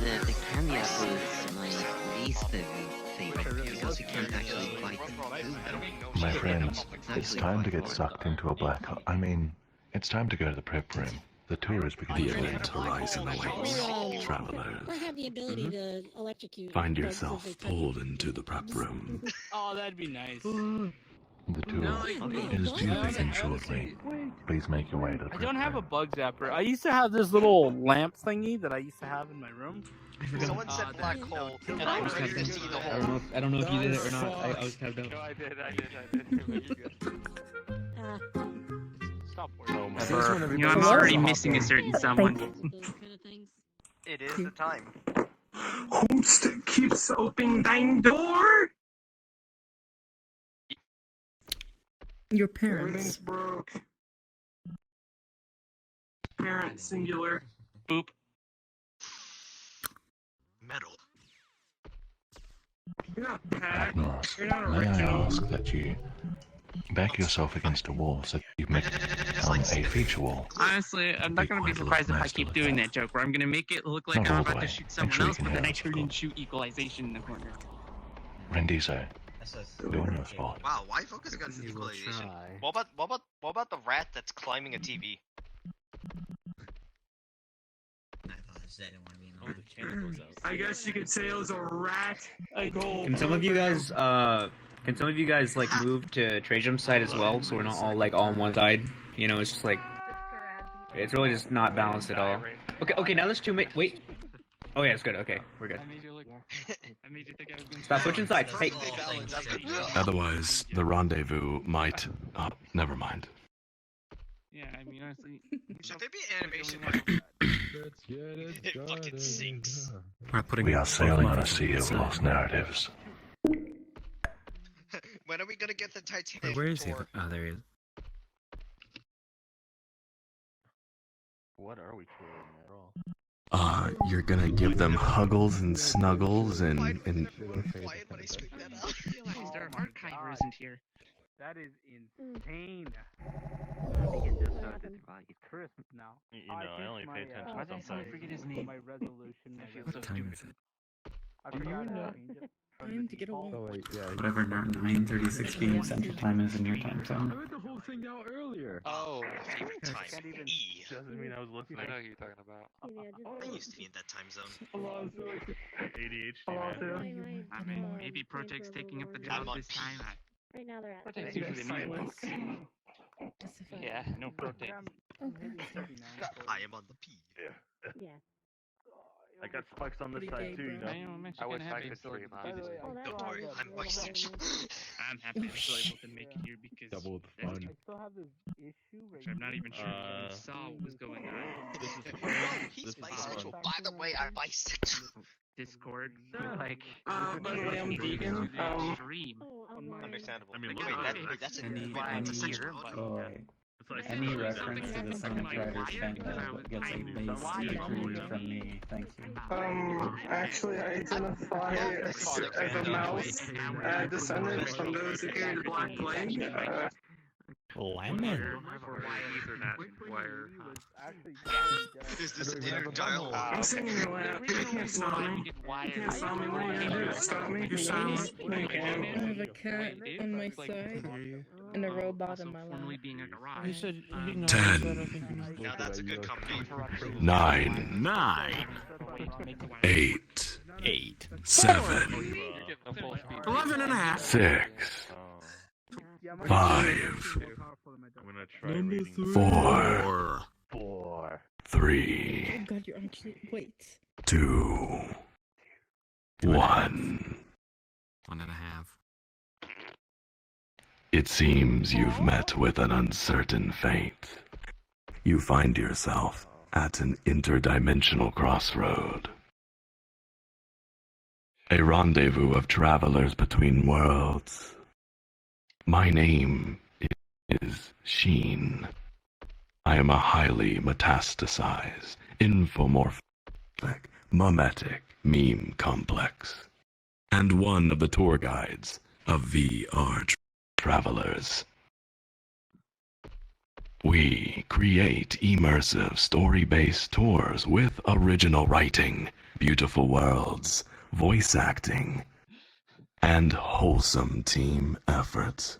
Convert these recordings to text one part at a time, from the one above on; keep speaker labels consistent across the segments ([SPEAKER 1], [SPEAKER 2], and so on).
[SPEAKER 1] the candy apple is my least favorite because you can't actually bite through them.
[SPEAKER 2] My friends, it's time to get sucked into a black hole. I mean, it's time to go to the prep room. The tour is beginning.
[SPEAKER 3] The event horizon awaits, travelers.
[SPEAKER 4] I have the ability to electrocute.
[SPEAKER 3] Find yourself pulled into the prep room.
[SPEAKER 5] Oh, that'd be nice.
[SPEAKER 2] The tour is due to begin shortly. Please make your way to the
[SPEAKER 5] I
[SPEAKER 2] prep
[SPEAKER 5] don't have a
[SPEAKER 2] room.
[SPEAKER 5] bug zapper. I used to have this little lamp thingy that I used to have in my room.
[SPEAKER 6] Someone said black hole, and I was ready to see the hole.
[SPEAKER 7] I don't know if you did it or not. I was tabbed out.
[SPEAKER 6] No, I did.
[SPEAKER 5] Stop worrying.
[SPEAKER 8] You know, I'm already missing a certain someone.
[SPEAKER 6] It is the time.
[SPEAKER 8] Homestead keeps opening thine door.
[SPEAKER 9] Your
[SPEAKER 8] Everything's
[SPEAKER 9] parents.
[SPEAKER 8] broke. Parent singular.
[SPEAKER 5] Boop.
[SPEAKER 6] Metal.
[SPEAKER 8] You're not bad.
[SPEAKER 2] Agnos,
[SPEAKER 8] You're not
[SPEAKER 2] may I
[SPEAKER 8] original.
[SPEAKER 2] ask that you back yourself against a wall so that you make a feature wall?
[SPEAKER 8] Honestly, I'm not gonna be surprised if I keep doing that joke, where I'm gonna make it look like
[SPEAKER 2] Not
[SPEAKER 8] I'm
[SPEAKER 2] all the
[SPEAKER 8] about to
[SPEAKER 2] way.
[SPEAKER 8] shoot
[SPEAKER 2] Make
[SPEAKER 8] someone
[SPEAKER 2] sure you
[SPEAKER 8] else,
[SPEAKER 2] can
[SPEAKER 8] but then
[SPEAKER 2] hear
[SPEAKER 8] I
[SPEAKER 2] us,
[SPEAKER 8] turn
[SPEAKER 2] cool.
[SPEAKER 8] and shoot equalization in the corner.
[SPEAKER 2] Rendizo, doing your spot.
[SPEAKER 6] Wow, why focus on equalization? What about the rat that's climbing a TV?
[SPEAKER 8] I guess you could say it was a rat.
[SPEAKER 7] Can some of you guys like move to Trajum's side as well, so we're not all like all on one side? You know, it's just like it's really just not balanced at all. Okay, now let's wait. Oh yeah, it's good. Okay, we're good. Stop switching sides. Hey.
[SPEAKER 3] Otherwise, the rendezvous might... never mind.
[SPEAKER 5] Yeah, I mean, honestly.
[SPEAKER 6] Should there be animation? It fucking sinks.
[SPEAKER 2] We are sailing on a sea of lost narratives.
[SPEAKER 6] When are we gonna get the Titanic
[SPEAKER 10] Where is he?
[SPEAKER 6] tour?
[SPEAKER 10] Oh, there he is.
[SPEAKER 11] What are we touring at all?
[SPEAKER 3] You're gonna give them huggles and snuggles and...
[SPEAKER 6] Quiet when I scream that out.
[SPEAKER 8] There are archivers in here.
[SPEAKER 5] That is insane. It's Christmas now.
[SPEAKER 11] You know, I only pay attention
[SPEAKER 5] Why
[SPEAKER 11] to
[SPEAKER 5] did I
[SPEAKER 11] something.
[SPEAKER 5] forget his name? My resolution. I feel so
[SPEAKER 10] What time
[SPEAKER 5] stupid.
[SPEAKER 10] is it?
[SPEAKER 5] I forgot how to change it.
[SPEAKER 9] Time to get away.
[SPEAKER 10] Whatever 9:36 p.m. Central Time is in your time zone.
[SPEAKER 11] I read the whole thing out earlier.
[SPEAKER 6] Oh, favorite time. E.
[SPEAKER 11] Doesn't mean I was listening.
[SPEAKER 12] I know who you're talking about.
[SPEAKER 6] I used to be in that time zone.
[SPEAKER 11] ADHD, man.
[SPEAKER 8] I mean, maybe Project's taking up the job
[SPEAKER 6] I'm on
[SPEAKER 8] this
[SPEAKER 6] P.
[SPEAKER 8] time.
[SPEAKER 4] Right now they're at.
[SPEAKER 5] Protect's usually me.
[SPEAKER 12] Yeah, no protein.
[SPEAKER 6] I am on the P.
[SPEAKER 4] Yeah.
[SPEAKER 11] I got spikes on this
[SPEAKER 9] Pretty
[SPEAKER 11] side
[SPEAKER 9] gay,
[SPEAKER 11] too, you
[SPEAKER 9] bro.
[SPEAKER 11] know.
[SPEAKER 12] I wish I could stream on.
[SPEAKER 6] Don't worry, I'm bisexual.
[SPEAKER 8] I'm happy I'm still able to make it here because
[SPEAKER 11] Double the
[SPEAKER 8] there's
[SPEAKER 11] fun.
[SPEAKER 5] I still have this issue right
[SPEAKER 8] which I'm not even sure if you saw what was going on.
[SPEAKER 6] He's bisexual. By the way, I'm bisexual.
[SPEAKER 8] Discord, like,
[SPEAKER 9] By the way, I'm vegan.
[SPEAKER 8] stream.
[SPEAKER 6] Understandable.
[SPEAKER 11] I mean,
[SPEAKER 6] Wait,
[SPEAKER 11] look,
[SPEAKER 6] that's a
[SPEAKER 10] Any
[SPEAKER 6] sexual.
[SPEAKER 10] any reference to the Sonic Riders fan club gets a base degree from me. Thank you.
[SPEAKER 8] Actually, I identify as a mouse descendant from those who carried the Black Plague.
[SPEAKER 10] Lemon.
[SPEAKER 6] Is this an inner dialogue?
[SPEAKER 8] I'm singing your lap. You can't stop me. You can't stop me. What are you gonna do? Stop me? You're silent. No, you
[SPEAKER 9] I
[SPEAKER 8] can't.
[SPEAKER 9] have a cat on my side and a robot on my lap.
[SPEAKER 8] Being a garage.
[SPEAKER 3] 10,
[SPEAKER 6] Now that's a good combination.
[SPEAKER 3] 9, 8, 7,
[SPEAKER 8] 11 and a half.
[SPEAKER 3] 6, 5,
[SPEAKER 11] I'm gonna try reading.
[SPEAKER 3] 4, 3,
[SPEAKER 9] Oh god, you're actually. Wait.
[SPEAKER 3] 2, 1.
[SPEAKER 10] 1.5.
[SPEAKER 3] It seems you've met with an uncertain fate. You find yourself at an interdimensional crossroad. A rendezvous of travelers between worlds. My name is Sheen. I am a highly metastasized, infomorphic, memetic meme complex, and one of the tour guides of VRTravellers. We create immersive story-based tours with original writing, beautiful worlds, voice acting, and wholesome team effort.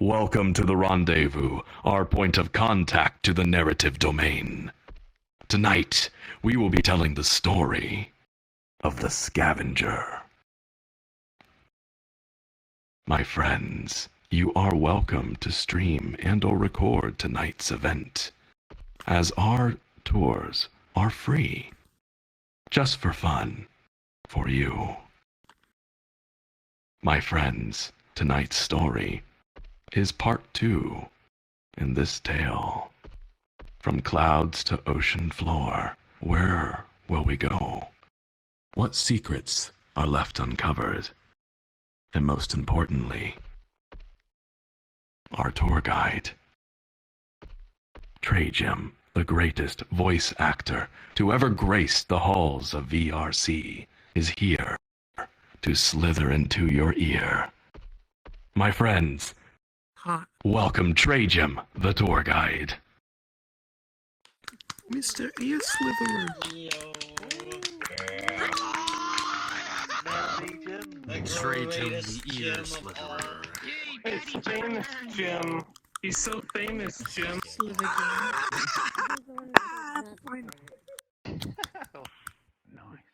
[SPEAKER 3] Welcome to the rendezvous, our point of contact to the narrative domain. Tonight, we will be telling the story of the Scavenger. My friends, you are welcome to stream and/or record tonight's event, as our tours are free, just for fun, for you. My friends, tonight's story is part 2 in this tale. From clouds to ocean floor, where will we go? What secrets are left uncovered? And most importantly, our tour guide, Trajum, the greatest voice actor to ever grace the halls of VRC, is here to slither into your ear. My friends, welcome Trajum, the tour guide.
[SPEAKER 13] Mr. Ear Slitherer.
[SPEAKER 11] Trajum, the Ear Slitherer.
[SPEAKER 8] It's famous, Jim. He's so famous, Jim.
[SPEAKER 5] Nice.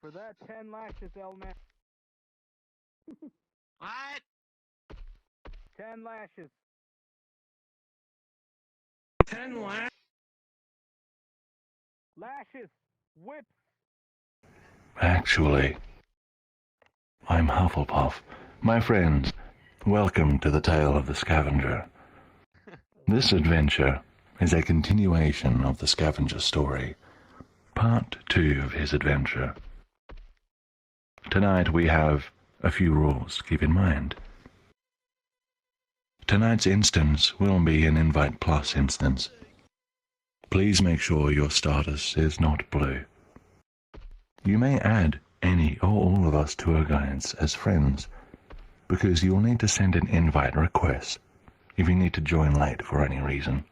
[SPEAKER 5] For that, 10 lashes, Elman.
[SPEAKER 6] What?
[SPEAKER 5] 10 lashes.
[SPEAKER 8] 10 lashes.
[SPEAKER 5] Lashes. Whips.
[SPEAKER 2] Actually, I'm Hufflepuff. My friends, welcome to the tale of the Scavenger. This adventure is a continuation of the Scavenger story, part 2 of his adventure. Tonight we have a few rules to keep in mind. Tonight's instance will be an Invite Plus instance. Please make sure your status is not blue. You may add any or all of us tour guides as friends, because you'll need to send an invite request if you need to join late for any reason.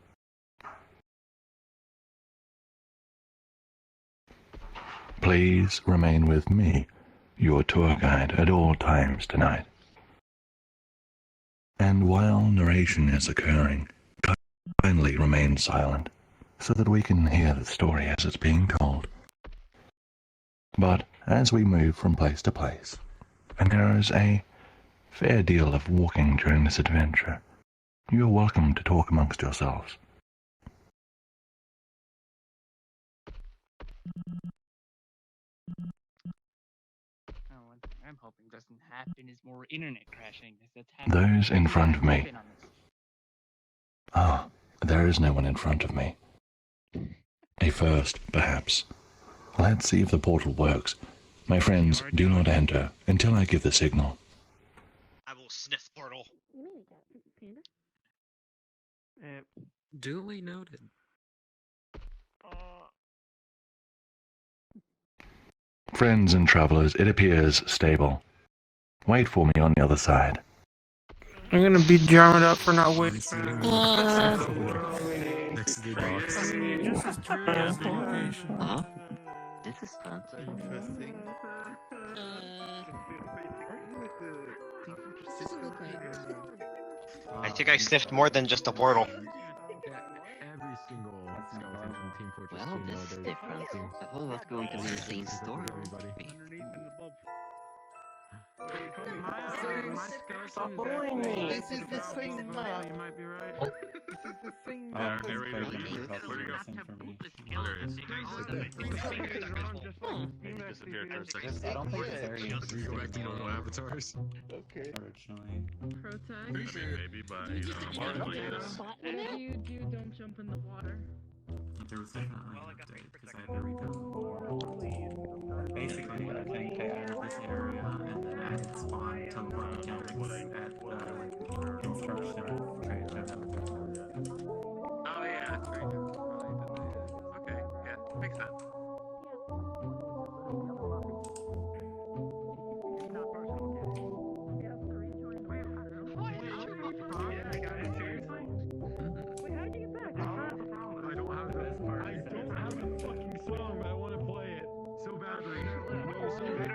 [SPEAKER 2] Please remain with me, your tour guide, at all times tonight. And while narration is occurring, kindly remain silent so that we can hear the story as it's being told. But as we move from place to place, and there is a fair deal of walking during this adventure, you are welcome to talk amongst yourselves.
[SPEAKER 12] What I'm hoping doesn't happen is more internet crashing. That's happening.
[SPEAKER 2] Those in front of me. Ah, there is no one in front of me. A first, perhaps. Let's see if the portal works. My friends, do not enter until I give the signal.
[SPEAKER 6] I will sniff portal.
[SPEAKER 13] Duly noted.
[SPEAKER 2] Friends and travelers, it appears stable. Wait for me on the other side.
[SPEAKER 5] I'm gonna be jarred up for not waiting.
[SPEAKER 13] Next to the box.
[SPEAKER 8] This is true location.
[SPEAKER 1] Huh? This is fun.
[SPEAKER 11] Interesting.
[SPEAKER 6] I think I sniffed more than just a portal.
[SPEAKER 11] Every single skeleton from Team Fortress
[SPEAKER 1] Well, this is different. I thought it was going to be the same story.
[SPEAKER 8] Stop bullying me!
[SPEAKER 13] This is the same now. You might be right. This is the same now.
[SPEAKER 11] Disappeared for a second.
[SPEAKER 10] I don't think Terry
[SPEAKER 11] We go back to normal avatars.
[SPEAKER 10] okay. Originally.
[SPEAKER 9] Protag.
[SPEAKER 11] Maybe, but you know,
[SPEAKER 9] You don't jump in the water.
[SPEAKER 10] There was definitely an update because I had to recode basically, I think they added this area and then added spawn teleport mechanics at construction trade.
[SPEAKER 13] Oh yeah, trade. Okay, yeah, makes sense.
[SPEAKER 11] song, but I want to play it so badly.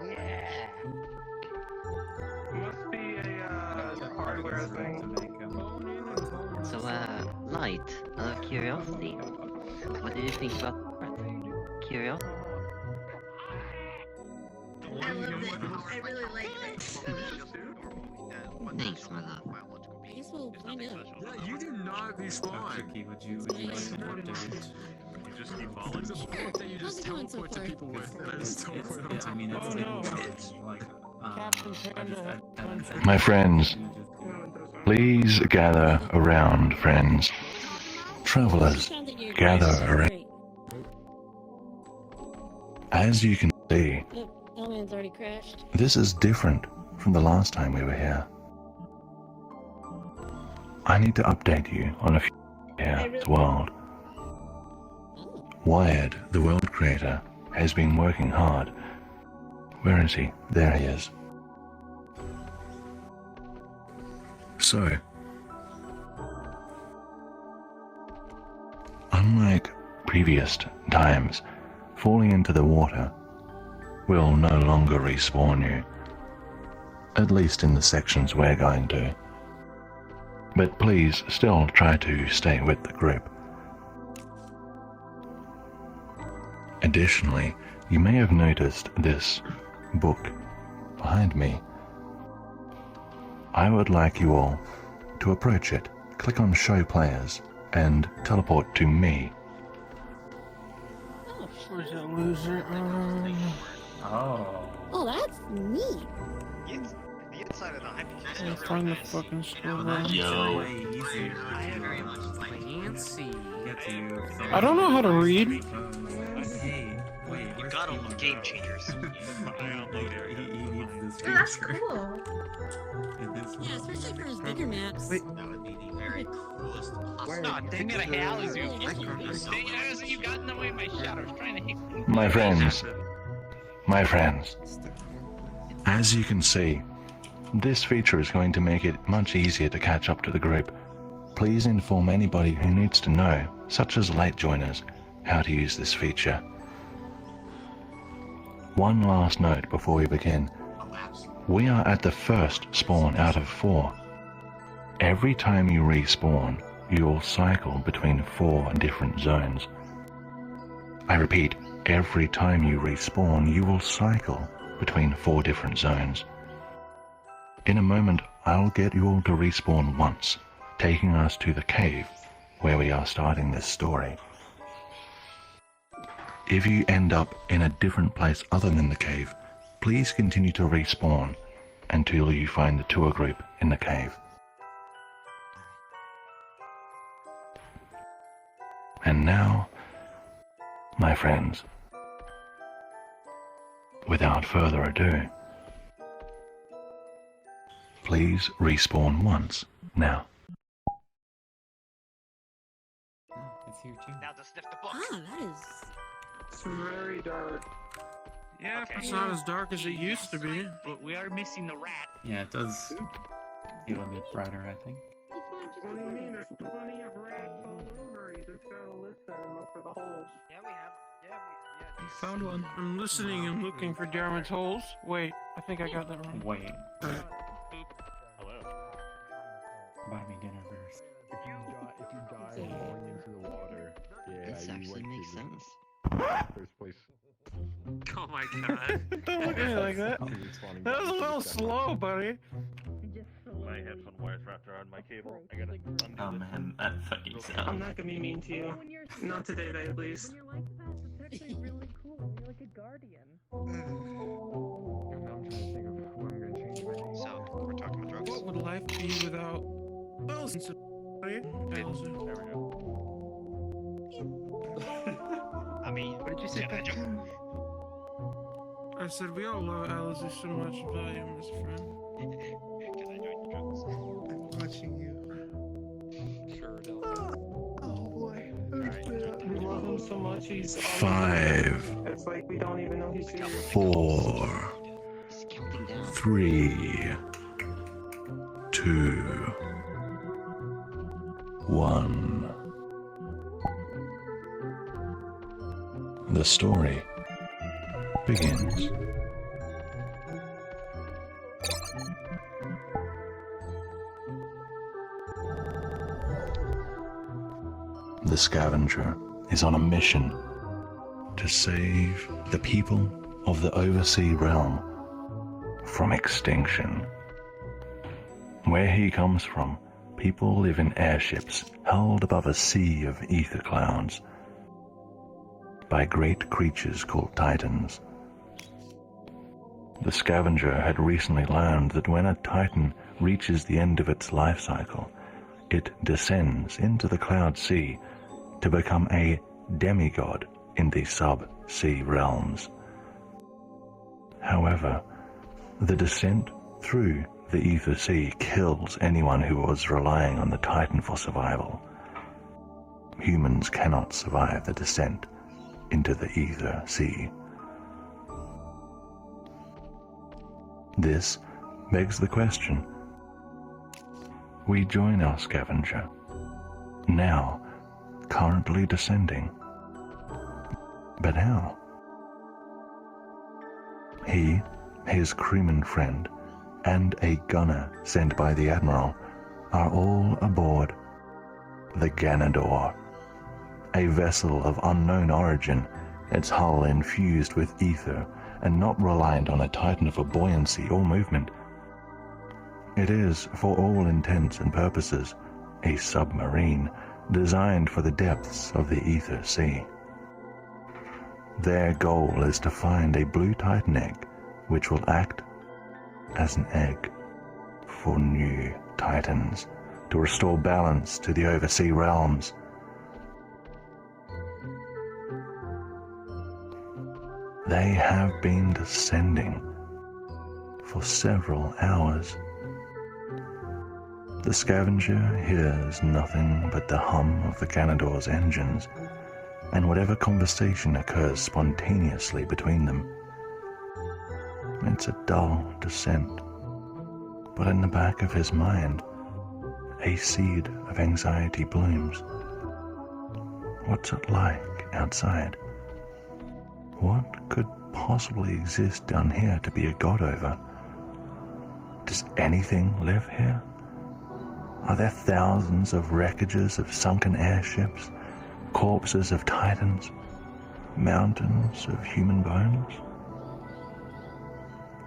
[SPEAKER 8] Yeah. Must be a hardware thing.
[SPEAKER 1] So, Light, out of curiosity, what did you think about that? Curiosity?
[SPEAKER 9] I love it. I really like it.
[SPEAKER 1] Thanks, my love.
[SPEAKER 4] I guess we'll find out.
[SPEAKER 11] Yeah, you do not respawn.
[SPEAKER 10] Would you like an update?
[SPEAKER 11] You just default. There's a book that you just teleport to people with. That is so cool.
[SPEAKER 10] I mean, it's like
[SPEAKER 2] My friends, please gather around, friends. Travelers, gather around. As you can see,
[SPEAKER 4] Elman's already crashed.
[SPEAKER 2] this is different from the last time we were here. I need to update you on a few here world. Wired, the world creator, has been working hard. Where is he? There he is. So, unlike previous times, falling into the water will no longer respawn you. At least in the sections we're going to. But please still try to stay with the group. Additionally, you may have noticed this book behind me. I would like you all to approach it, click on Show Players, and teleport to me.
[SPEAKER 5] Where's that loser?
[SPEAKER 4] Oh, that's neat.
[SPEAKER 6] The inside of the hypothetical.
[SPEAKER 5] Let's find the fucking scroll.
[SPEAKER 12] Fancy.
[SPEAKER 5] I don't know how to read.
[SPEAKER 6] You gotta love Game Changers.
[SPEAKER 9] That's cool.
[SPEAKER 4] Yeah, especially for his bigger maps.
[SPEAKER 5] Wait.
[SPEAKER 6] That would be the very coolest possible.
[SPEAKER 12] No, dang it, I had you. Dang it, you got in the way of my shot. I was trying to hit.
[SPEAKER 2] My friends, as you can see, this feature is going to make it much easier to catch up to the group. Please inform anybody who needs to know, such as late joiners, how to use this feature. One last note before we begin. We are at the first spawn out of 4. Every time you respawn, you will cycle between 4 different zones. I repeat, every time you respawn, you will cycle between 4 different zones. In a moment, I'll get you all to respawn once, taking us to the cave where we are starting this story. If you end up in a different place other than the cave, please continue to respawn until you find the tour group in the cave. And now, my friends, without further ado, please respawn once now.
[SPEAKER 10] It's here too.
[SPEAKER 6] Now to sniff the book.
[SPEAKER 4] Ah, that is.
[SPEAKER 8] It's very dark.
[SPEAKER 12] Yeah,
[SPEAKER 5] It's not as dark as it used to be.
[SPEAKER 12] But we are missing the rat.
[SPEAKER 10] Yeah, it does feel a bit brighter, I think.
[SPEAKER 8] What do you mean? There's plenty of rats all over. You just gotta listen and look for the holes.
[SPEAKER 6] Yeah, we have.
[SPEAKER 11] You found one.
[SPEAKER 5] I'm listening and looking for Darwin's holes. Wait, I think I got that wrong.
[SPEAKER 10] Wait.
[SPEAKER 6] Hello.
[SPEAKER 10] Buy me dinner first.
[SPEAKER 11] If you die falling into the water, yeah,
[SPEAKER 1] This
[SPEAKER 11] you
[SPEAKER 1] actually
[SPEAKER 11] went
[SPEAKER 1] makes
[SPEAKER 11] to
[SPEAKER 1] sense.
[SPEAKER 11] the first place.
[SPEAKER 12] Oh my god.
[SPEAKER 5] Yeah, like that. That was a little slow, buddy.
[SPEAKER 14] My headphone wires wrapped around my cable. I gotta undo
[SPEAKER 10] Oh
[SPEAKER 14] this.
[SPEAKER 10] man, that fucking
[SPEAKER 8] I'm
[SPEAKER 10] sound.
[SPEAKER 8] not gonna be mean to you. Not today, at least.
[SPEAKER 9] It's actually really cool. You're like a guardian.
[SPEAKER 11] I'm trying to think of who I'm gonna change my name.
[SPEAKER 6] So, we're talking about drugs.
[SPEAKER 5] What would life be without thousands of
[SPEAKER 14] There we go.
[SPEAKER 6] I mean,
[SPEAKER 12] What did you say,
[SPEAKER 6] yeah,
[SPEAKER 12] Patrick?
[SPEAKER 5] I said we all love Alice so much value him as a friend.
[SPEAKER 6] Can I join drugs?
[SPEAKER 11] I'm watching you.
[SPEAKER 6] Sure,
[SPEAKER 11] Oh boy.
[SPEAKER 6] Alright.
[SPEAKER 8] You're welcome, so much he's
[SPEAKER 2] 5,
[SPEAKER 8] it's like we don't even know he's here.
[SPEAKER 2] 4, 3, 2, 1. The story begins. The Scavenger is on a mission to save the people of the oversea realm from extinction. Where he comes from, people live in airships held above a sea of ether clouds by great creatures called Titans. The Scavenger had recently learned that when a Titan reaches the end of its life cycle, it descends into the cloud sea to become a demigod in the sub-sea realms. However, the descent through the ether sea kills anyone who was relying on the Titan for survival. Humans cannot survive the descent into the ether sea. This begs the question. We join our Scavenger, now currently descending. But how? He, his crewman friend, and a gunner sent by the Admiral are all aboard the Ganador, a vessel of unknown origin, its hull infused with ether and not reliant on a Titan for buoyancy or movement. It is, for all intents and purposes, a submarine designed for the depths of the ether sea. Their goal is to find a blue Titan egg, which will act as an egg for new Titans to restore balance to the oversea realms. They have been descending for several hours. The Scavenger hears nothing but the hum of the Ganador's engines and whatever conversation occurs spontaneously between them. It's a dull descent, but in the back of his mind, a seed of anxiety blooms. What's it like outside? What could possibly exist down here to be a god over? Does anything live here? Are there thousands of wreckages of sunken airships, corpses of Titans, mountains of human bones?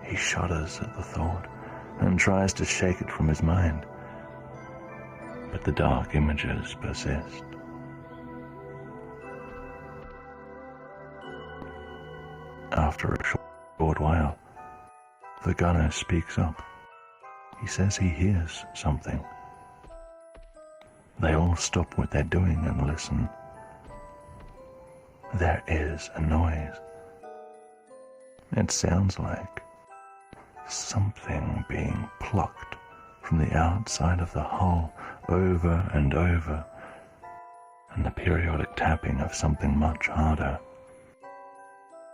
[SPEAKER 2] He shudders at the thought and tries to shake it from his mind, but the dark images persist. After a short while, the gunner speaks up. He says he hears something. They all stop what they're doing and listen. There is a noise. It sounds like something being plucked from the outside of the hull over and over, and the periodic tapping of something much harder.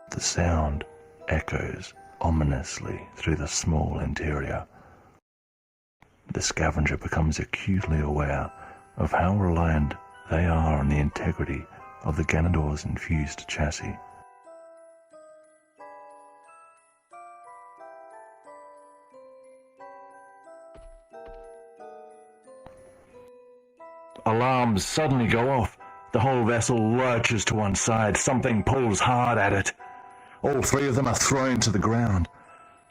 [SPEAKER 2] The sound echoes ominously through the small interior. The Scavenger becomes acutely aware of how reliant they are on the integrity of the Ganador's infused chassis. Alarms suddenly go off. The whole vessel lurches to one side. Something pulls hard at it. All three of them are thrown to the ground.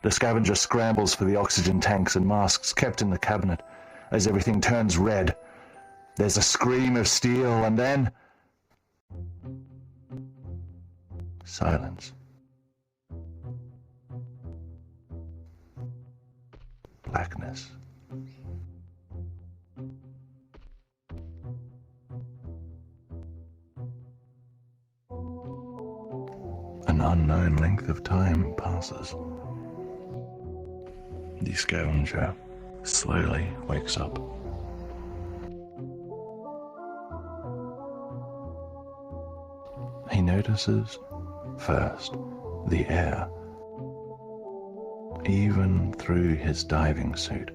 [SPEAKER 2] The Scavenger scrambles for the oxygen tanks and masks kept in the cabinet as everything turns red. There's a scream of steel, and then silence. Blackness. An unknown length of time passes. The Scavenger slowly wakes up. He notices, first, the air. Even through his diving suit,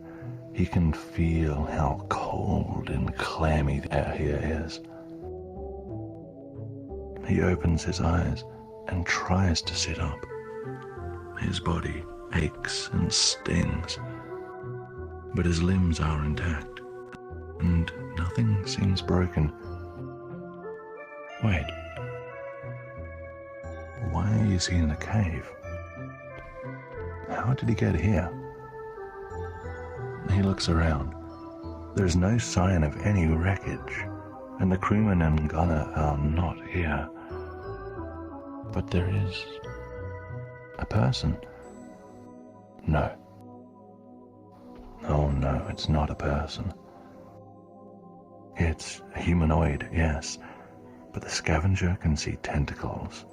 [SPEAKER 2] he can feel how cold and clammy the air here is. He opens his eyes and tries to sit up. His body aches and stings, but his limbs are intact, and nothing seems broken. Wait. Why is he in a cave? How did he get here? He looks around. There's no sign of any wreckage, and the crewman and gunner are not here. But there is a person. No. Oh no, it's not a person. It's humanoid, yes, but the Scavenger can see tentacles,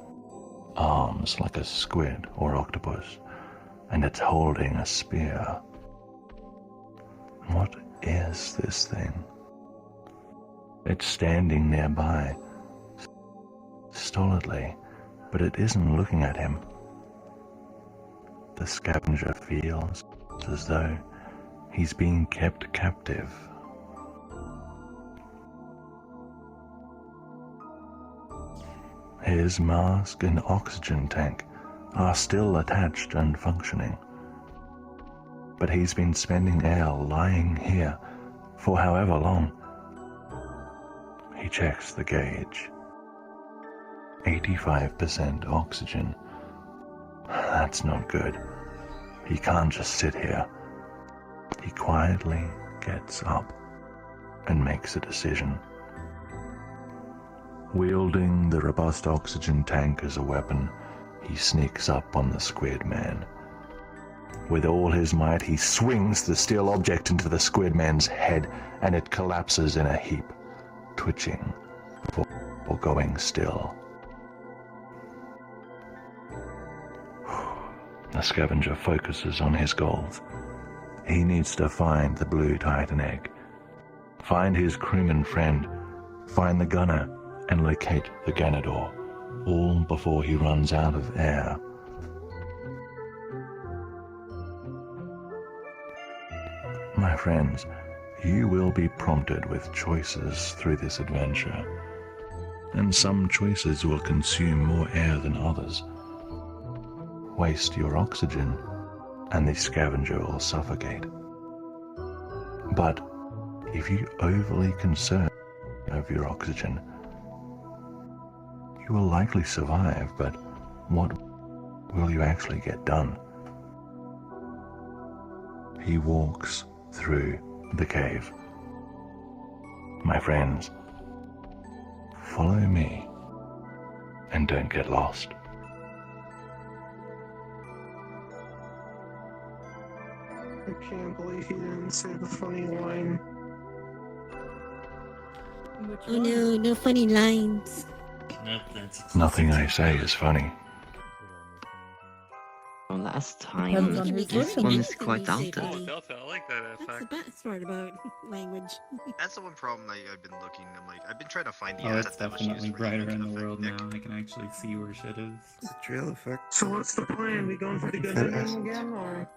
[SPEAKER 2] arms like a squid or octopus, and it's holding a spear. What is this thing? It's standing nearby, stolidly, but it isn't looking at him. The Scavenger feels as though he's being kept captive. His mask and oxygen tank are still attached and functioning, but he's been spending air lying here for however long. He checks the gauge. 85% oxygen. That's not good. He can't just sit here. He quietly gets up and makes a decision. Wielding the robust oxygen tank as a weapon, he sneaks up on the squid man. With all his might, he swings the steel object into the squid man's head, and it collapses in a heap, twitching before going still. The Scavenger focuses on his goals. He needs to find the blue Titan egg, find his crewman friend, find the gunner, and locate the Ganador, all before he runs out of air. My friends, you will be prompted with choices through this adventure, and some choices will consume more air than others. Waste your oxygen, and the Scavenger will suffocate. But if you overly conserve your oxygen, you will likely survive, but what will you actually get done? He walks through the cave. My friends, follow me and don't get lost.
[SPEAKER 8] I can't believe he didn't say the funny line.
[SPEAKER 4] Oh no, no funny lines.
[SPEAKER 2] Nothing I say is funny.
[SPEAKER 1] Well, last time,
[SPEAKER 9] Depends on who's
[SPEAKER 1] this
[SPEAKER 9] listening.
[SPEAKER 1] one is quite
[SPEAKER 4] Anything you
[SPEAKER 1] altered.
[SPEAKER 4] say,
[SPEAKER 11] Delta, I like that
[SPEAKER 4] That's the
[SPEAKER 11] effect.
[SPEAKER 4] best part about language.
[SPEAKER 6] That's the one problem I've been looking. I've been trying to find the
[SPEAKER 10] Oh, it's
[SPEAKER 6] asset that was used
[SPEAKER 10] definitely
[SPEAKER 6] for you
[SPEAKER 10] brighter in
[SPEAKER 6] making
[SPEAKER 10] the world
[SPEAKER 6] effect,
[SPEAKER 10] now.
[SPEAKER 6] Nick.
[SPEAKER 10] I can actually see where shit is.
[SPEAKER 13] It's a trail effect.
[SPEAKER 8] So what's the plan? We going for the good ending again, or?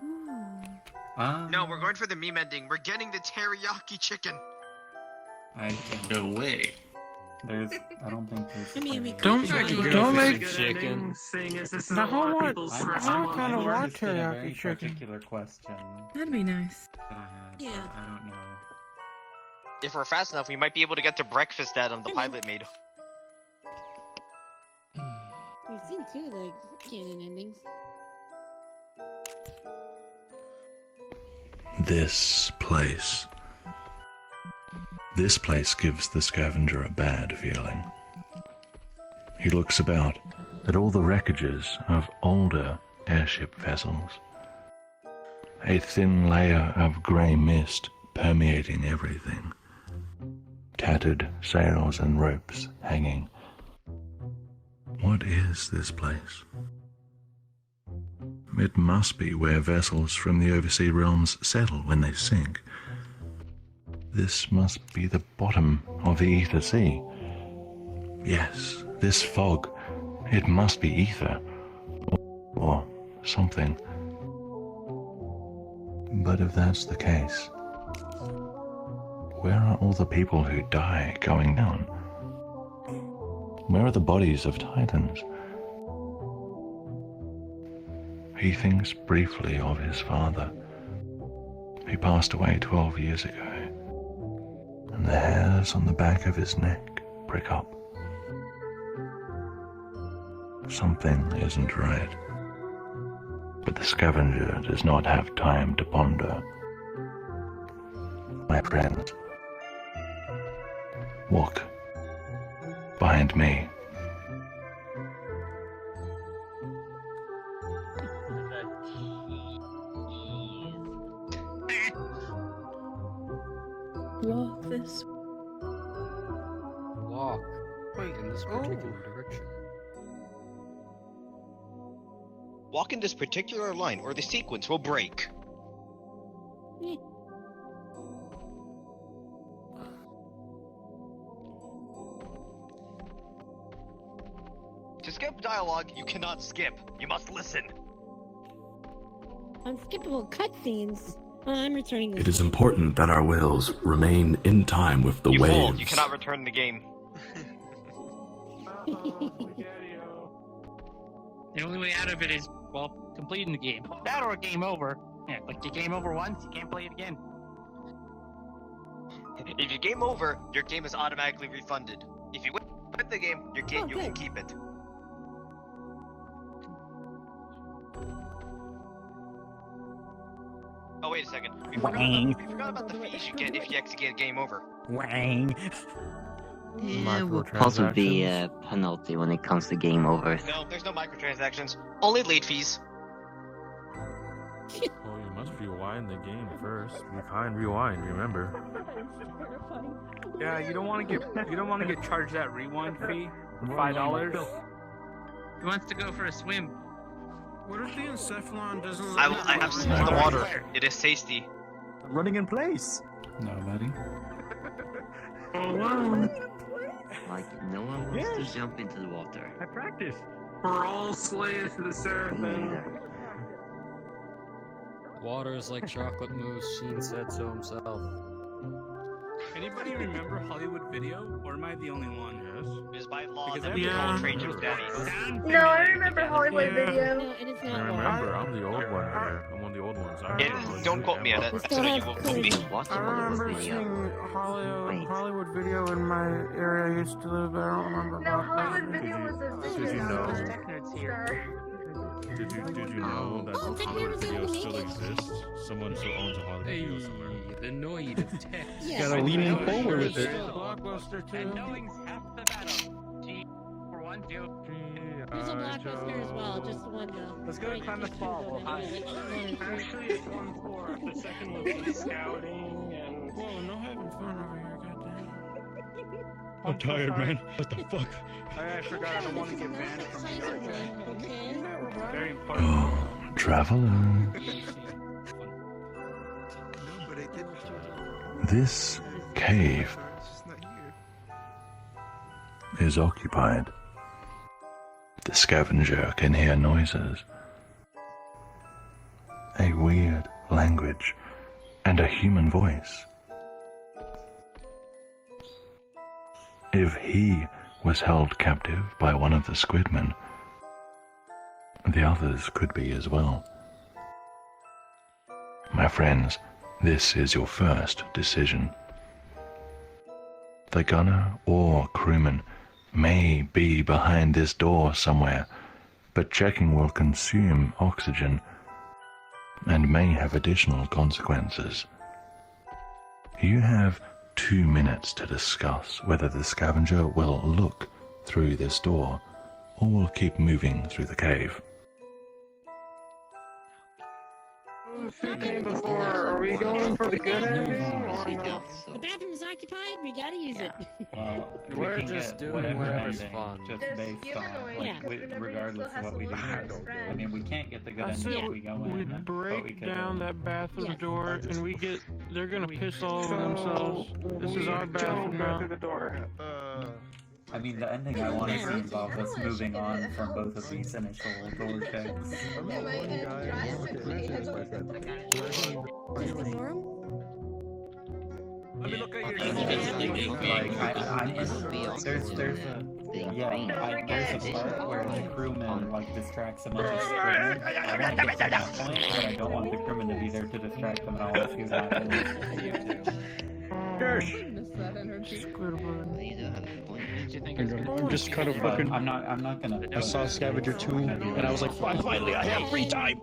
[SPEAKER 6] No, we're going for the meme ending. We're getting the teriyaki chicken.
[SPEAKER 10] I don't.
[SPEAKER 14] No way.
[SPEAKER 10] I don't think there's.
[SPEAKER 4] I mean, we
[SPEAKER 5] Don't
[SPEAKER 4] could try to
[SPEAKER 5] don't
[SPEAKER 4] go
[SPEAKER 5] make
[SPEAKER 4] for
[SPEAKER 8] Chicken. Seeing as this is
[SPEAKER 5] the
[SPEAKER 8] a
[SPEAKER 5] whole
[SPEAKER 8] lot of
[SPEAKER 5] lot.
[SPEAKER 8] people's
[SPEAKER 10] I'm
[SPEAKER 8] first
[SPEAKER 5] I
[SPEAKER 8] one.
[SPEAKER 5] kind of want
[SPEAKER 10] interested in a very
[SPEAKER 5] teriyaki chicken.
[SPEAKER 10] particular question
[SPEAKER 9] That'd be nice.
[SPEAKER 10] that I had.
[SPEAKER 4] Yeah.
[SPEAKER 10] But I don't know.
[SPEAKER 6] If we're fast enough, we might be able to get to breakfast that the pilot made.
[SPEAKER 4] We've seen two of the canon endings.
[SPEAKER 2] This place. This place gives the Scavenger a bad feeling. He looks about at all the wreckages of older airship vessels. A thin layer of grey mist permeating everything. Tattered sails and ropes hanging. What is this place? It must be where vessels from the overseas realms settle when they sink. This must be the bottom of the Ether Sea. Yes, this fog It must be ether. Or something. But if that's the case, where are all the people who die going down? Where are the bodies of Titans? He thinks briefly of his father. He passed away 12 years ago, and the hairs on the back of his neck prick up. Something isn't right. But the scavenger does not have time to ponder. My friends, walk behind me.
[SPEAKER 9] Walk this.
[SPEAKER 15] Walk. Wait, in this particular direction.
[SPEAKER 6] Walk in this particular line, or the sequence will break. To skip dialogue, you cannot skip. You must listen.
[SPEAKER 4] Unskippable cutscenes. I'm returning this.
[SPEAKER 3] It is important that our wills remain in time with the
[SPEAKER 6] You
[SPEAKER 3] waves.
[SPEAKER 6] fool, you cannot return the game.
[SPEAKER 12] The only way out of it is, well, completing the game. That or game over. Yeah, like you game over once, you can't play it again.
[SPEAKER 6] If you game over, your game is automatically refunded. If you win the game, you can keep it. Oh, wait a second. We forgot about the fees you get if you actually get game over.
[SPEAKER 7] Wang.
[SPEAKER 1] Yeah, will possibly be a penalty when it comes to game over.
[SPEAKER 6] No, there's no microtransactions. Only late fees.
[SPEAKER 14] Oh, you must rewind the game first. Rewind, remember.
[SPEAKER 12] Yeah, you don't want to get charged that rewind fee for $5. He wants to go for a swim.
[SPEAKER 5] What if the encephalon doesn't let
[SPEAKER 6] I have seen the water. It is tasty.
[SPEAKER 7] Running in place.
[SPEAKER 10] No, buddy.
[SPEAKER 5] Oh, wow.
[SPEAKER 1] Like, no one wants to jump into the water.
[SPEAKER 7] I practice.
[SPEAKER 8] We're all slaves to the seraphim.
[SPEAKER 15] Water is like chocolate mousse, Sheen said so himself.
[SPEAKER 12] Anybody remember Hollywood Video, or am I the only one?
[SPEAKER 6] It is by law
[SPEAKER 12] Because
[SPEAKER 6] that
[SPEAKER 12] every
[SPEAKER 6] we
[SPEAKER 5] Yeah.
[SPEAKER 6] all trade your daddies.
[SPEAKER 9] No, I remember Hollywood
[SPEAKER 5] Yeah.
[SPEAKER 9] Video.
[SPEAKER 4] No, it is
[SPEAKER 14] I
[SPEAKER 4] not.
[SPEAKER 14] remember, I'm the old one here. I'm one of the old ones. I remember
[SPEAKER 6] Don't quote me on it. So that you will quote me.
[SPEAKER 1] Watch
[SPEAKER 5] I
[SPEAKER 1] Hollywood
[SPEAKER 5] remember
[SPEAKER 1] video.
[SPEAKER 5] seeing Hollywood Video in my area I used to live, but I don't remember
[SPEAKER 9] No,
[SPEAKER 5] about
[SPEAKER 9] Hollywood
[SPEAKER 5] that.
[SPEAKER 9] Video was a
[SPEAKER 14] Did you know? Did you know that Hollywood Video still exists? Someone still owns a Hollywood
[SPEAKER 15] Hey,
[SPEAKER 14] Video somewhere.
[SPEAKER 15] the Noid of text.
[SPEAKER 4] Yeah.
[SPEAKER 7] Gotta lean in forward with it.
[SPEAKER 5] Blockbuster
[SPEAKER 12] And
[SPEAKER 5] too.
[SPEAKER 12] knowing's half the battle. G for 1, 2.
[SPEAKER 4] There's a blockbuster as well, just one though.
[SPEAKER 12] Let's go climb the fall. We'll hide.
[SPEAKER 8] Actually, it's 1-4. The second was the scouting and.
[SPEAKER 5] Whoa, no having fun over here, goddamn.
[SPEAKER 7] I'm tired, man. What the fuck?
[SPEAKER 12] I forgot I don't want to get banned from the yard.
[SPEAKER 4] Okay.
[SPEAKER 12] Very important.
[SPEAKER 2] Oh, traveler. This cave is occupied. The scavenger can hear noises, a weird language, and a human voice. If he was held captive by one of the squidmen, the others could be as well. My friends, this is your first decision. The gunner or crewman may be behind this door somewhere, but checking will consume oxygen and may have additional consequences. You have 2 minutes to discuss whether the scavenger will look through this door or will keep moving through the cave.
[SPEAKER 8] Who came before? Are we going for the good ending?
[SPEAKER 4] The bathroom's occupied, we gotta use it.
[SPEAKER 10] Well,
[SPEAKER 15] We're
[SPEAKER 10] we can
[SPEAKER 15] just
[SPEAKER 10] get
[SPEAKER 15] doing
[SPEAKER 10] whatever
[SPEAKER 15] whatever's
[SPEAKER 10] ending,
[SPEAKER 15] fun.
[SPEAKER 10] just
[SPEAKER 9] There's
[SPEAKER 10] based
[SPEAKER 9] the other
[SPEAKER 10] on,
[SPEAKER 9] way,
[SPEAKER 10] like,
[SPEAKER 9] because everybody
[SPEAKER 10] regardless
[SPEAKER 9] still
[SPEAKER 10] of what
[SPEAKER 9] has
[SPEAKER 10] we
[SPEAKER 9] to
[SPEAKER 10] do
[SPEAKER 9] find
[SPEAKER 10] next.
[SPEAKER 9] his friend.
[SPEAKER 10] I mean, we can't get the good
[SPEAKER 5] I
[SPEAKER 10] ending
[SPEAKER 5] said
[SPEAKER 10] if we go in,
[SPEAKER 5] we
[SPEAKER 10] but we
[SPEAKER 5] break
[SPEAKER 10] could,
[SPEAKER 5] down that bathroom
[SPEAKER 4] Yeah.
[SPEAKER 5] door and we get. They're gonna piss all over themselves. This is our bathroom
[SPEAKER 8] Go
[SPEAKER 5] now.
[SPEAKER 8] through the door.
[SPEAKER 10] I mean, the ending I wanted to involve us moving on from both of these initial door checks.
[SPEAKER 12] Let me look at your
[SPEAKER 10] Like, there's a part where the crewman, like, distracts a bunch of Squidmen. I want to get to that point, but I don't want the crewman to be there to distract them, and I want to see what happens.
[SPEAKER 15] I'm just kind of fucking.
[SPEAKER 10] I'm not gonna.
[SPEAKER 15] I saw Scavenger 2, and I was like, finally, I have free time.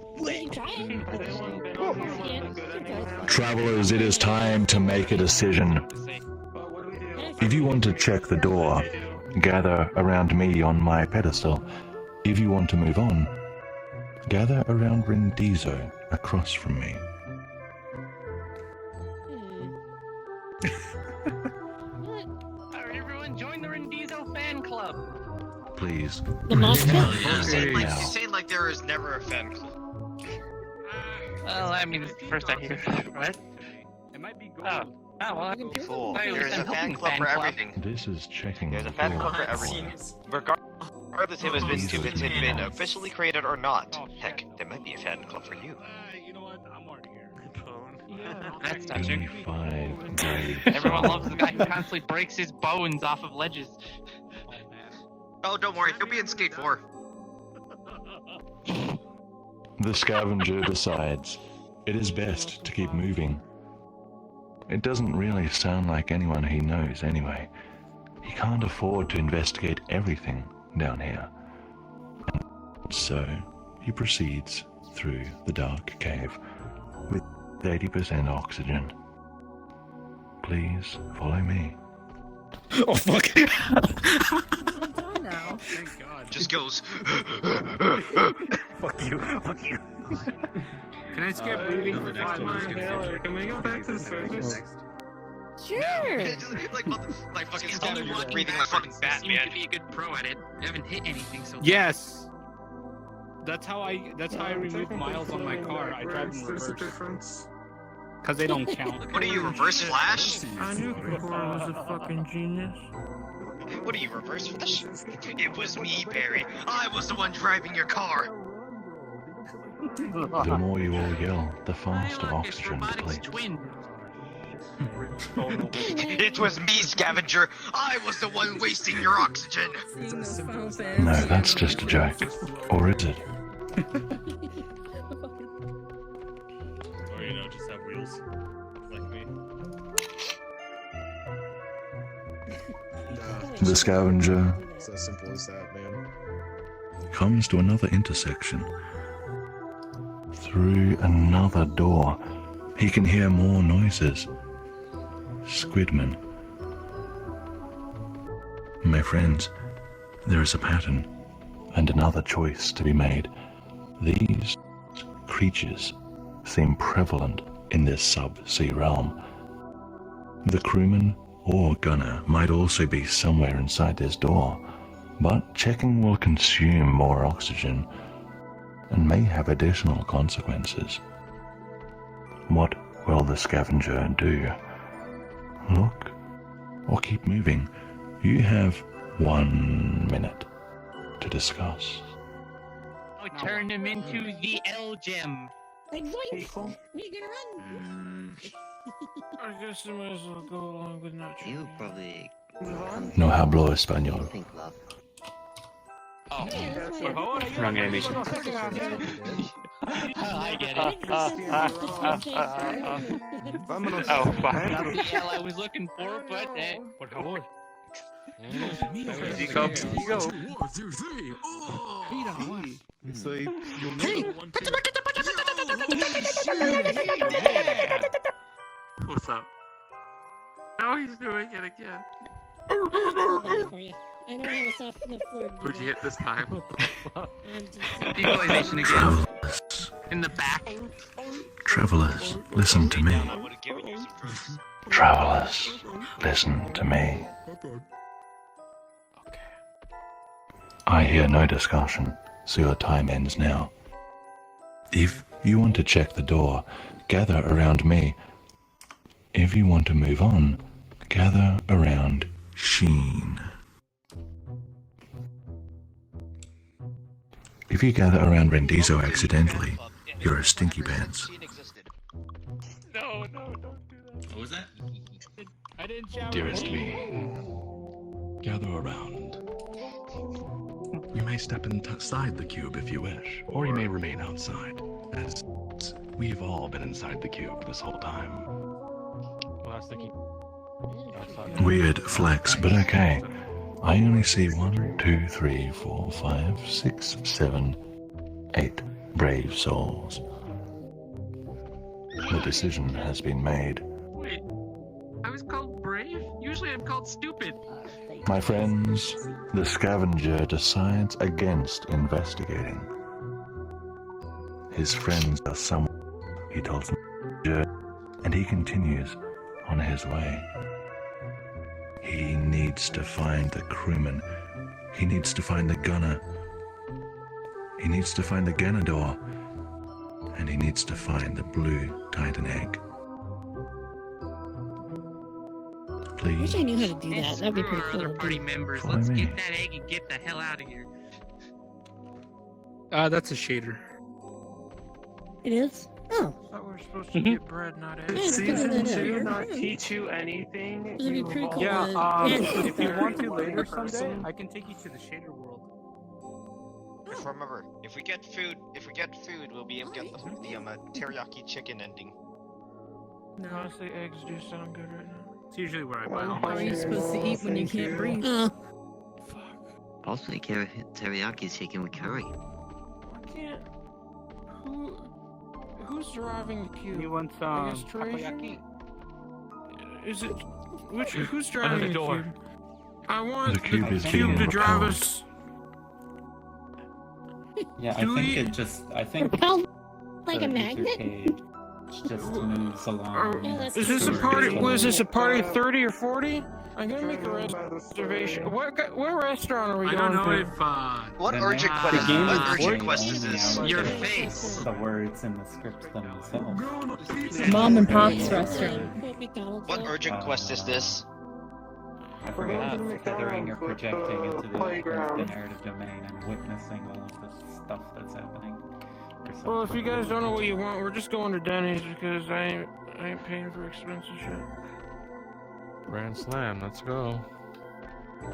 [SPEAKER 2] Travelers, it is time to make a decision. If you want to check the door, gather around me on my pedestal. If you want to move on, gather around Rendizo across from me.
[SPEAKER 12] Everyone join the Rendizo fan club.
[SPEAKER 2] Please.
[SPEAKER 6] You say like there is never a fan club.
[SPEAKER 12] Well, I mean, it's the first I hear what? It might be gold. Oh, well, I can
[SPEAKER 6] Fool. There's a fan club for everything.
[SPEAKER 2] This is checking
[SPEAKER 6] There's
[SPEAKER 2] the
[SPEAKER 6] a fan
[SPEAKER 2] door.
[SPEAKER 6] club for everything. Regardless if it's been officially created or not. Heck, there might be a fan club for you.
[SPEAKER 12] You know what? I'm already here.
[SPEAKER 1] That's touching.
[SPEAKER 2] 5 grave
[SPEAKER 12] Everyone
[SPEAKER 2] souls.
[SPEAKER 12] loves the guy who constantly breaks his bones off of ledges.
[SPEAKER 6] Oh, don't worry, he'll be in Skate 4.
[SPEAKER 2] The Scavenger decides it is best to keep moving. It doesn't really sound like anyone he knows anyway. He can't afford to investigate everything down here. And so he proceeds through the dark cave with 80% oxygen. Please follow me.
[SPEAKER 15] Oh, fuck.
[SPEAKER 9] Now.
[SPEAKER 12] Thank God.
[SPEAKER 6] Just goes.
[SPEAKER 10] Fuck you. Fuck you.
[SPEAKER 12] Can I skip breathing for 5 minutes?
[SPEAKER 8] Can we go back to the surface?
[SPEAKER 4] Sure.
[SPEAKER 6] like fucking Scavenger breathing like fucking Batman.
[SPEAKER 12] To be a good pro at it. You haven't hit anything so far. Yes. That's how I removed miles on my car. I drive in
[SPEAKER 8] There's a
[SPEAKER 12] reverse.
[SPEAKER 8] difference.
[SPEAKER 12] Cause they don't count.
[SPEAKER 6] What are you, reverse Flash?
[SPEAKER 5] I knew Kokoro was a fucking genius.
[SPEAKER 6] What are you, reverse Flash? It was me, Barry. I was the one driving your car.
[SPEAKER 2] The more you all yell, the faster oxygen depletes.
[SPEAKER 12] Twin.
[SPEAKER 6] It was me, Scavenger. I was the one wasting your oxygen.
[SPEAKER 2] No, that's just a joke. Or is it?
[SPEAKER 14] Or, you know, just have wheels. Like me.
[SPEAKER 2] The Scavenger
[SPEAKER 11] It's as simple as that, man.
[SPEAKER 2] comes to another intersection. Through another door, he can hear more noises. Squidman. My friends, there is a pattern and another choice to be made. These creatures seem prevalent in this sub-sea realm. The crewman or gunner might also be somewhere inside this door, but checking will consume more oxygen and may have additional consequences. What will the Scavenger do? Look or keep moving? You have 1 minute to discuss.
[SPEAKER 12] I turned him into the L gem.
[SPEAKER 4] Like Zoinks! You gonna run?
[SPEAKER 5] I guess I might as well go along with not trying.
[SPEAKER 1] You probably
[SPEAKER 2] No hablo español.
[SPEAKER 1] think, love.
[SPEAKER 12] Oh, wrong animation. I get it. Oh, fuck. Not the L I was looking for, but por favor. Easy go. Easy go.
[SPEAKER 11] 1, 2, 3. Oh!
[SPEAKER 14] So you'll
[SPEAKER 11] Hey!
[SPEAKER 14] know one
[SPEAKER 12] What's up? Now he's doing it again.
[SPEAKER 4] For you. I don't have a soft enough floor to do
[SPEAKER 12] Who'd you hit this time?
[SPEAKER 4] that.
[SPEAKER 12] Equalization again.
[SPEAKER 2] Travelers,
[SPEAKER 12] In the back.
[SPEAKER 2] travelers, listen to me.
[SPEAKER 6] I would have given you some fruits.
[SPEAKER 2] Travelers, listen to me. I hear no discussion, so your time ends now. If you want to check the door, gather around me. If you want to move on, gather around Sheen. If you gather around Rendizo accidentally, you're a stinky pants.
[SPEAKER 12] No, don't do that.
[SPEAKER 16] What was that?
[SPEAKER 12] I didn't shower.
[SPEAKER 3] Dearest V, gather around. You may step inside the cube if you wish, or you may remain outside, as we've all been inside the cube this whole time.
[SPEAKER 14] Well, that's the key.
[SPEAKER 2] Weird flex, but okay. I only see 1, 2, 3, 4, 5, 6, 7, 8 brave souls. The decision has been made.
[SPEAKER 12] Wait, I was called brave? Usually I'm called stupid.
[SPEAKER 2] My friends, the Scavenger decides against investigating. His friends are someone he tells him, and he continues on his way. He needs to find the crewman. He needs to find the gunner. He needs to find the Ganador. And he needs to find the blue Titan egg.
[SPEAKER 4] I
[SPEAKER 2] Please.
[SPEAKER 4] wish I knew how to do that. That'd be pretty
[SPEAKER 12] Screw our
[SPEAKER 4] cool.
[SPEAKER 12] other party members.
[SPEAKER 2] Follow
[SPEAKER 12] Let's
[SPEAKER 2] me.
[SPEAKER 12] get that egg and get the hell out of here. That's a shader.
[SPEAKER 4] It is? Oh.
[SPEAKER 5] I thought we were supposed to get bread, not eggs.
[SPEAKER 8] Did season
[SPEAKER 4] that
[SPEAKER 8] 2
[SPEAKER 4] up.
[SPEAKER 8] not teach you anything?
[SPEAKER 4] That'd be
[SPEAKER 8] You
[SPEAKER 4] pretty cool.
[SPEAKER 12] Yeah, if you want to later
[SPEAKER 8] person.
[SPEAKER 12] someday, I can take you to the shader world.
[SPEAKER 6] Just remember, if we get food, we'll be able to get the teriyaki chicken ending.
[SPEAKER 5] No, honestly, eggs do sound good right now.
[SPEAKER 12] It's usually where I buy
[SPEAKER 8] Well,
[SPEAKER 12] all
[SPEAKER 9] How
[SPEAKER 12] my
[SPEAKER 9] are you
[SPEAKER 12] shit.
[SPEAKER 9] supposed to eat when you can't breathe?
[SPEAKER 1] Also, teriyaki chicken with curry.
[SPEAKER 5] I can't. Who's driving the cube?
[SPEAKER 12] You want
[SPEAKER 5] I
[SPEAKER 12] some
[SPEAKER 5] guess Trajan?
[SPEAKER 12] takoyaki?
[SPEAKER 5] Is it who's driving
[SPEAKER 14] the
[SPEAKER 5] the
[SPEAKER 14] door.
[SPEAKER 5] cube? I want
[SPEAKER 2] The cube is being
[SPEAKER 5] to drive
[SPEAKER 2] repelled.
[SPEAKER 5] us.
[SPEAKER 10] Yeah, I
[SPEAKER 5] Do
[SPEAKER 10] think
[SPEAKER 5] we-
[SPEAKER 10] it just. I think
[SPEAKER 4] Propelled like
[SPEAKER 10] the
[SPEAKER 4] a
[SPEAKER 10] ether
[SPEAKER 4] magnet?
[SPEAKER 10] cage just moves along.
[SPEAKER 4] Yeah, that's
[SPEAKER 5] Is this a
[SPEAKER 4] true.
[SPEAKER 5] party? Was this a party 30 or 40? I'm gonna make a reservation. What restaurant are we
[SPEAKER 12] I
[SPEAKER 5] going
[SPEAKER 12] don't know
[SPEAKER 5] to?
[SPEAKER 12] if
[SPEAKER 6] What
[SPEAKER 10] The
[SPEAKER 6] urgent
[SPEAKER 10] next-
[SPEAKER 6] quest?
[SPEAKER 10] the game
[SPEAKER 6] What
[SPEAKER 10] is
[SPEAKER 6] urgent
[SPEAKER 10] very
[SPEAKER 6] quest is
[SPEAKER 10] only
[SPEAKER 6] this?
[SPEAKER 10] out
[SPEAKER 12] Your
[SPEAKER 10] of
[SPEAKER 12] face.
[SPEAKER 10] The words in the scripts themselves.
[SPEAKER 9] Mom and Pop's restaurant.
[SPEAKER 4] McDonald's.
[SPEAKER 6] What urgent quest is this?
[SPEAKER 10] I
[SPEAKER 8] We're going to
[SPEAKER 10] forgot
[SPEAKER 8] the
[SPEAKER 10] tethering or
[SPEAKER 8] McDonald's with
[SPEAKER 10] projecting
[SPEAKER 8] the
[SPEAKER 10] into the
[SPEAKER 8] playground.
[SPEAKER 10] narrative domain and witnessing all of the stuff that's happening.
[SPEAKER 5] Well, if you guys don't know what you want, we're just going to Denny's because I ain't paying for expensive shit.
[SPEAKER 14] Grand Slam, let's go.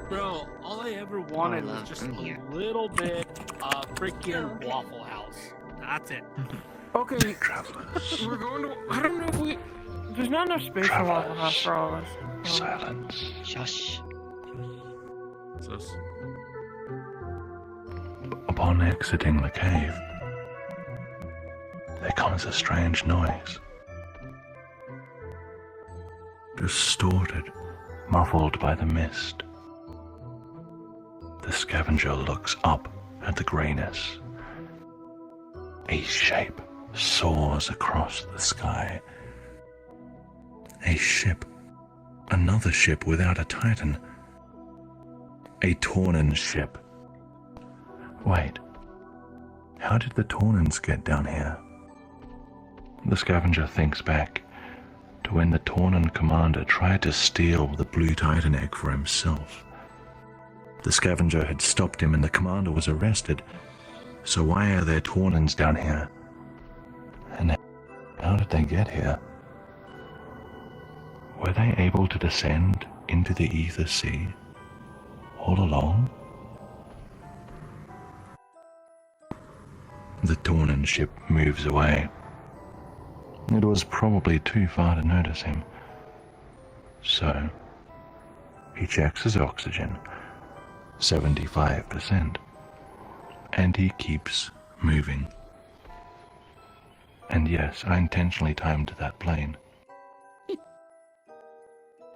[SPEAKER 12] Bro, all I ever wanted
[SPEAKER 1] Oh,
[SPEAKER 12] was just
[SPEAKER 1] I'm here.
[SPEAKER 12] a little bit of freaking Waffle House. That's it.
[SPEAKER 5] Okay,
[SPEAKER 2] Travelers,
[SPEAKER 5] we're going to. I don't know if we. There's not enough space in Waffle House for all of us.
[SPEAKER 2] silence.
[SPEAKER 1] Shush.
[SPEAKER 14] Sus.
[SPEAKER 2] Upon exiting the cave, there comes a strange noise. Distorted, muffled by the mist. The Scavenger looks up at the greyness. A shape soars across the sky. A ship. Another ship without a Titan. A Tauren ship. Wait. How did the Taunans get down here? The Scavenger thinks back to when the Tauren commander tried to steal the blue Titan egg for himself. The Scavenger had stopped him and the commander was arrested. So why are there Taunans down here? And how did they get here? Were they able to descend into the Ether Sea all along? The Tauren ship moves away. It was probably too far to notice him. So, he checks his oxygen, 75%, and he keeps moving. And yes, I intentionally timed that plane.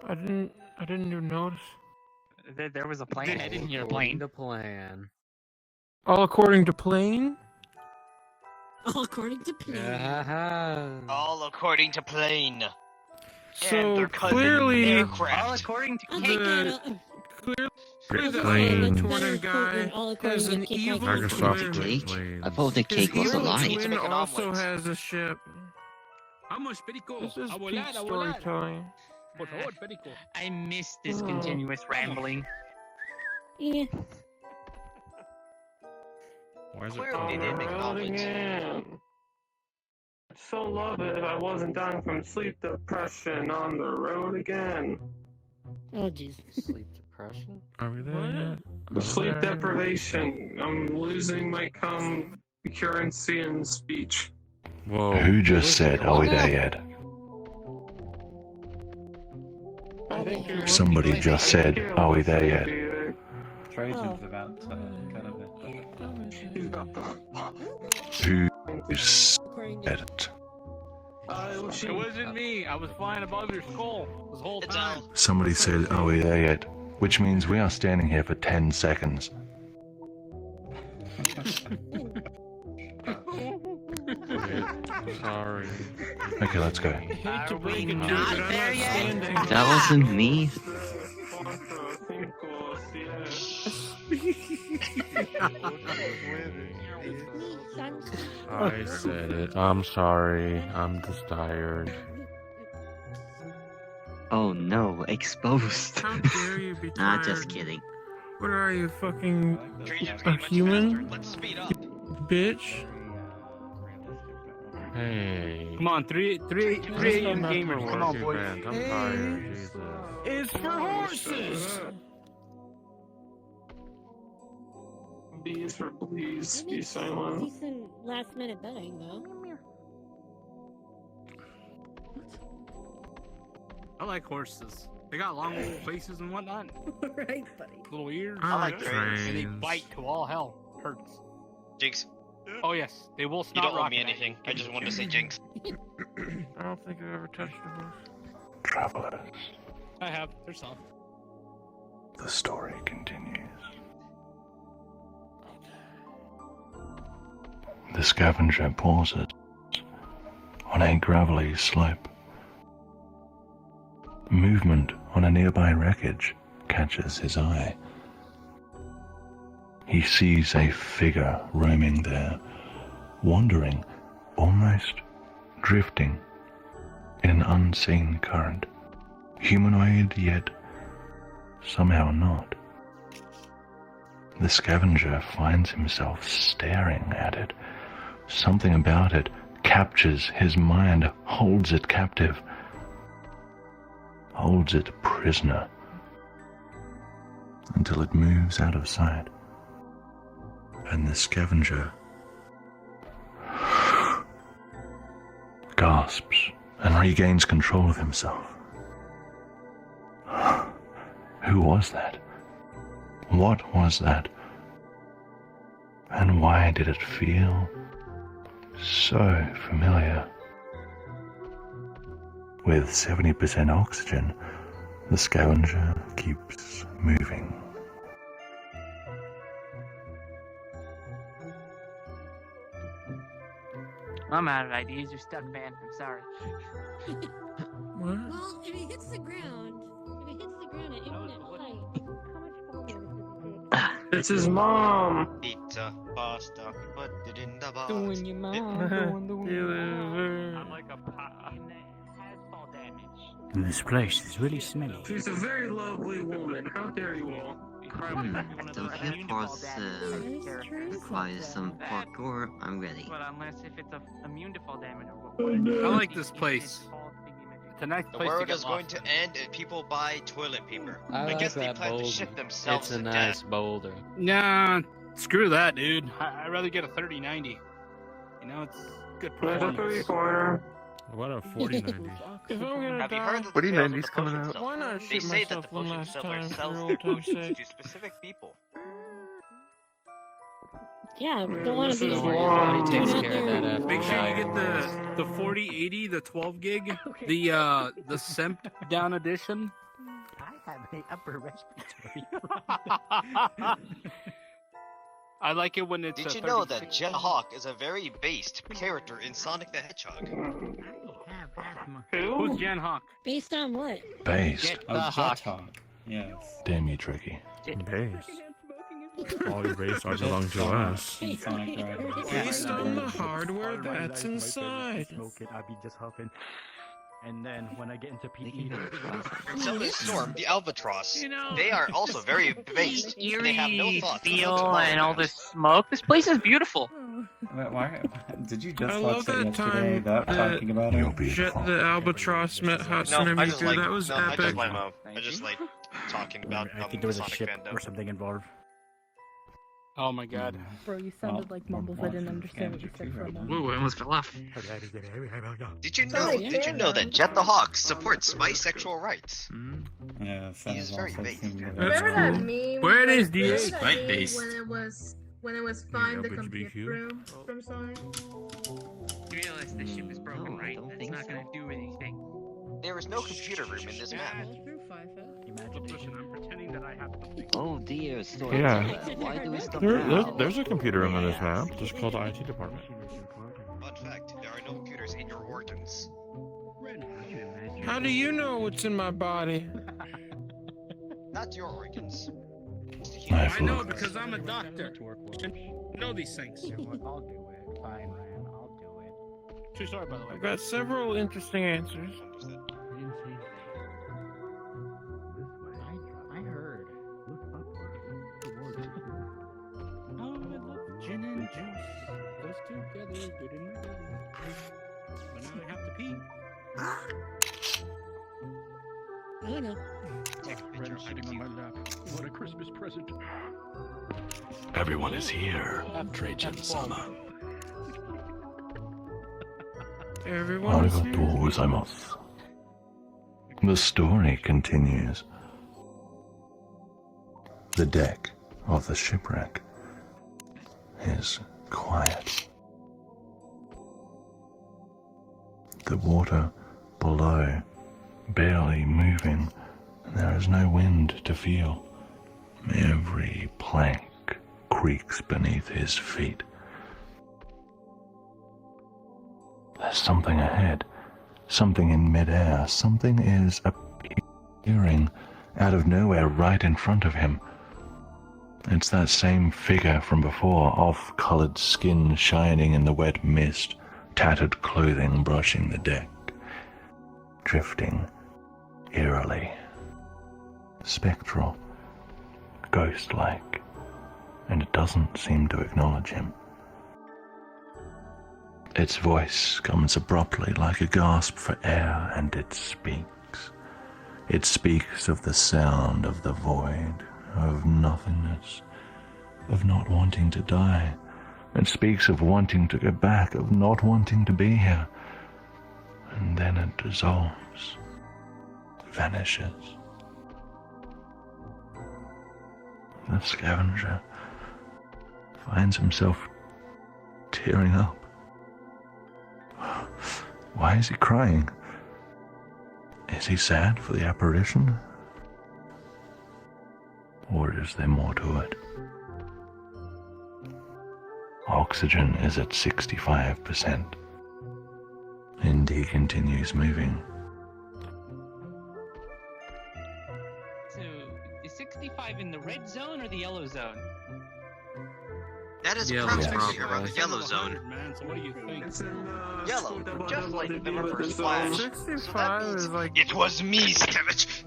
[SPEAKER 5] I didn't even notice.
[SPEAKER 12] There was a plane. I didn't hear a plane.
[SPEAKER 15] The plan.
[SPEAKER 5] All according to plane?
[SPEAKER 4] All according to plan.
[SPEAKER 15] Yeah.
[SPEAKER 6] All according to plane. And
[SPEAKER 5] So
[SPEAKER 6] their cousin
[SPEAKER 5] clearly,
[SPEAKER 6] aircraft.
[SPEAKER 12] All according to
[SPEAKER 4] I'll
[SPEAKER 12] Kate.
[SPEAKER 4] take that.
[SPEAKER 5] clearly the
[SPEAKER 14] Plane.
[SPEAKER 5] Tauren guy
[SPEAKER 4] All according
[SPEAKER 5] has
[SPEAKER 4] to
[SPEAKER 5] an
[SPEAKER 4] Cake
[SPEAKER 5] evil
[SPEAKER 4] Like
[SPEAKER 14] Microsoft
[SPEAKER 5] twin.
[SPEAKER 1] Cake?
[SPEAKER 14] Planes.
[SPEAKER 1] I thought the
[SPEAKER 5] His
[SPEAKER 1] cake was
[SPEAKER 5] evil
[SPEAKER 1] alive.
[SPEAKER 5] twin
[SPEAKER 6] Make an
[SPEAKER 5] also
[SPEAKER 6] omelet.
[SPEAKER 5] has a ship.
[SPEAKER 12] Vamos, Perico.
[SPEAKER 5] This is
[SPEAKER 12] A volar,
[SPEAKER 5] Pete's
[SPEAKER 12] a volar.
[SPEAKER 5] storytelling.
[SPEAKER 12] Por favor, Perico. I miss this continuous rambling.
[SPEAKER 4] Yeah.
[SPEAKER 14] Why is it
[SPEAKER 6] Clearly,
[SPEAKER 14] called
[SPEAKER 6] they didn't
[SPEAKER 8] Road
[SPEAKER 6] acknowledge.
[SPEAKER 8] again. I'd so love it if I wasn't dying from sleep depression on the road again.
[SPEAKER 4] Oh jeez.
[SPEAKER 15] Sleep depression?
[SPEAKER 14] Are we there yet?
[SPEAKER 8] Sleep deprivation. I'm losing my currency in speech.
[SPEAKER 14] Whoa.
[SPEAKER 2] Who just said, are we there yet?
[SPEAKER 8] I think you're
[SPEAKER 2] Somebody
[SPEAKER 8] looking
[SPEAKER 2] just
[SPEAKER 8] like
[SPEAKER 2] said, are we there yet?
[SPEAKER 10] Trajan's about to cut a bit.
[SPEAKER 2] Who said it?
[SPEAKER 12] It wasn't me. I was flying above your skull this whole time.
[SPEAKER 2] Somebody said, are we there yet? Which means we are standing here for 10 seconds.
[SPEAKER 14] Sorry.
[SPEAKER 2] Okay, let's go.
[SPEAKER 1] That wasn't me.
[SPEAKER 14] I said it. I'm sorry. I'm just tired.
[SPEAKER 1] Oh no, exposed.
[SPEAKER 13] How dare you be
[SPEAKER 1] Nah,
[SPEAKER 13] tired?
[SPEAKER 1] just kidding.
[SPEAKER 13] What are you, fucking a human?
[SPEAKER 6] Let's speed up.
[SPEAKER 13] Bitch.
[SPEAKER 14] Hey.
[SPEAKER 12] Come on, 3 a.m. gamers. Come on, boys.
[SPEAKER 14] I'm tired. Jesus.
[SPEAKER 13] It's for horses.
[SPEAKER 8] B is for please be silent.
[SPEAKER 4] Decent last minute betting though.
[SPEAKER 12] I like horses. They got long little faces and whatnot.
[SPEAKER 4] Right, buddy.
[SPEAKER 12] Little ears.
[SPEAKER 6] I like
[SPEAKER 12] trains. And they
[SPEAKER 14] trains.
[SPEAKER 12] bite to all hell. Hurts.
[SPEAKER 6] Jinx,
[SPEAKER 12] Oh yes, they will
[SPEAKER 6] you
[SPEAKER 12] snot
[SPEAKER 6] don't owe
[SPEAKER 12] rocket
[SPEAKER 6] me
[SPEAKER 12] at you.
[SPEAKER 6] anything. I just wanted to say Jinx.
[SPEAKER 13] I don't think I've ever touched a horse.
[SPEAKER 2] Travelers,
[SPEAKER 12] I have. They're soft.
[SPEAKER 2] the story continues. The scavenger pauses on a gravelly slope. Movement on a nearby wreckage catches his eye. He sees a figure roaming there, wandering, almost drifting in an unseen current. Humanoid, yet somehow not. The scavenger finds himself staring at it. Something about it captures his mind, holds it captive, holds it prisoner, until it moves out of sight. And the scavenger gasps and regains control of himself. Who was that? What was that? And why did it feel so familiar? With 70% oxygen, the scavenger keeps moving.
[SPEAKER 16] I'm out of ideas. You're stuck, man. I'm sorry.
[SPEAKER 4] Well, if he hits the ground at infinite height, how much farther does it
[SPEAKER 8] It's his mom.
[SPEAKER 6] Pizza, pasta, put it in the box.
[SPEAKER 15] Doing your mom, doing
[SPEAKER 12] I'm like a
[SPEAKER 16] fall damage.
[SPEAKER 17] This place is really smelly.
[SPEAKER 8] She's a very lovely woman. How dare you all?
[SPEAKER 1] So if your parts requires some parkour, I'm ready.
[SPEAKER 16] But unless if it's immune to fall damage or what.
[SPEAKER 12] I like this place. It's a nice
[SPEAKER 6] The
[SPEAKER 12] place to
[SPEAKER 6] world
[SPEAKER 12] get
[SPEAKER 6] is going
[SPEAKER 12] lost.
[SPEAKER 6] to end and people buy toilet paper.
[SPEAKER 15] I like
[SPEAKER 6] guess they
[SPEAKER 15] that
[SPEAKER 6] plan
[SPEAKER 15] boulder.
[SPEAKER 6] to shit themselves
[SPEAKER 15] It's a
[SPEAKER 6] to
[SPEAKER 15] nice
[SPEAKER 6] death.
[SPEAKER 15] boulder.
[SPEAKER 12] Nah, screw that, dude. I'd rather get a 3090. You know, it's good
[SPEAKER 8] There's a
[SPEAKER 12] performance.
[SPEAKER 8] 3-pointer.
[SPEAKER 14] What a 4090.
[SPEAKER 13] If I'm gonna
[SPEAKER 6] Have you
[SPEAKER 13] die,
[SPEAKER 6] heard that
[SPEAKER 18] What do
[SPEAKER 6] the
[SPEAKER 18] you know?
[SPEAKER 6] sales of
[SPEAKER 18] He's
[SPEAKER 6] the
[SPEAKER 18] coming
[SPEAKER 6] potion
[SPEAKER 18] out.
[SPEAKER 6] seller-
[SPEAKER 13] why not
[SPEAKER 6] They
[SPEAKER 13] shoot
[SPEAKER 6] say that the
[SPEAKER 13] myself one
[SPEAKER 6] potion
[SPEAKER 13] last
[SPEAKER 6] seller
[SPEAKER 13] time for
[SPEAKER 6] sells
[SPEAKER 13] old
[SPEAKER 6] their
[SPEAKER 13] time's
[SPEAKER 6] potions
[SPEAKER 13] sake?
[SPEAKER 6] to specific people.
[SPEAKER 4] Yeah, we don't want to be.
[SPEAKER 8] This is
[SPEAKER 15] Don't worry,
[SPEAKER 8] long.
[SPEAKER 15] everybody takes care of that after
[SPEAKER 12] Make sure you
[SPEAKER 15] die.
[SPEAKER 12] get the 4080, the 12 gig, the Semp down edition.
[SPEAKER 17] I have an upper respiratory.
[SPEAKER 12] I like it when it's.
[SPEAKER 6] Did
[SPEAKER 12] a
[SPEAKER 6] you know that
[SPEAKER 12] 36.
[SPEAKER 6] Jet Hawk is a very based character in Sonic the Hedgehog?
[SPEAKER 12] Who's Jan Hawk?
[SPEAKER 4] Based on what?
[SPEAKER 2] Based.
[SPEAKER 10] Oh, Jet Hawk. Yes.
[SPEAKER 2] Damn you, Tricky.
[SPEAKER 14] Base. All your base are belong to us.
[SPEAKER 10] In Sonic Drive.
[SPEAKER 13] Based on the hardware that's inside.
[SPEAKER 17] Smoke it, I'll be just hopping. And then when I get into PE,
[SPEAKER 6] And so is Storm, the albatross. They are also very based. They have no
[SPEAKER 16] Eerie
[SPEAKER 6] thoughts.
[SPEAKER 16] feel and all this smoke. This place is beautiful.
[SPEAKER 10] Why? Did you just
[SPEAKER 5] I
[SPEAKER 10] watch
[SPEAKER 5] love
[SPEAKER 10] that
[SPEAKER 5] that
[SPEAKER 10] yesterday?
[SPEAKER 5] time
[SPEAKER 10] That talking about it?
[SPEAKER 5] Jet the albatross met Hatsune
[SPEAKER 6] No, I just
[SPEAKER 5] Miku.
[SPEAKER 6] like.
[SPEAKER 5] That was
[SPEAKER 6] I
[SPEAKER 5] epic.
[SPEAKER 6] just like. I just like talking about
[SPEAKER 17] I think there was a
[SPEAKER 6] Sonic
[SPEAKER 17] ship
[SPEAKER 6] fandom.
[SPEAKER 17] or something involved.
[SPEAKER 12] Oh my god.
[SPEAKER 9] Bro, you sounded like mumbles. I didn't understand what you said for a moment.
[SPEAKER 16] Ooh, I almost fell off.
[SPEAKER 6] Did you know? Did you know that Jet the Hawk supports bisexual rights?
[SPEAKER 10] Yeah,
[SPEAKER 6] He's very based.
[SPEAKER 5] That's
[SPEAKER 13] Remember that
[SPEAKER 5] cool.
[SPEAKER 13] meme?
[SPEAKER 5] Where is the
[SPEAKER 13] Remember
[SPEAKER 5] eight?
[SPEAKER 13] that
[SPEAKER 5] Right
[SPEAKER 13] meme
[SPEAKER 5] base.
[SPEAKER 13] when it was find the
[SPEAKER 14] Yeah,
[SPEAKER 13] computer
[SPEAKER 14] BBQ.
[SPEAKER 13] room from Sonic?
[SPEAKER 16] You realize this ship is broken, right? It's not gonna do anything.
[SPEAKER 6] There is no computer room in this map.
[SPEAKER 12] Listen, I'm pretending that I have something.
[SPEAKER 1] Oh dear, Storm.
[SPEAKER 14] Yeah.
[SPEAKER 1] Why do we stop
[SPEAKER 14] There's
[SPEAKER 1] now?
[SPEAKER 14] a computer room in this map, just called the IT department.
[SPEAKER 6] Fun fact: there are no computers in your organs.
[SPEAKER 5] How do you know what's in my body?
[SPEAKER 6] Not your organs.
[SPEAKER 12] I know because I'm a doctor. Should know these things.
[SPEAKER 17] I'll do it. Fine, Ryan. I'll do it.
[SPEAKER 12] True story, by the way.
[SPEAKER 5] I've got several interesting answers.
[SPEAKER 17] I heard. Look upward. Oh, I love gin and juice. Goes together. Good and
[SPEAKER 12] But now I have to pee.
[SPEAKER 4] I don't know.
[SPEAKER 17] Ren sitting on my lap. What a Christmas present.
[SPEAKER 3] Everyone is here, Trajan-sama.
[SPEAKER 5] Everyone is here.
[SPEAKER 2] Arigatou gozaimasu. The story continues. The deck of the shipwreck is quiet. The water below barely moving, and there is no wind to feel. Every plank creaks beneath his feet. There's something ahead, something in midair, something is appearing out of nowhere right in front of him. It's that same figure from before, off-colored skin shining in the wet mist, tattered clothing brushing the deck, drifting eerily, spectral, ghost-like, and it doesn't seem to acknowledge him. Its voice comes abruptly like a gasp for air, and it speaks. It speaks of the sound of the void, of nothingness, of not wanting to die. It speaks of wanting to go back, of not wanting to be here. And then it dissolves, vanishes. The scavenger finds himself tearing up. Why is he crying? Is he sad for the apparition? Or is there more to it? Oxygen is at 65%. And he continues moving.
[SPEAKER 16] So, is 65 in the red zone or the yellow zone?
[SPEAKER 6] That is
[SPEAKER 5] Yellow,
[SPEAKER 6] approximately
[SPEAKER 5] probably.
[SPEAKER 6] around the yellow zone.
[SPEAKER 12] Man, so what do you think?
[SPEAKER 6] Yellow, just like the reverse flash.
[SPEAKER 5] 65 is like...
[SPEAKER 6] It was me, Scavenge!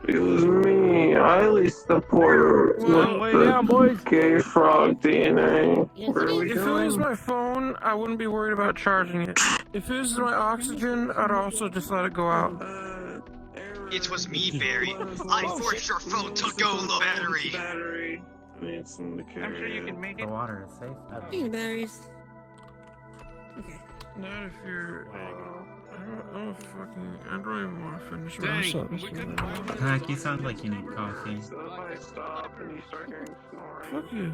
[SPEAKER 8] It was me. I released the porter
[SPEAKER 5] Well,
[SPEAKER 8] with the gay frog DNA. What are we
[SPEAKER 5] If it was
[SPEAKER 8] doing?
[SPEAKER 5] my phone, I wouldn't be worried about charging it. If it was my oxygen, I'd also just let it go out.
[SPEAKER 6] It was me, Barry. I forced your phone to go low battery.
[SPEAKER 8] I'm
[SPEAKER 16] sure you can make
[SPEAKER 17] The water is safe.
[SPEAKER 4] Give me batteries. Okay.
[SPEAKER 5] Not if you're... I don't even want to finish my
[SPEAKER 12] Dang,
[SPEAKER 5] sentence.
[SPEAKER 10] Hack, you sound like you need coffee.
[SPEAKER 8] So if I stop and you start hearing snoring.
[SPEAKER 5] Fuck you.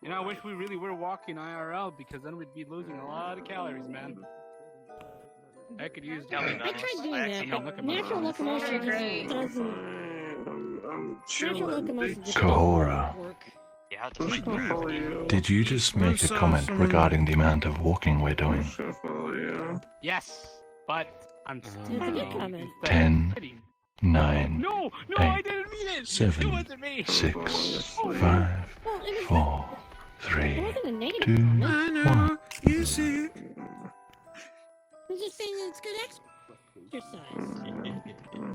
[SPEAKER 12] You know, I wish we really were walking IRL because then we'd be losing a lot of calories, man. I could use.
[SPEAKER 6] Tell me about
[SPEAKER 4] I tried
[SPEAKER 6] it.
[SPEAKER 4] doing
[SPEAKER 6] I
[SPEAKER 4] that,
[SPEAKER 6] actually
[SPEAKER 4] but
[SPEAKER 6] don't
[SPEAKER 4] natural locomotion
[SPEAKER 13] Great.
[SPEAKER 4] doesn't.
[SPEAKER 8] I'm
[SPEAKER 4] Natural locomotion just
[SPEAKER 2] Kahora.
[SPEAKER 4] doesn't work.
[SPEAKER 6] Yeah, the
[SPEAKER 2] Did you just make a comment regarding the amount of walking we're doing?
[SPEAKER 12] Yes, but I'm
[SPEAKER 4] That's a good comment.
[SPEAKER 2] 10, 9,
[SPEAKER 12] No, I
[SPEAKER 2] 8,
[SPEAKER 12] didn't mean it. It
[SPEAKER 2] 7,
[SPEAKER 12] wasn't me.
[SPEAKER 2] 6,
[SPEAKER 12] Oh,
[SPEAKER 2] 5,
[SPEAKER 4] Well, it was
[SPEAKER 2] 4,
[SPEAKER 4] it
[SPEAKER 2] 3,
[SPEAKER 4] wasn't a negative
[SPEAKER 2] 2,
[SPEAKER 4] comment.
[SPEAKER 5] I
[SPEAKER 2] 1.
[SPEAKER 5] know. You see.
[SPEAKER 4] I'm just saying that it's good exercise.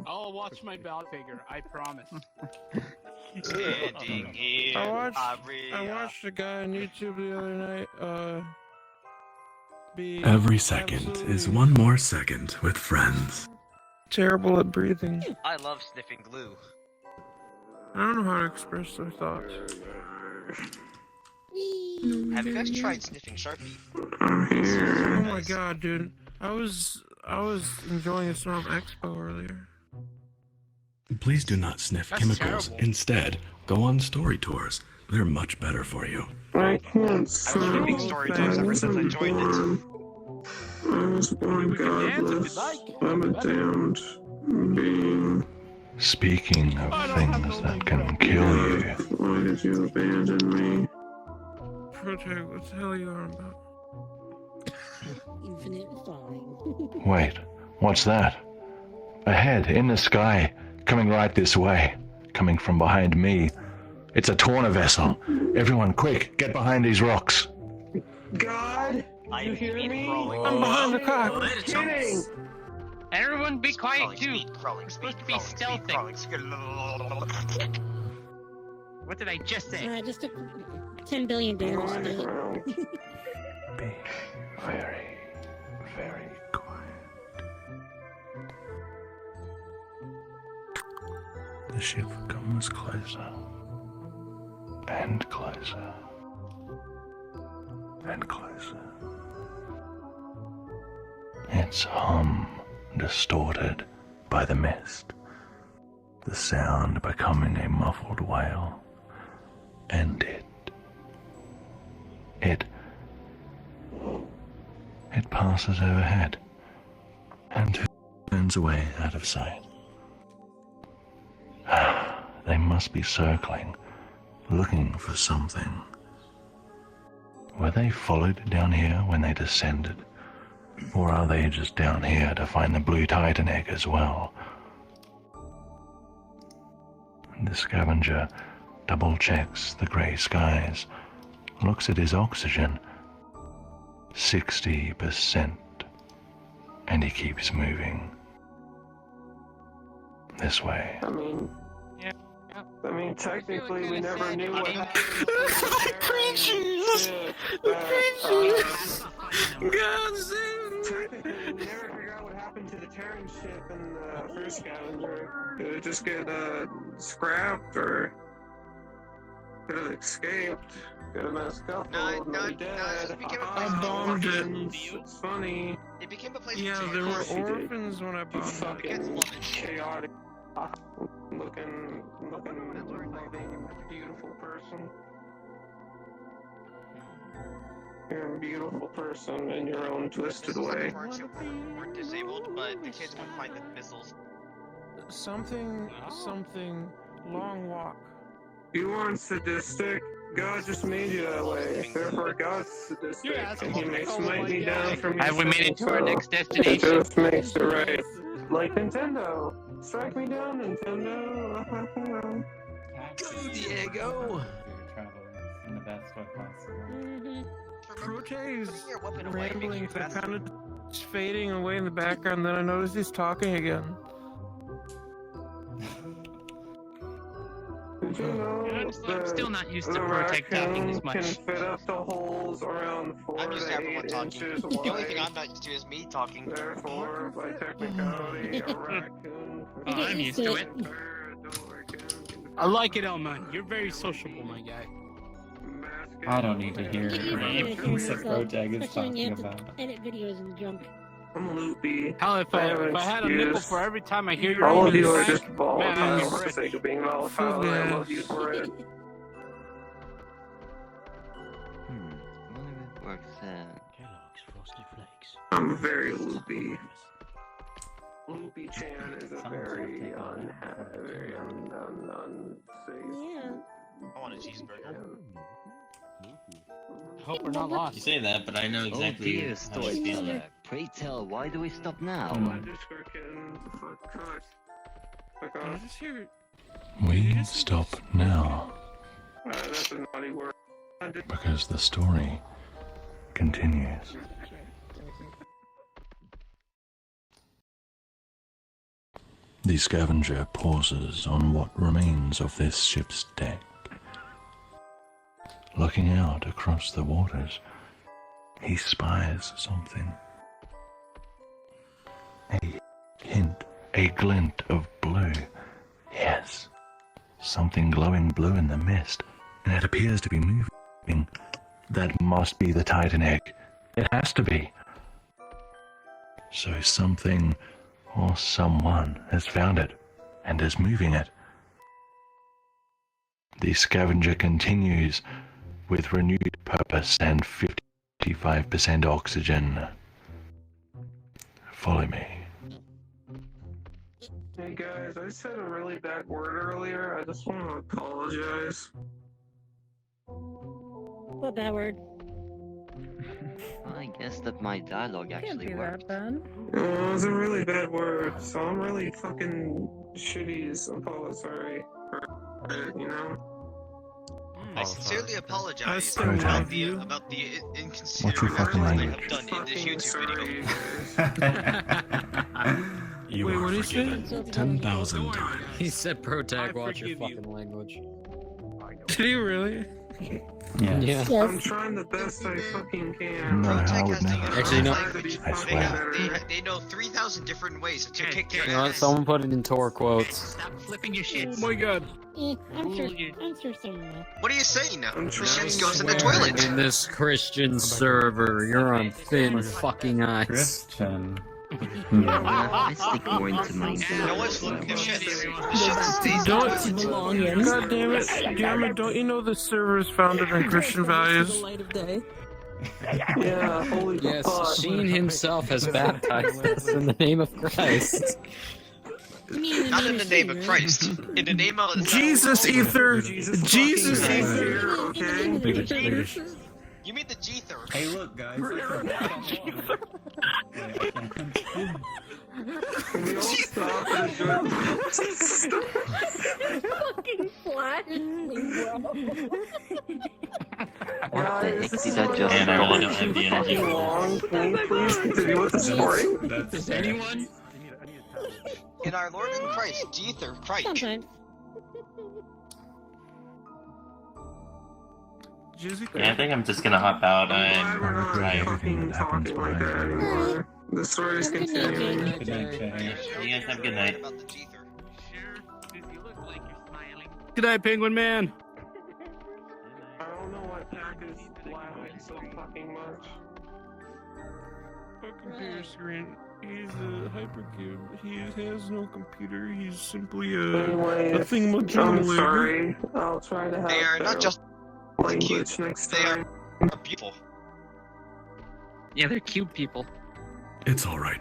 [SPEAKER 12] I'll watch my ballot figure. I promise.
[SPEAKER 6] Standing here,
[SPEAKER 5] I watched a guy on YouTube the other night. Be
[SPEAKER 3] Every second is one more second with friends.
[SPEAKER 5] terrible at breathing.
[SPEAKER 6] I love sniffing glue.
[SPEAKER 5] I don't know how to express their thoughts.
[SPEAKER 6] Have you guys tried sniffing Sharpie?
[SPEAKER 5] Oh my god, dude! I was enjoying a Storm Expo earlier.
[SPEAKER 3] Please do not sniff
[SPEAKER 5] That's
[SPEAKER 3] chemicals.
[SPEAKER 5] terrible.
[SPEAKER 3] Instead, go on story tours. They're much better for you.
[SPEAKER 8] I can't
[SPEAKER 6] I've been skipping story times ever since I joined it.
[SPEAKER 8] I was born godless. I'm a damned being.
[SPEAKER 2] Speaking of things that can kill you,
[SPEAKER 8] Why did you abandon me?
[SPEAKER 5] Protag, what the hell are you on about?
[SPEAKER 4] Infinite falling.
[SPEAKER 2] wait, what's that? Ahead, in the sky, coming right this way, coming from behind me. It's a Torna vessel. Everyone, quick, get behind these rocks.
[SPEAKER 8] God, you hear me?
[SPEAKER 5] I'm behind the cock.
[SPEAKER 8] Kidding.
[SPEAKER 16] Everyone be quiet too. We're supposed to be stealthing. What did I just say?
[SPEAKER 4] Just took 10 billion damage.
[SPEAKER 2] Be very, very quiet. The ship comes closer, and closer, and closer. Its hum distorted by the mist, the sound becoming a muffled wail, and it passes overhead and turns away out of sight. They must be circling, looking for something. Were they followed down here when they descended? Or are they just down here to find the blue Titan egg as well? The scavenger double checks the grey skies, looks at his oxygen, 60%, and he keeps moving. This way.
[SPEAKER 8] I mean, technically, we never knew what happened.
[SPEAKER 5] The creatures! The creatures! God
[SPEAKER 8] Technically, we never figured out what happened to the Terran ship in the first Scavenger. Did it just get scrapped, or could it escaped? Could have been a scuffle, maybe dead.
[SPEAKER 5] I bombed it.
[SPEAKER 8] It's funny.
[SPEAKER 6] It became a place
[SPEAKER 5] Yeah,
[SPEAKER 6] for
[SPEAKER 5] there were
[SPEAKER 8] course you did.
[SPEAKER 5] orphans when I bombed it.
[SPEAKER 8] Fucking chaotic, looking, loving, beautiful person. You're a beautiful person in your own twisted way.
[SPEAKER 6] We're disabled, but the kids wouldn't find the missiles.
[SPEAKER 5] Something, long walk.
[SPEAKER 8] You aren't sadistic. God just made you that way. Therefore, God's sadistic, and He may smite me down from your
[SPEAKER 16] Have we made it to our
[SPEAKER 8] soul.
[SPEAKER 16] next
[SPEAKER 8] It
[SPEAKER 16] destination?
[SPEAKER 8] just makes it right. Like Nintendo. Strike me down, Nintendo.
[SPEAKER 15] Go, Diego!
[SPEAKER 10] VRTravellers in the best way possible.
[SPEAKER 5] Prote's rambling, so kind of just fading away in the background, then I notice he's talking again.
[SPEAKER 8] Did you know
[SPEAKER 16] I'm still not used to
[SPEAKER 8] the
[SPEAKER 16] Protect talking as
[SPEAKER 8] raccoon
[SPEAKER 16] much.
[SPEAKER 8] can fit up the holes around 4
[SPEAKER 6] I'm used to
[SPEAKER 8] to
[SPEAKER 6] everyone
[SPEAKER 8] 8
[SPEAKER 6] talking.
[SPEAKER 8] inches
[SPEAKER 6] The only thing
[SPEAKER 8] wide.
[SPEAKER 6] I'm not used to is me talking.
[SPEAKER 8] Therefore, by technicality, a raccoon.
[SPEAKER 16] Oh, I'm used to it.
[SPEAKER 12] I like it, Elman. You're very sociable, my guy.
[SPEAKER 10] I don't need to hear
[SPEAKER 4] Yeah,
[SPEAKER 10] what piece of Protag is
[SPEAKER 4] especially when you
[SPEAKER 10] talking
[SPEAKER 4] have to
[SPEAKER 10] about.
[SPEAKER 4] edit videos and junk.
[SPEAKER 8] I'm loopy.
[SPEAKER 12] Hell, if I had a nickel for every time I hear your
[SPEAKER 8] All of
[SPEAKER 12] name,
[SPEAKER 8] you are
[SPEAKER 12] Frank,
[SPEAKER 8] just volatile
[SPEAKER 12] man, I'd
[SPEAKER 8] for
[SPEAKER 12] be
[SPEAKER 8] the sake of being volatile, and I love you for it.
[SPEAKER 1] Works,
[SPEAKER 8] I'm very loopy. Loopy Chan is a very unsafe.
[SPEAKER 4] Yeah.
[SPEAKER 6] I want a cheeseburger.
[SPEAKER 12] I hope we're not lost.
[SPEAKER 1] You say that, but I know exactly how I feel. Pray tell, why do we stop now?
[SPEAKER 8] I'm just freaking fuck Christ. Fuck off.
[SPEAKER 2] We stop now
[SPEAKER 8] That's a naughty word.
[SPEAKER 2] because the story continues. The Scavenger pauses on what remains of this ship's deck. Looking out across the waters, he spies something. A hint, a glint of blue. Yes, something glowing blue in the mist, and it appears to be moving. That must be the Titan egg. It has to be. So something or someone has found it and is moving it. The Scavenger continues with renewed purpose and 55% oxygen. Follow me.
[SPEAKER 8] Hey guys, I said a really bad word earlier. I just want to apologize.
[SPEAKER 4] What bad word?
[SPEAKER 1] I guess that my dialogue actually worked.
[SPEAKER 8] It was a really bad word, so I'm really fucking shitty. Sorry for it, you know?
[SPEAKER 6] I sincerely apologize
[SPEAKER 2] I
[SPEAKER 6] about
[SPEAKER 2] do.
[SPEAKER 6] the
[SPEAKER 2] What's your
[SPEAKER 6] inconsiderate
[SPEAKER 2] fucking
[SPEAKER 6] words I
[SPEAKER 2] language?
[SPEAKER 6] have done in this YouTube video.
[SPEAKER 14] You
[SPEAKER 5] Wait,
[SPEAKER 14] are
[SPEAKER 5] what did he say?
[SPEAKER 14] forgiven 10,000 times.
[SPEAKER 15] He said, "Protag, watch your fucking language."
[SPEAKER 5] Did he really?
[SPEAKER 15] Yeah.
[SPEAKER 8] I'm trying the best I fucking can.
[SPEAKER 2] No, I would never.
[SPEAKER 15] Actually, no.
[SPEAKER 2] I swear.
[SPEAKER 6] They know 3,000 different ways to kick your
[SPEAKER 15] You know what?
[SPEAKER 6] ass.
[SPEAKER 15] Someone put it in Tor quotes.
[SPEAKER 16] Stop flipping your shit.
[SPEAKER 5] Oh my god.
[SPEAKER 4] I'm sure someone.
[SPEAKER 6] What are you saying now? The shit goes in the toilet.
[SPEAKER 15] In this Christian server, you're on thin fucking ice.
[SPEAKER 10] Christian.
[SPEAKER 1] I stick more into my
[SPEAKER 6] No one's flipping their shit.
[SPEAKER 5] Don't, God damn it, don't you know the server is founded on Christian values?
[SPEAKER 8] Yeah, holy
[SPEAKER 15] Yes,
[SPEAKER 8] fuck.
[SPEAKER 15] Sheen himself has baptized us in the name of Christ.
[SPEAKER 6] Not in the name of Christ. In the name of
[SPEAKER 5] Jesus, Ether! Jesus, Ether!
[SPEAKER 8] Okay.
[SPEAKER 6] You mean the Jether?
[SPEAKER 10] Hey, look, guys.
[SPEAKER 8] Can we all stop and enjoy
[SPEAKER 4] Fucking flat.
[SPEAKER 1] What the heck did I just
[SPEAKER 10] And I really don't have the energy
[SPEAKER 8] fucking
[SPEAKER 10] for
[SPEAKER 8] long? Can we please continue with the story?
[SPEAKER 10] That's
[SPEAKER 16] Anyone?
[SPEAKER 6] In our Lord and Christ, Jether, Christ.
[SPEAKER 4] Sometimes.
[SPEAKER 10] Yeah, I think I'm just gonna hop out.
[SPEAKER 8] I'm glad we're
[SPEAKER 10] I'm
[SPEAKER 8] not
[SPEAKER 10] tired.
[SPEAKER 8] fucking talking like that anymore. The story's
[SPEAKER 4] Have a good night,
[SPEAKER 8] continuing.
[SPEAKER 10] Good night, Jay. You guys have a good night.
[SPEAKER 6] About the Jether.
[SPEAKER 16] You look like you're smiling.
[SPEAKER 12] Good night, Penguin Man.
[SPEAKER 8] I don't know why Pack is laughing so fucking much.
[SPEAKER 5] Fuck computer screen. He's a hypercube. He has no computer. He's simply a
[SPEAKER 8] Anyways,
[SPEAKER 5] thingamajig.
[SPEAKER 8] I'm sorry. I'll try to have
[SPEAKER 6] They are not
[SPEAKER 8] better
[SPEAKER 6] just
[SPEAKER 8] language next
[SPEAKER 6] they
[SPEAKER 8] time.
[SPEAKER 6] are beautiful.
[SPEAKER 16] Yeah, they're cute people.
[SPEAKER 3] It's alright,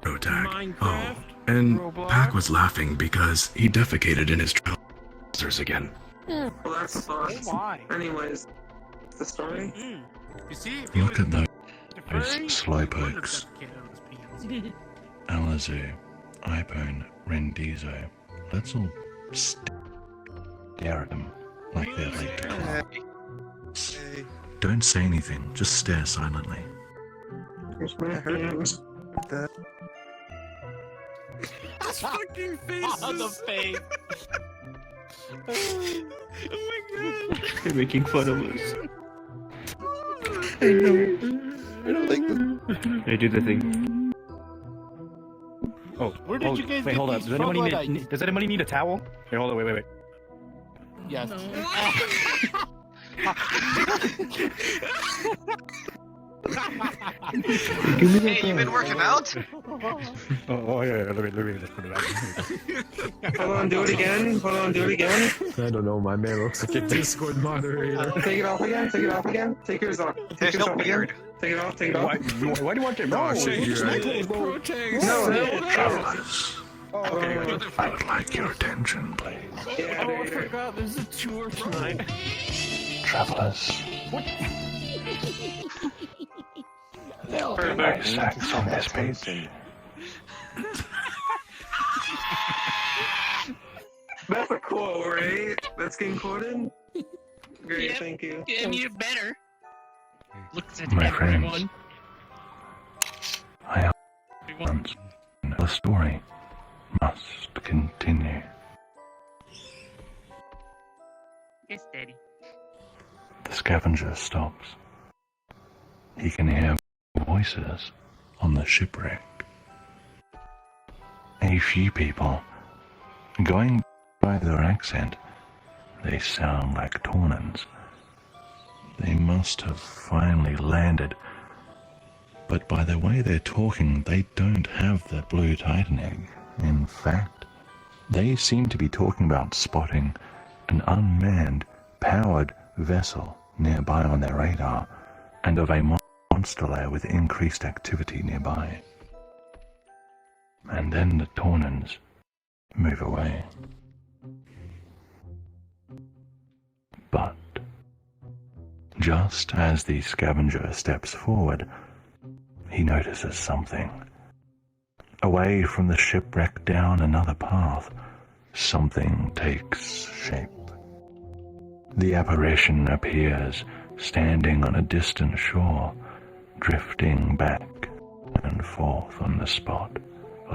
[SPEAKER 3] Protag.
[SPEAKER 5] Minecraft,
[SPEAKER 3] Oh, and
[SPEAKER 5] Roblox.
[SPEAKER 3] Pac was laughing because he defecated in his trousers again.
[SPEAKER 8] Well, that sucks.
[SPEAKER 12] Why?
[SPEAKER 8] Anyways, the story?
[SPEAKER 12] You see, if
[SPEAKER 2] Look at those
[SPEAKER 12] deferring,
[SPEAKER 2] slowpokes. Alizu, iPhone, Rendizo. Let's all stare at them like they're late to class. Don't say anything, just stare silently.
[SPEAKER 8] Here's my hands.
[SPEAKER 5] His fucking face.
[SPEAKER 12] Oh, the face.
[SPEAKER 5] Oh my god.
[SPEAKER 7] They're making fun of us.
[SPEAKER 5] I know. I don't like this.
[SPEAKER 7] They do the thing. Oh,
[SPEAKER 12] Where did you guys
[SPEAKER 7] wait,
[SPEAKER 12] get
[SPEAKER 7] hold up.
[SPEAKER 12] these
[SPEAKER 7] Does anybody
[SPEAKER 12] from,
[SPEAKER 7] need,
[SPEAKER 12] like-
[SPEAKER 7] does anybody need a towel? Here, hold on, wait.
[SPEAKER 12] Yes.
[SPEAKER 6] Hey, you been working out?
[SPEAKER 7] Oh yeah, let me just put it out.
[SPEAKER 8] Hold on, do it again. Hold on, do it again.
[SPEAKER 14] I don't know, my man looks like a Discord moderator.
[SPEAKER 8] Take it off again. Take it off again. Take yours off. Take
[SPEAKER 6] There's
[SPEAKER 8] yours
[SPEAKER 6] no
[SPEAKER 8] off
[SPEAKER 6] beard.
[SPEAKER 8] again. Take it off. Take it off.
[SPEAKER 7] Why do you want to?
[SPEAKER 14] Oh, shit, you're right.
[SPEAKER 8] No.
[SPEAKER 2] Travelers,
[SPEAKER 8] Okay.
[SPEAKER 2] I would like your attention, please.
[SPEAKER 8] Yeah,
[SPEAKER 5] Oh, I
[SPEAKER 8] later.
[SPEAKER 5] forgot there's a tour tonight.
[SPEAKER 2] Travelers, there'll be no sex on this beach.
[SPEAKER 8] That's a quote, right? That's getting quoted? Great,
[SPEAKER 16] Yep.
[SPEAKER 8] thank you.
[SPEAKER 16] I mean, it better. Looks at
[SPEAKER 2] My friends,
[SPEAKER 16] everyone.
[SPEAKER 2] I once the story must continue.
[SPEAKER 16] Yes, Daddy.
[SPEAKER 2] The scavenger stops. He can hear voices on the shipwreck. A few people, going by their accent, they sound like Tornans. They must have finally landed, but by the way they're talking, they don't have the blue Titan egg. In fact, they seem to be talking about spotting an unmanned, powered vessel nearby on their radar, and of a monster layer with increased activity nearby. And then the Tornans move away. But just as the scavenger steps forward, he notices something. Away from the shipwreck down another path, something takes shape. The apparition appears standing on a distant shore, drifting back and forth on the spot,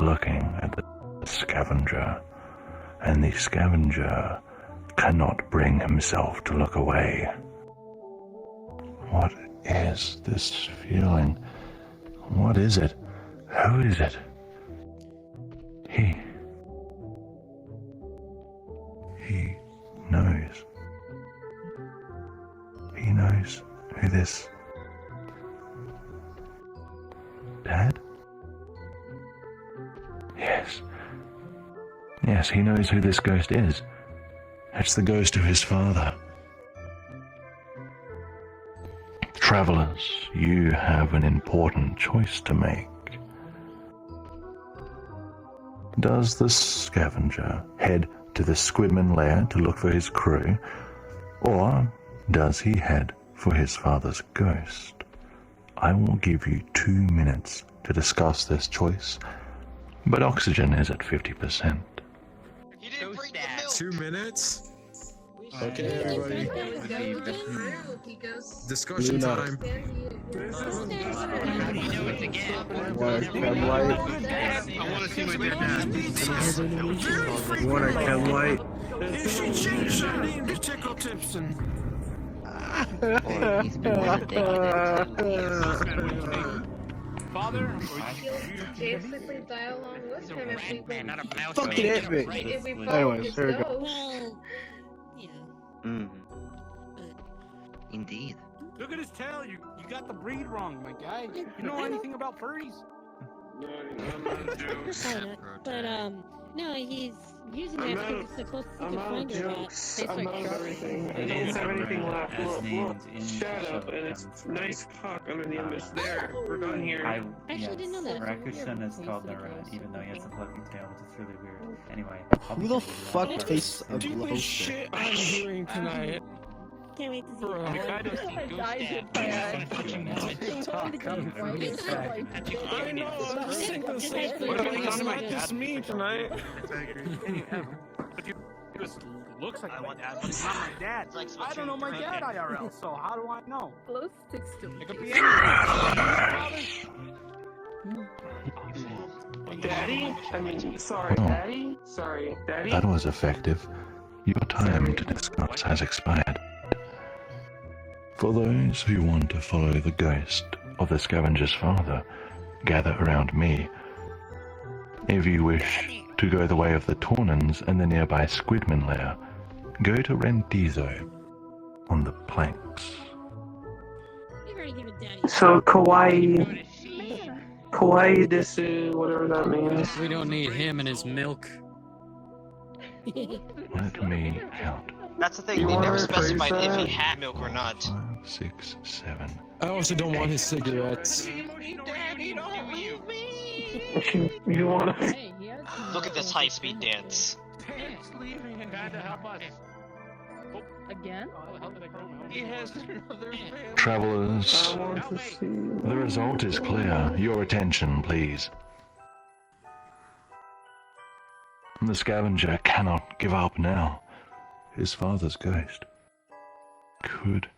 [SPEAKER 2] looking at the scavenger, and the scavenger cannot bring himself to look away. What is this feeling? What is it? Who is it? He knows. He knows who this... Dad? Yes. Yes, he knows who this ghost is. It's the ghost of his father. Travelers, you have an important choice to make. Does the scavenger head to the Squidman lair to look for his crew, or does he head for his father's ghost? I will give you 2 minutes to discuss this choice, but oxygen is at 50%.
[SPEAKER 11] 2 minutes? Okay, everybody. Discussion time.
[SPEAKER 5] Want a chem light?
[SPEAKER 12] I want to see my dad.
[SPEAKER 5] You want a chem light?
[SPEAKER 13] You should change your name to Tickle Tipson.
[SPEAKER 1] He's been
[SPEAKER 12] Father?
[SPEAKER 9] Basically die along with him if we
[SPEAKER 16] Man, not a mouse.
[SPEAKER 5] Fucking
[SPEAKER 16] man.
[SPEAKER 5] hit me.
[SPEAKER 9] if we follow
[SPEAKER 5] Anyways,
[SPEAKER 9] his
[SPEAKER 5] here we go.
[SPEAKER 9] ghost.
[SPEAKER 4] Well, yeah.
[SPEAKER 1] Indeed.
[SPEAKER 12] Look at his tail. You got the breed wrong, my guy. You know anything about furries?
[SPEAKER 4] Probably not. But no, he's using that because it's the closest he
[SPEAKER 8] I'm
[SPEAKER 4] can
[SPEAKER 8] out
[SPEAKER 4] find
[SPEAKER 8] of
[SPEAKER 4] her at.
[SPEAKER 8] jokes.
[SPEAKER 4] Tastes
[SPEAKER 8] I'm
[SPEAKER 4] like
[SPEAKER 8] out of
[SPEAKER 4] shark.
[SPEAKER 8] everything. I don't have anything left. Look, shut up. And it's nice cock under the image. There, we're done here.
[SPEAKER 4] Actually, didn't know that.
[SPEAKER 10] Rakushun is called the rat, even though he has a fluffy tail, which is really weird. Anyway,
[SPEAKER 5] Who the fuck tastes a
[SPEAKER 13] Stupid
[SPEAKER 5] glow
[SPEAKER 13] shit I'm hearing tonight.
[SPEAKER 4] Can't wait to see
[SPEAKER 13] Bro.
[SPEAKER 4] it.
[SPEAKER 16] I don't see ghost dad.
[SPEAKER 13] I know, I'm sick of saying things like this me tonight.
[SPEAKER 12] But you just looks like my dad, but he's not my dad. I don't know my dad IRL, so how do I know?
[SPEAKER 9] Glow sticks to
[SPEAKER 12] It could be anything.
[SPEAKER 8] Daddy? I mean, sorry,
[SPEAKER 2] Oh.
[SPEAKER 8] Daddy? Sorry, Daddy?
[SPEAKER 2] That was effective. Your time to discuss has expired. For those who want to follow the ghost of the scavenger's father, gather around me. If you wish to go the way of the Tornans and the nearby Squidman lair, go to Rentizo on the planks.
[SPEAKER 4] You've already given Daddy.
[SPEAKER 8] So, Kawaii Desu, whatever that means.
[SPEAKER 15] We don't need him and his milk.
[SPEAKER 2] Let me count.
[SPEAKER 6] That's the thing,
[SPEAKER 8] You
[SPEAKER 6] they never
[SPEAKER 8] wanna
[SPEAKER 6] specified
[SPEAKER 8] rephrase
[SPEAKER 6] if he
[SPEAKER 8] that?
[SPEAKER 6] had milk or not.
[SPEAKER 2] 5, 6, 7.
[SPEAKER 15] I also don't want his cigarettes.
[SPEAKER 8] You wanna...
[SPEAKER 9] Hey, he has
[SPEAKER 6] Look at this high-speed dance.
[SPEAKER 12] Dad's leaving and had to help us.
[SPEAKER 9] again.
[SPEAKER 12] He has another family.
[SPEAKER 2] Travelers,
[SPEAKER 8] I want to see...
[SPEAKER 2] the result is clear. Your attention, please. The Scavenger cannot give up now. His father's ghost could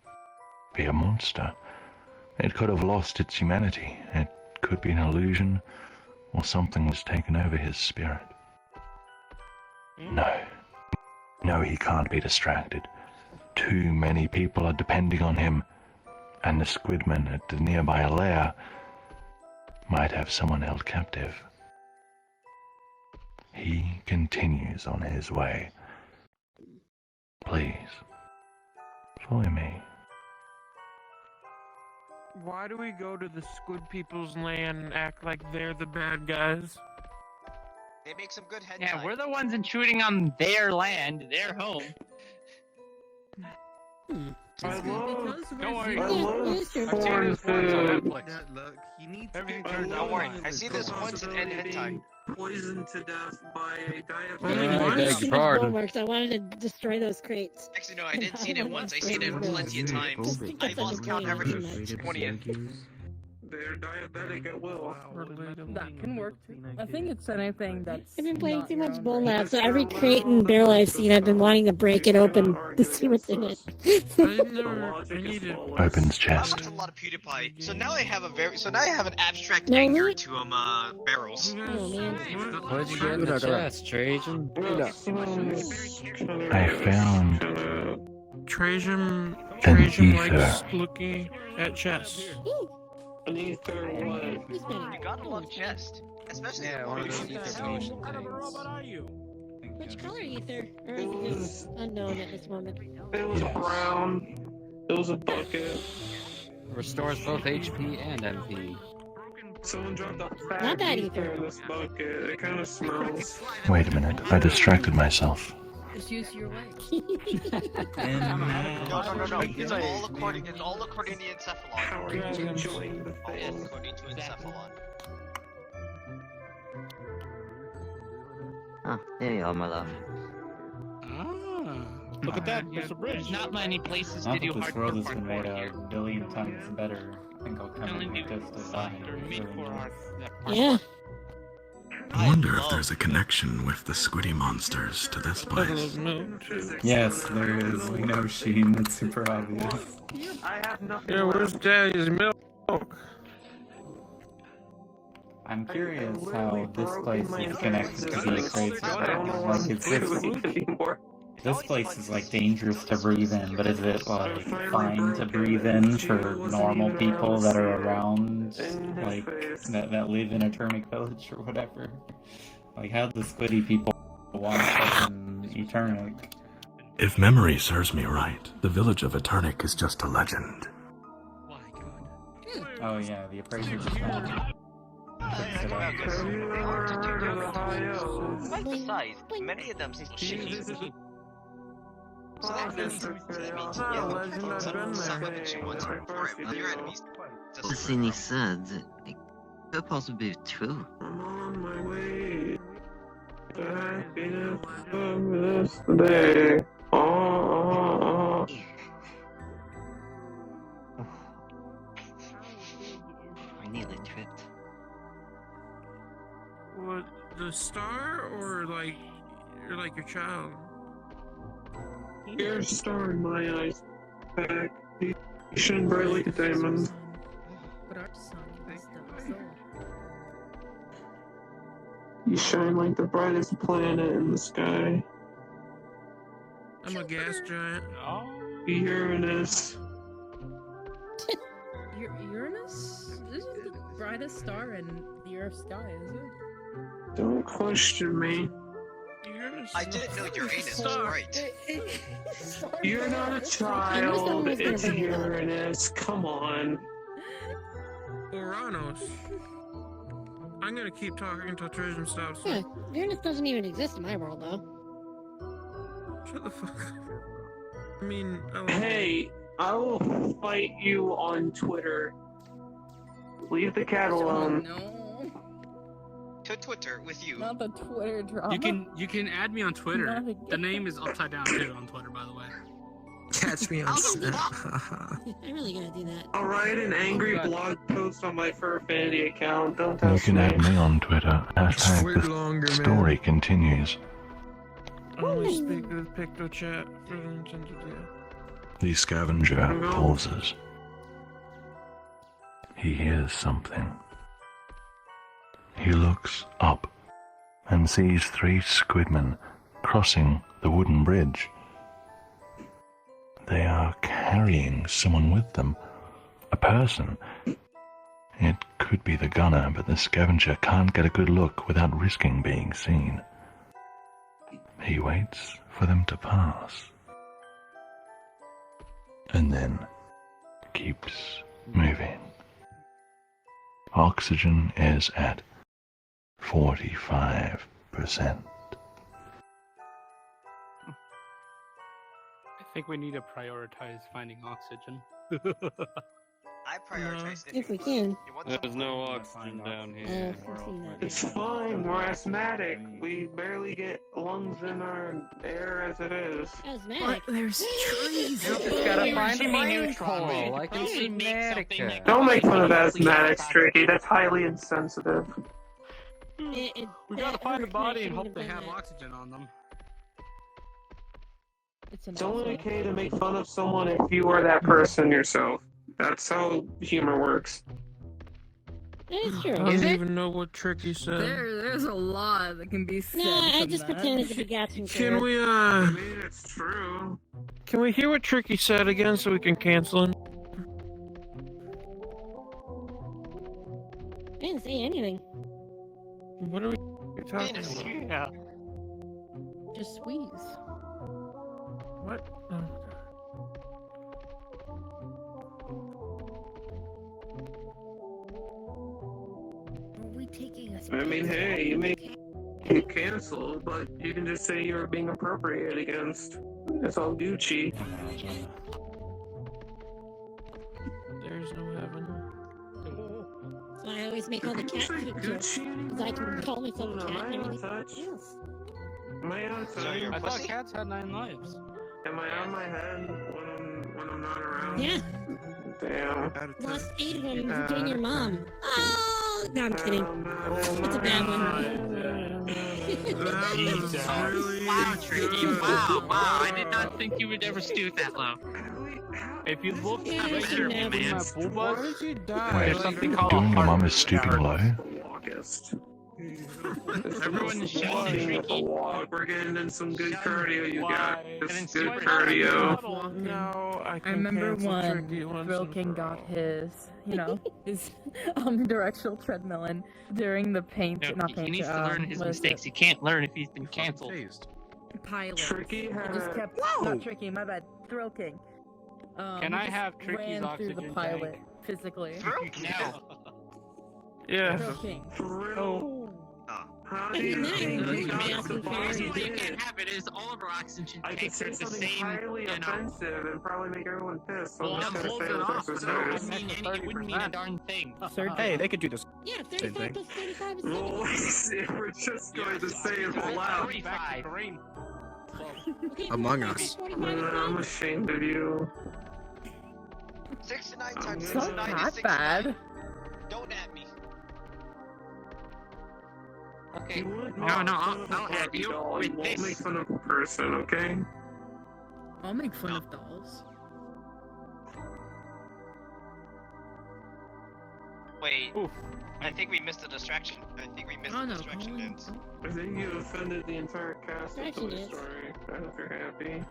[SPEAKER 2] be a monster. It could have lost its humanity. It could be an illusion, or something was taken over his spirit. No, he can't be distracted. Too many people are depending on him, and the squidman at the nearby lair might have someone held captive. He continues on his way. Please, follow me.
[SPEAKER 5] Why do we go to the squid people's land and act like they're the bad guys?
[SPEAKER 6] They make some good hentai.
[SPEAKER 16] Yeah, we're the ones intruding on their land, their home.
[SPEAKER 8] Don't worry.
[SPEAKER 12] I've seen this once on Netflix.
[SPEAKER 8] Look, he needs
[SPEAKER 12] Everything turns out
[SPEAKER 6] Don't worry,
[SPEAKER 12] fine.
[SPEAKER 6] I see this once in hentai.
[SPEAKER 8] Poisoned to death by a
[SPEAKER 5] Only
[SPEAKER 8] diabetic.
[SPEAKER 5] once?
[SPEAKER 15] beg your pardon.
[SPEAKER 4] Works. I wanted to destroy those crates.
[SPEAKER 6] Actually, no, I didn't see it once. I seen it plenty of times. I've lost count ever since 20th.
[SPEAKER 8] They're diabetic at will.
[SPEAKER 9] That can work too. I think it's anything that's.
[SPEAKER 4] I've been playing
[SPEAKER 9] not
[SPEAKER 4] too
[SPEAKER 9] your
[SPEAKER 4] much
[SPEAKER 9] own
[SPEAKER 4] Bull
[SPEAKER 9] thing.
[SPEAKER 4] Lab, so every crate and barrel I've seen, I've been wanting to break it open to see what's in it.
[SPEAKER 2] Opens chest.
[SPEAKER 6] That's a lot of PewDiePie. So now I have an abstract
[SPEAKER 4] No,
[SPEAKER 6] anger
[SPEAKER 4] really?
[SPEAKER 6] to barrels.
[SPEAKER 4] Oh man.
[SPEAKER 15] What'd you get in the chest, Trajan?
[SPEAKER 2] I found
[SPEAKER 5] Trajan
[SPEAKER 2] an
[SPEAKER 5] likes
[SPEAKER 2] ether.
[SPEAKER 5] looking at chess.
[SPEAKER 8] An ether what?
[SPEAKER 6] You gotta love chest, especially
[SPEAKER 15] Yeah,
[SPEAKER 6] the
[SPEAKER 15] one of
[SPEAKER 6] more
[SPEAKER 15] those
[SPEAKER 6] you
[SPEAKER 15] ether
[SPEAKER 6] see.
[SPEAKER 15] potion
[SPEAKER 5] What kind of
[SPEAKER 15] things.
[SPEAKER 5] robot are you?
[SPEAKER 4] Which color ether? Or is it unknown at this moment?
[SPEAKER 8] It was brown. It was a bucket.
[SPEAKER 15] Restores both HP and MP.
[SPEAKER 8] Someone dropped a fat
[SPEAKER 4] Not that
[SPEAKER 8] ether
[SPEAKER 4] ether.
[SPEAKER 8] in this bucket. It kind of smells.
[SPEAKER 2] Wait a minute, I distracted myself.
[SPEAKER 9] Just use your legs.
[SPEAKER 6] No. It's all according to the encephalon.
[SPEAKER 8] How are you enjoying the
[SPEAKER 6] All
[SPEAKER 8] thing?
[SPEAKER 6] according to encephalon.
[SPEAKER 1] Ah, there you are, my love.
[SPEAKER 12] Look at that,
[SPEAKER 16] Yeah,
[SPEAKER 12] there's a bridge.
[SPEAKER 16] there's not many places
[SPEAKER 10] Now
[SPEAKER 16] to do
[SPEAKER 10] that this world
[SPEAKER 16] hardcore
[SPEAKER 10] has been made
[SPEAKER 16] parkour
[SPEAKER 10] a
[SPEAKER 16] here.
[SPEAKER 10] billion times better, I think I'll
[SPEAKER 16] We
[SPEAKER 10] come
[SPEAKER 16] only
[SPEAKER 10] in
[SPEAKER 16] do
[SPEAKER 10] with this design.
[SPEAKER 16] soft or mid-core hard
[SPEAKER 4] Yeah.
[SPEAKER 3] I wonder if there's a connection with the squiddy monsters to this place.
[SPEAKER 10] Yes, there is. We know, Sheen. It's super obvious.
[SPEAKER 8] I have nothing.
[SPEAKER 5] Yeah, where's Daddy's milk?
[SPEAKER 10] I'm curious how this place is connected to these crates. Like, is this place is like dangerous to breathe in, but is it like fine to breathe in for normal people that are around, like that live in Eternic Village or whatever? Like, how the squiddy people want fucking Eternic?
[SPEAKER 3] If memory serves me right, the village of Eternic is just a legend.
[SPEAKER 10] Oh yeah, the appraiser just went. Fix it up.
[SPEAKER 6] Despite the size, many of them seem shitty. So that means some of the two ones for your enemies.
[SPEAKER 1] The thing he said, it could possibly be true.
[SPEAKER 8] I'm on my way. The happiness of this day. Oh.
[SPEAKER 1] I nearly tripped.
[SPEAKER 5] What, the star or like your child?
[SPEAKER 8] You're a star in my eyes, back. You shine bright like a diamond.
[SPEAKER 9] But our sun is the soul.
[SPEAKER 8] You shine like the brightest planet in the sky.
[SPEAKER 5] I'm a gas giant.
[SPEAKER 8] Uranus.
[SPEAKER 9] Uranus? This is the brightest star in the Earth's sky, is it?
[SPEAKER 8] Don't question me.
[SPEAKER 6] I didn't know Uranus was right.
[SPEAKER 8] You're not a child, it's Uranus. Come on.
[SPEAKER 5] Uranus. I'm gonna keep talking until Trajan stops.
[SPEAKER 4] Yeah, Uranus doesn't even exist in my world, though.
[SPEAKER 5] Shut the fuck up. I mean,
[SPEAKER 8] Hey, I will fight you on Twitter. Leave the cat alone.
[SPEAKER 9] No.
[SPEAKER 6] To Twitter with you.
[SPEAKER 9] Not the Twitter drama.
[SPEAKER 12] You can add me on Twitter.
[SPEAKER 9] Not again.
[SPEAKER 12] The name is upside down too on Twitter, by the way.
[SPEAKER 13] Catch me on Snap.
[SPEAKER 4] I'm really gonna do that.
[SPEAKER 8] I'll write an angry blog post on my Furfanity account. Don't
[SPEAKER 2] You
[SPEAKER 8] test
[SPEAKER 2] can
[SPEAKER 8] me.
[SPEAKER 2] add me on Twitter. Hashtag
[SPEAKER 13] Squid
[SPEAKER 2] the
[SPEAKER 13] longer, man.
[SPEAKER 2] story continues.
[SPEAKER 5] only speak with PictoChat for the intended deal.
[SPEAKER 2] The scavenger pauses. He hears something. He looks up and sees 3 squidmen crossing the wooden bridge. They are carrying someone with them, a person. It could be the gunner, but the scavenger can't get a good look without risking being seen. He waits for them to pass, and then keeps moving. Oxygen is at 45%.
[SPEAKER 12] I think we need to prioritize finding oxygen.
[SPEAKER 6] I prioritize
[SPEAKER 4] If we can.
[SPEAKER 15] There's no oxygen down here.
[SPEAKER 8] It's fine, we're asthmatic. We barely get lungs in our air as it is.
[SPEAKER 4] Asthmatic.
[SPEAKER 9] There's trees.
[SPEAKER 15] Just gotta find a rainfall. I can see Matica.
[SPEAKER 8] Don't make fun of asthmatics, Tricky. That's highly insensitive.
[SPEAKER 12] We gotta find a body and hope they have oxygen on them.
[SPEAKER 8] It's only okay to make fun of someone if you are that person yourself. That's how humor works.
[SPEAKER 4] It's true.
[SPEAKER 5] I don't even know what Tricky said.
[SPEAKER 9] There's a lot that can be said.
[SPEAKER 4] No, I
[SPEAKER 9] from
[SPEAKER 4] just
[SPEAKER 9] that.
[SPEAKER 4] pretended to be gasping.
[SPEAKER 5] Can we,
[SPEAKER 8] I mean, it's true.
[SPEAKER 5] Can we hear what Tricky said again so we can cancel him?
[SPEAKER 4] I didn't say anything.
[SPEAKER 5] What are we talking about?
[SPEAKER 12] Yeah.
[SPEAKER 9] Just squeeze.
[SPEAKER 5] What? Oh.
[SPEAKER 9] Are we taking a
[SPEAKER 8] I mean, hey, you may get canceled, but you can just say you were being appropriated against. It's all Gucci.
[SPEAKER 5] There's no heaven.
[SPEAKER 4] So I always make all the cat food jokes. Because I can call myself a cat and everything.
[SPEAKER 8] Yes. Am I on
[SPEAKER 6] So
[SPEAKER 8] touch?
[SPEAKER 6] you're
[SPEAKER 12] I thought
[SPEAKER 6] pussy?
[SPEAKER 12] cats had 9 lives.
[SPEAKER 8] Am I on my head when I'm not around?
[SPEAKER 4] Yeah.
[SPEAKER 8] Damn.
[SPEAKER 4] Lost 8 of them getting your mom. Oh, no, I'm kidding. It's a bad one.
[SPEAKER 16] Jesus. Wow, Tricky. Wow. I did not think you would ever stoop that low.
[SPEAKER 12] If you look
[SPEAKER 4] Yeah,
[SPEAKER 12] at
[SPEAKER 4] I
[SPEAKER 12] my
[SPEAKER 4] should know.
[SPEAKER 12] pool
[SPEAKER 5] Why
[SPEAKER 12] bus,
[SPEAKER 5] did you die?
[SPEAKER 12] there's something called
[SPEAKER 2] Doing
[SPEAKER 12] a
[SPEAKER 2] your mum
[SPEAKER 12] heart.
[SPEAKER 2] is stooping low.
[SPEAKER 8] August.
[SPEAKER 16] Everyone shouting Tricky.
[SPEAKER 8] We're getting in some good cardio, you
[SPEAKER 12] Why?
[SPEAKER 8] guys.
[SPEAKER 16] And then
[SPEAKER 8] Good
[SPEAKER 16] swipe
[SPEAKER 8] cardio.
[SPEAKER 5] No, I
[SPEAKER 9] I
[SPEAKER 5] can
[SPEAKER 9] remember
[SPEAKER 5] cancel
[SPEAKER 9] when
[SPEAKER 5] Tricky once
[SPEAKER 9] Thrill
[SPEAKER 5] and
[SPEAKER 9] King
[SPEAKER 5] for
[SPEAKER 9] got
[SPEAKER 5] all.
[SPEAKER 9] his, his omnidirectional treadmill in during the paint,
[SPEAKER 16] No,
[SPEAKER 9] not
[SPEAKER 16] he
[SPEAKER 9] paint,
[SPEAKER 16] needs to learn his
[SPEAKER 9] what is
[SPEAKER 16] mistakes.
[SPEAKER 9] it?
[SPEAKER 16] He can't learn if he's been canceled.
[SPEAKER 9] Pilot.
[SPEAKER 8] Tricky
[SPEAKER 9] It
[SPEAKER 8] had
[SPEAKER 9] just
[SPEAKER 8] a...
[SPEAKER 9] kept, not Tricky, my bad, Thrill King.
[SPEAKER 12] Can
[SPEAKER 9] he
[SPEAKER 12] I
[SPEAKER 9] just
[SPEAKER 12] have Tricky's
[SPEAKER 9] ran through
[SPEAKER 12] oxygen
[SPEAKER 9] the pilot,
[SPEAKER 12] tank?
[SPEAKER 9] physically.
[SPEAKER 16] No.
[SPEAKER 5] Yeah.
[SPEAKER 9] Thrill King.
[SPEAKER 8] Thrill. How do you
[SPEAKER 4] No,
[SPEAKER 8] think
[SPEAKER 4] no,
[SPEAKER 8] we
[SPEAKER 4] no,
[SPEAKER 8] got
[SPEAKER 4] no,
[SPEAKER 8] the
[SPEAKER 4] no,
[SPEAKER 8] body
[SPEAKER 16] The reason why you
[SPEAKER 8] did?
[SPEAKER 16] can't have it is all of our oxygen
[SPEAKER 8] I could
[SPEAKER 16] tanks
[SPEAKER 8] say
[SPEAKER 16] are the
[SPEAKER 8] something
[SPEAKER 16] same,
[SPEAKER 8] highly offensive and probably make everyone pissed. So
[SPEAKER 16] Well,
[SPEAKER 8] I'm just
[SPEAKER 16] I'm
[SPEAKER 8] gonna
[SPEAKER 12] holding
[SPEAKER 8] say what
[SPEAKER 12] off,
[SPEAKER 8] this
[SPEAKER 12] so
[SPEAKER 16] I
[SPEAKER 8] is.
[SPEAKER 16] mean, it wouldn't mean a darn thing.
[SPEAKER 10] Hey, they could do this.
[SPEAKER 4] Yeah,
[SPEAKER 10] Same
[SPEAKER 4] 35
[SPEAKER 10] thing.
[SPEAKER 4] plus 35 is
[SPEAKER 8] Well,
[SPEAKER 4] 70.
[SPEAKER 8] we're just going to say it out loud.
[SPEAKER 16] 45.
[SPEAKER 4] Okay,
[SPEAKER 10] Among
[SPEAKER 4] 45
[SPEAKER 10] Us.
[SPEAKER 4] plus 45 is
[SPEAKER 8] I'm
[SPEAKER 4] 90.
[SPEAKER 8] ashamed of you.
[SPEAKER 6] 69 times
[SPEAKER 8] It's
[SPEAKER 9] Not
[SPEAKER 6] 69 is
[SPEAKER 9] that
[SPEAKER 6] 69.
[SPEAKER 9] bad.
[SPEAKER 6] Don't at me.
[SPEAKER 16] Okay.
[SPEAKER 8] You wouldn't
[SPEAKER 16] No,
[SPEAKER 8] make
[SPEAKER 16] no,
[SPEAKER 8] fun of a
[SPEAKER 16] I'll have
[SPEAKER 8] Barbie
[SPEAKER 16] you
[SPEAKER 8] doll.
[SPEAKER 16] with
[SPEAKER 8] You won't
[SPEAKER 16] this.
[SPEAKER 8] make fun of a person, okay?
[SPEAKER 9] I'll make fun of dolls.
[SPEAKER 6] Wait,
[SPEAKER 12] Oof.
[SPEAKER 6] I think we missed a distraction. I think we missed
[SPEAKER 9] Oh
[SPEAKER 6] a
[SPEAKER 9] no,
[SPEAKER 6] distraction,
[SPEAKER 9] Colin.
[SPEAKER 6] Vince.
[SPEAKER 8] I think you offended the entire cast of
[SPEAKER 4] Actually
[SPEAKER 8] Toy
[SPEAKER 4] did.
[SPEAKER 8] Story. I hope you're happy.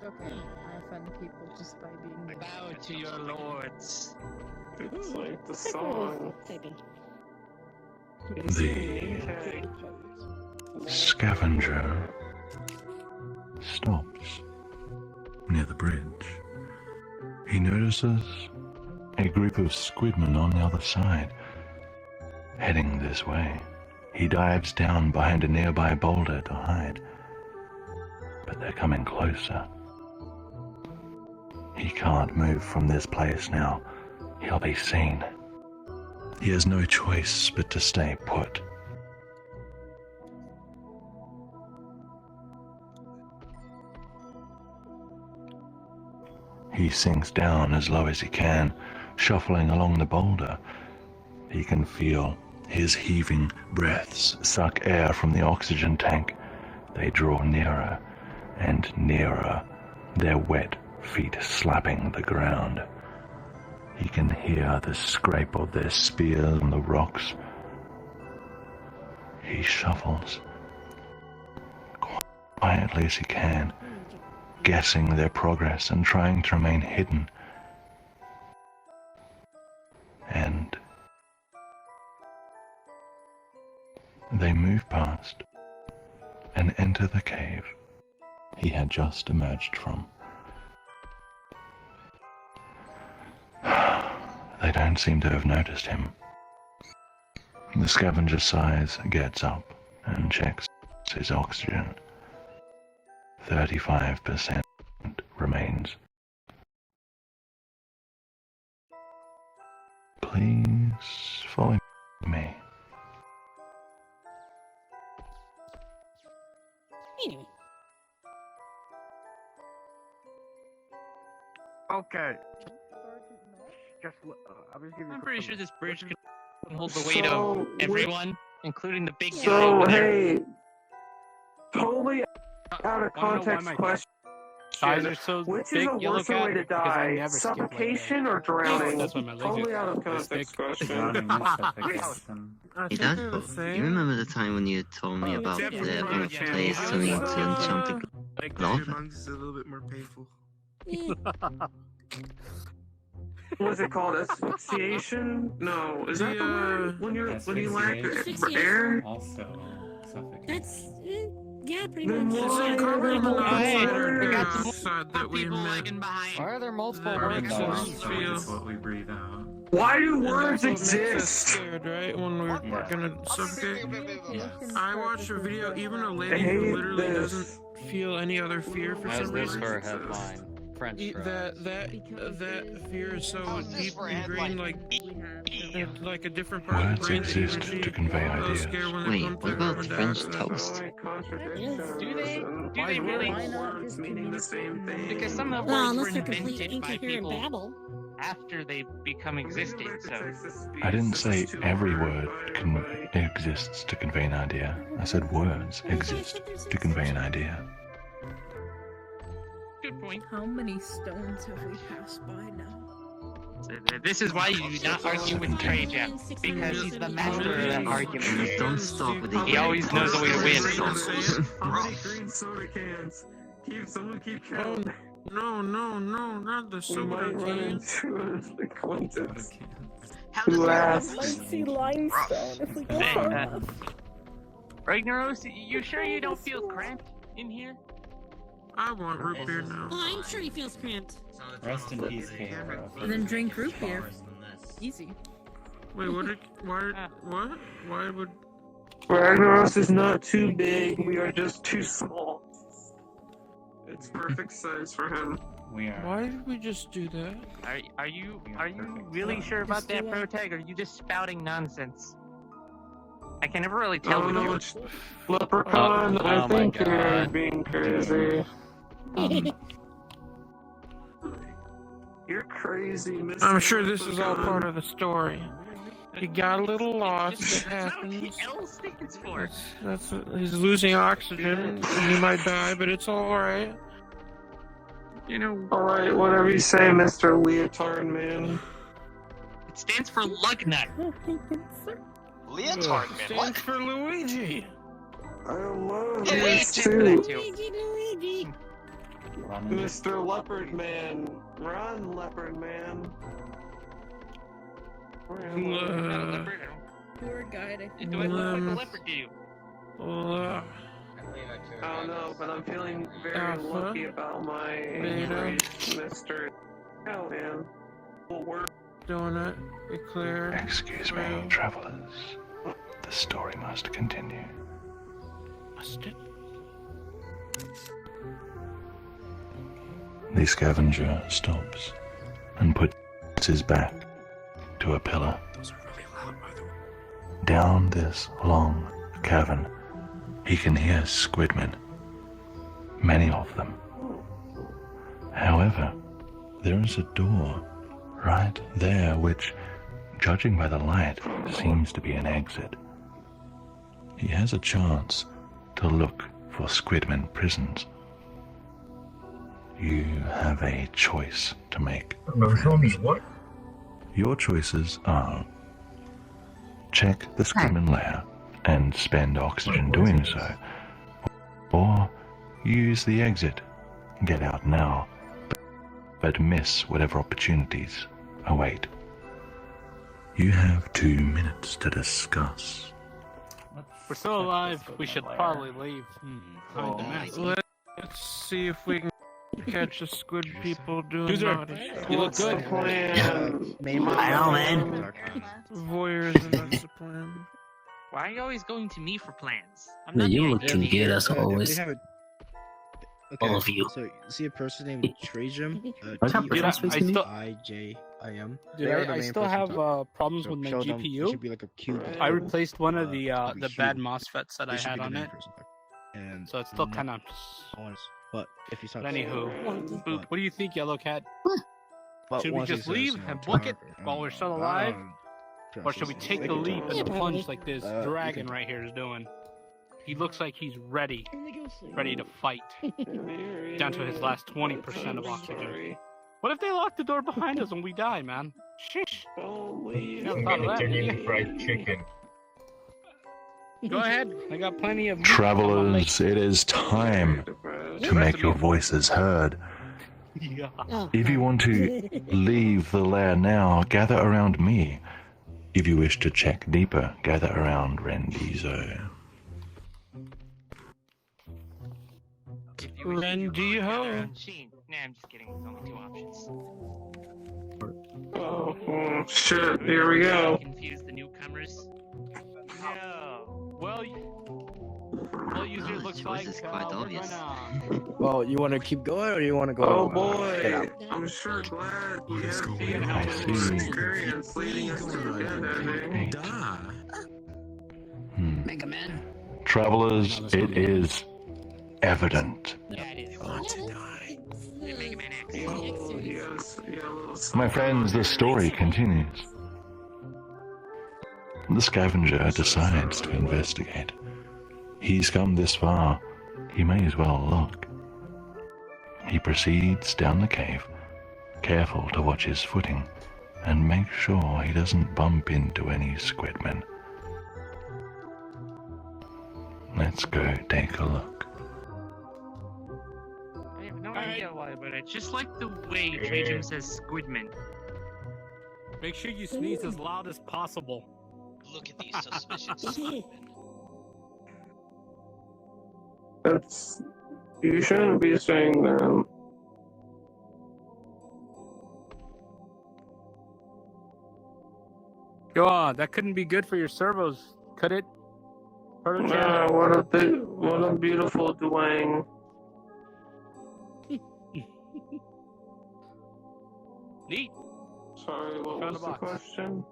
[SPEAKER 9] Okay, I offend people just by being mean.
[SPEAKER 16] Bow to your lords.
[SPEAKER 8] It's like the song.
[SPEAKER 4] Typing.
[SPEAKER 2] The scavenger stops near the bridge. He notices a group of squidmen on the other side, heading this way. He dives down behind a nearby boulder to hide, but they're coming closer. He can't move from this place now. He'll be seen. He has no choice but to stay put. He sinks down as low as he can, shuffling along the boulder. He can feel His heaving breaths suck air from the oxygen tank. They draw nearer and nearer, their wet feet slapping the ground. He can hear the scrape of their spears on the rocks. He shuffles quietly as he can, guessing their progress and trying to remain hidden. And they move past and enter the cave he had just emerged from. They don't seem to have noticed him. The scavenger sighs, gets up, and checks his oxygen. 35% remains. Please follow me.
[SPEAKER 4] Anyway.
[SPEAKER 12] Okay. Just,
[SPEAKER 16] I'm pretty sure this bridge can hold the weight of everyone, including the big guy.
[SPEAKER 8] So,
[SPEAKER 16] over there.
[SPEAKER 8] hey, totally out of context question.
[SPEAKER 12] Size are so
[SPEAKER 8] Which
[SPEAKER 12] big,
[SPEAKER 8] is a
[SPEAKER 12] you
[SPEAKER 8] worse
[SPEAKER 12] look at
[SPEAKER 8] way to
[SPEAKER 12] it, because I
[SPEAKER 8] die?
[SPEAKER 12] never skip like
[SPEAKER 8] Suffocation
[SPEAKER 12] that.
[SPEAKER 8] or drowning?
[SPEAKER 12] That's why my legs
[SPEAKER 8] Totally
[SPEAKER 12] are
[SPEAKER 8] out of
[SPEAKER 12] this
[SPEAKER 8] context
[SPEAKER 12] big.
[SPEAKER 8] question.
[SPEAKER 10] Drowning is suffocation.
[SPEAKER 1] Hey, Dad, you remember the time when you told me about the place swimming to enchanted lava?
[SPEAKER 13] Chipmunks is a little bit more painful.
[SPEAKER 8] What's it called? Asphyxiation? No, is that the word? When you lack air?
[SPEAKER 10] Also suffocation.
[SPEAKER 4] That's yeah, pretty
[SPEAKER 8] Then
[SPEAKER 4] much.
[SPEAKER 8] why
[SPEAKER 5] Carbon
[SPEAKER 8] are
[SPEAKER 5] monoxide that we emit.
[SPEAKER 15] Why are there multiple
[SPEAKER 5] That
[SPEAKER 15] words?
[SPEAKER 5] makes us feel.
[SPEAKER 10] Is what we breathe out.
[SPEAKER 8] Why do
[SPEAKER 5] And
[SPEAKER 8] words
[SPEAKER 5] that's what makes us
[SPEAKER 8] exist?
[SPEAKER 5] scared, right? When we're gonna suffocate.
[SPEAKER 10] Yes.
[SPEAKER 5] I watched a video, even a lady
[SPEAKER 8] hate
[SPEAKER 5] who literally
[SPEAKER 8] this.
[SPEAKER 5] doesn't feel any other fear for
[SPEAKER 15] As
[SPEAKER 5] some
[SPEAKER 15] this
[SPEAKER 5] reason.
[SPEAKER 15] for a headline. French fries.
[SPEAKER 5] That fear is so deep ingrained, like a different part of the
[SPEAKER 2] Words
[SPEAKER 5] brain that
[SPEAKER 2] exist
[SPEAKER 5] even she
[SPEAKER 2] to convey
[SPEAKER 5] a little
[SPEAKER 2] ideas.
[SPEAKER 5] scared when they
[SPEAKER 1] Wait,
[SPEAKER 5] come
[SPEAKER 1] what
[SPEAKER 5] through
[SPEAKER 1] about
[SPEAKER 5] and
[SPEAKER 1] French
[SPEAKER 5] down.
[SPEAKER 1] toast?
[SPEAKER 16] Do they really?
[SPEAKER 8] Words meaning the same thing.
[SPEAKER 16] Because some of the
[SPEAKER 4] Well,
[SPEAKER 16] words were
[SPEAKER 4] unless they're complete
[SPEAKER 16] invented by
[SPEAKER 4] incoherent
[SPEAKER 16] people
[SPEAKER 4] babble.
[SPEAKER 16] after they become existent, so...
[SPEAKER 2] I didn't say every word exists to convey an idea. I said words exist to convey an idea.
[SPEAKER 16] Good point.
[SPEAKER 9] How many stones have we passed by now?
[SPEAKER 16] This is why you do not argue with Trey, Jeff, because he's the master of that argument.
[SPEAKER 1] Don't stop with the
[SPEAKER 16] He always knows a way to win.
[SPEAKER 8] How many green soda cans? Someone keep counting.
[SPEAKER 5] No, not the
[SPEAKER 8] We
[SPEAKER 5] soda
[SPEAKER 8] might run
[SPEAKER 5] cans.
[SPEAKER 8] into an acquaintance
[SPEAKER 6] How
[SPEAKER 8] who
[SPEAKER 6] does
[SPEAKER 8] asks.
[SPEAKER 9] Might see limestone if we go far enough.
[SPEAKER 16] Ragnaros, you sure you don't feel cramped in here?
[SPEAKER 5] I want root beer now.
[SPEAKER 4] Oh, I'm sure he feels cramped.
[SPEAKER 10] Rest in peace, Kayla.
[SPEAKER 9] And then drink root beer. Easy.
[SPEAKER 5] Wait, why would...
[SPEAKER 8] Ragnaros is not too big, we are just too small. It's perfect size for him.
[SPEAKER 10] We are.
[SPEAKER 5] Why did we just do that?
[SPEAKER 16] Are you really sure about that, Protag, or are you just spouting nonsense? I can never really tell with you.
[SPEAKER 8] It's Leprechaun, I think
[SPEAKER 15] my
[SPEAKER 8] you're
[SPEAKER 15] God.
[SPEAKER 8] being crazy. You're crazy, Mr.
[SPEAKER 5] I'm sure this is all
[SPEAKER 8] Leprechaun.
[SPEAKER 5] part of the story. He got a little lost. It happens.
[SPEAKER 16] L stands for.
[SPEAKER 5] He's losing oxygen. He might die, but it's all right. You know.
[SPEAKER 8] Alright, whatever you say, Mr. Leotard Man.
[SPEAKER 16] It stands for Lugnut.
[SPEAKER 6] Leotard, man,
[SPEAKER 5] Stands
[SPEAKER 6] what?
[SPEAKER 5] for Luigi.
[SPEAKER 8] I love
[SPEAKER 16] Yeah,
[SPEAKER 8] this
[SPEAKER 16] Luigi.
[SPEAKER 8] too.
[SPEAKER 4] Luigi.
[SPEAKER 8] Mr. Leopard Man. Run, Leopard Man. Where am I?
[SPEAKER 9] Tour guide, I think.
[SPEAKER 16] Do I look like a leopard to you?
[SPEAKER 8] I don't know, but I'm feeling very
[SPEAKER 5] Alpha,
[SPEAKER 8] lucky about my
[SPEAKER 5] Beta.
[SPEAKER 8] injuries, Mr. Oh man. Will work.
[SPEAKER 5] Donut. Eclair.
[SPEAKER 2] Excuse me, travelers. The story must continue.
[SPEAKER 5] Must it?
[SPEAKER 2] The scavenger stops and puts his back to a pillar.
[SPEAKER 13] Those are really loud, by the way.
[SPEAKER 2] Down this long cavern, he can hear squidmen, many of them. However, there is a door right there which judging by the light, seems to be an exit. He has a chance to look for Squidman prisons. You have a choice to make.
[SPEAKER 18] Show me what?
[SPEAKER 2] Your choices are: check the Squidman lair and spend oxygen doing so, or use the exit, get out now, but miss whatever opportunities await. You have 2 minutes to discuss.
[SPEAKER 12] We're still alive. We should probably leave. Hide the mess.
[SPEAKER 5] Let's see if we can catch the squid people doing
[SPEAKER 12] User,
[SPEAKER 5] naughty stuff.
[SPEAKER 12] you look good.
[SPEAKER 16] I know, man.
[SPEAKER 5] Voyeurism, that's the plan.
[SPEAKER 16] Why are you always going to me for plans? I'm
[SPEAKER 19] No,
[SPEAKER 16] not
[SPEAKER 19] you
[SPEAKER 16] the
[SPEAKER 19] looking
[SPEAKER 16] idea
[SPEAKER 19] good
[SPEAKER 16] here.
[SPEAKER 19] as always.
[SPEAKER 17] Okay,
[SPEAKER 19] All of you.
[SPEAKER 17] So, see a person named Trajim?
[SPEAKER 12] Dude, I still,
[SPEAKER 17] T-I-J-I-M.
[SPEAKER 12] dude, I still have problems with my GPU.
[SPEAKER 17] Should be like a cube.
[SPEAKER 12] I replaced one of the bad
[SPEAKER 17] huge.
[SPEAKER 12] MOSFETs that I
[SPEAKER 17] This should
[SPEAKER 12] had
[SPEAKER 17] be the
[SPEAKER 12] on
[SPEAKER 17] main
[SPEAKER 12] it.
[SPEAKER 17] person. And
[SPEAKER 12] So it's still kind of.
[SPEAKER 17] But if you saw
[SPEAKER 12] Anywho, Boop, what do you think, Yellow Cat?
[SPEAKER 17] But
[SPEAKER 12] Should we
[SPEAKER 17] once he
[SPEAKER 12] just
[SPEAKER 17] says,
[SPEAKER 12] leave
[SPEAKER 17] you know,
[SPEAKER 12] and book it
[SPEAKER 17] Tarver,
[SPEAKER 12] while we're still alive? Or should we
[SPEAKER 17] processes
[SPEAKER 12] take the
[SPEAKER 17] like
[SPEAKER 12] leap
[SPEAKER 17] it.
[SPEAKER 12] and the plunge like this
[SPEAKER 17] You
[SPEAKER 12] dragon
[SPEAKER 17] can-
[SPEAKER 12] right here is doing? He looks like he's ready to fight. Down to his last 20% of oxygen. What if they lock the door behind us and we die, man? Shish. You never
[SPEAKER 18] I'm
[SPEAKER 12] thought of
[SPEAKER 18] gonna
[SPEAKER 12] that,
[SPEAKER 18] turn
[SPEAKER 12] did
[SPEAKER 18] into
[SPEAKER 12] you?
[SPEAKER 18] fried chicken.
[SPEAKER 12] Go ahead. I got plenty of meat.
[SPEAKER 2] Travelers, it is time to make your voices heard.
[SPEAKER 12] Yeah.
[SPEAKER 2] If you want to leave the lair now, gather around me. If you wish to check deeper, gather around Rendizo.
[SPEAKER 5] Rendiho.
[SPEAKER 16] Sheen. Nah, I'm just kidding. There's only 2 options.
[SPEAKER 8] Oh, shit, here we go.
[SPEAKER 16] Confuse the newcomers. No.
[SPEAKER 12] Well, user looks like
[SPEAKER 1] is quite
[SPEAKER 12] we're
[SPEAKER 1] obvious.
[SPEAKER 12] gonna...
[SPEAKER 17] Well, you want to keep going or you want to go?
[SPEAKER 8] Oh
[SPEAKER 17] get
[SPEAKER 8] boy,
[SPEAKER 17] out?
[SPEAKER 8] I'm sure glad we
[SPEAKER 14] Let's
[SPEAKER 8] have
[SPEAKER 14] go.
[SPEAKER 8] seen
[SPEAKER 2] I
[SPEAKER 8] how
[SPEAKER 2] see.
[SPEAKER 8] much experience leading us to the end ending.
[SPEAKER 19] Mega Man.
[SPEAKER 2] Travelers, it is evident. My friends, the story continues. The scavenger decides to investigate. He's come this far, he may as well look. He proceeds down the cave, careful to watch his footing and make sure he doesn't bump into any squidmen. Let's go take a look.
[SPEAKER 16] I have no idea why, but I just like the way Trajum says Squidman.
[SPEAKER 12] Make sure you sneeze as loud as possible.
[SPEAKER 6] Look at these suspicious Squidmen.
[SPEAKER 8] That's... You shouldn't be saying that.
[SPEAKER 12] Go on, that couldn't be good for your servos, could it?
[SPEAKER 8] What a beautiful dwang.
[SPEAKER 12] Neat.
[SPEAKER 8] Sorry, what
[SPEAKER 12] Found
[SPEAKER 8] was
[SPEAKER 12] a
[SPEAKER 8] the
[SPEAKER 12] box.
[SPEAKER 8] question?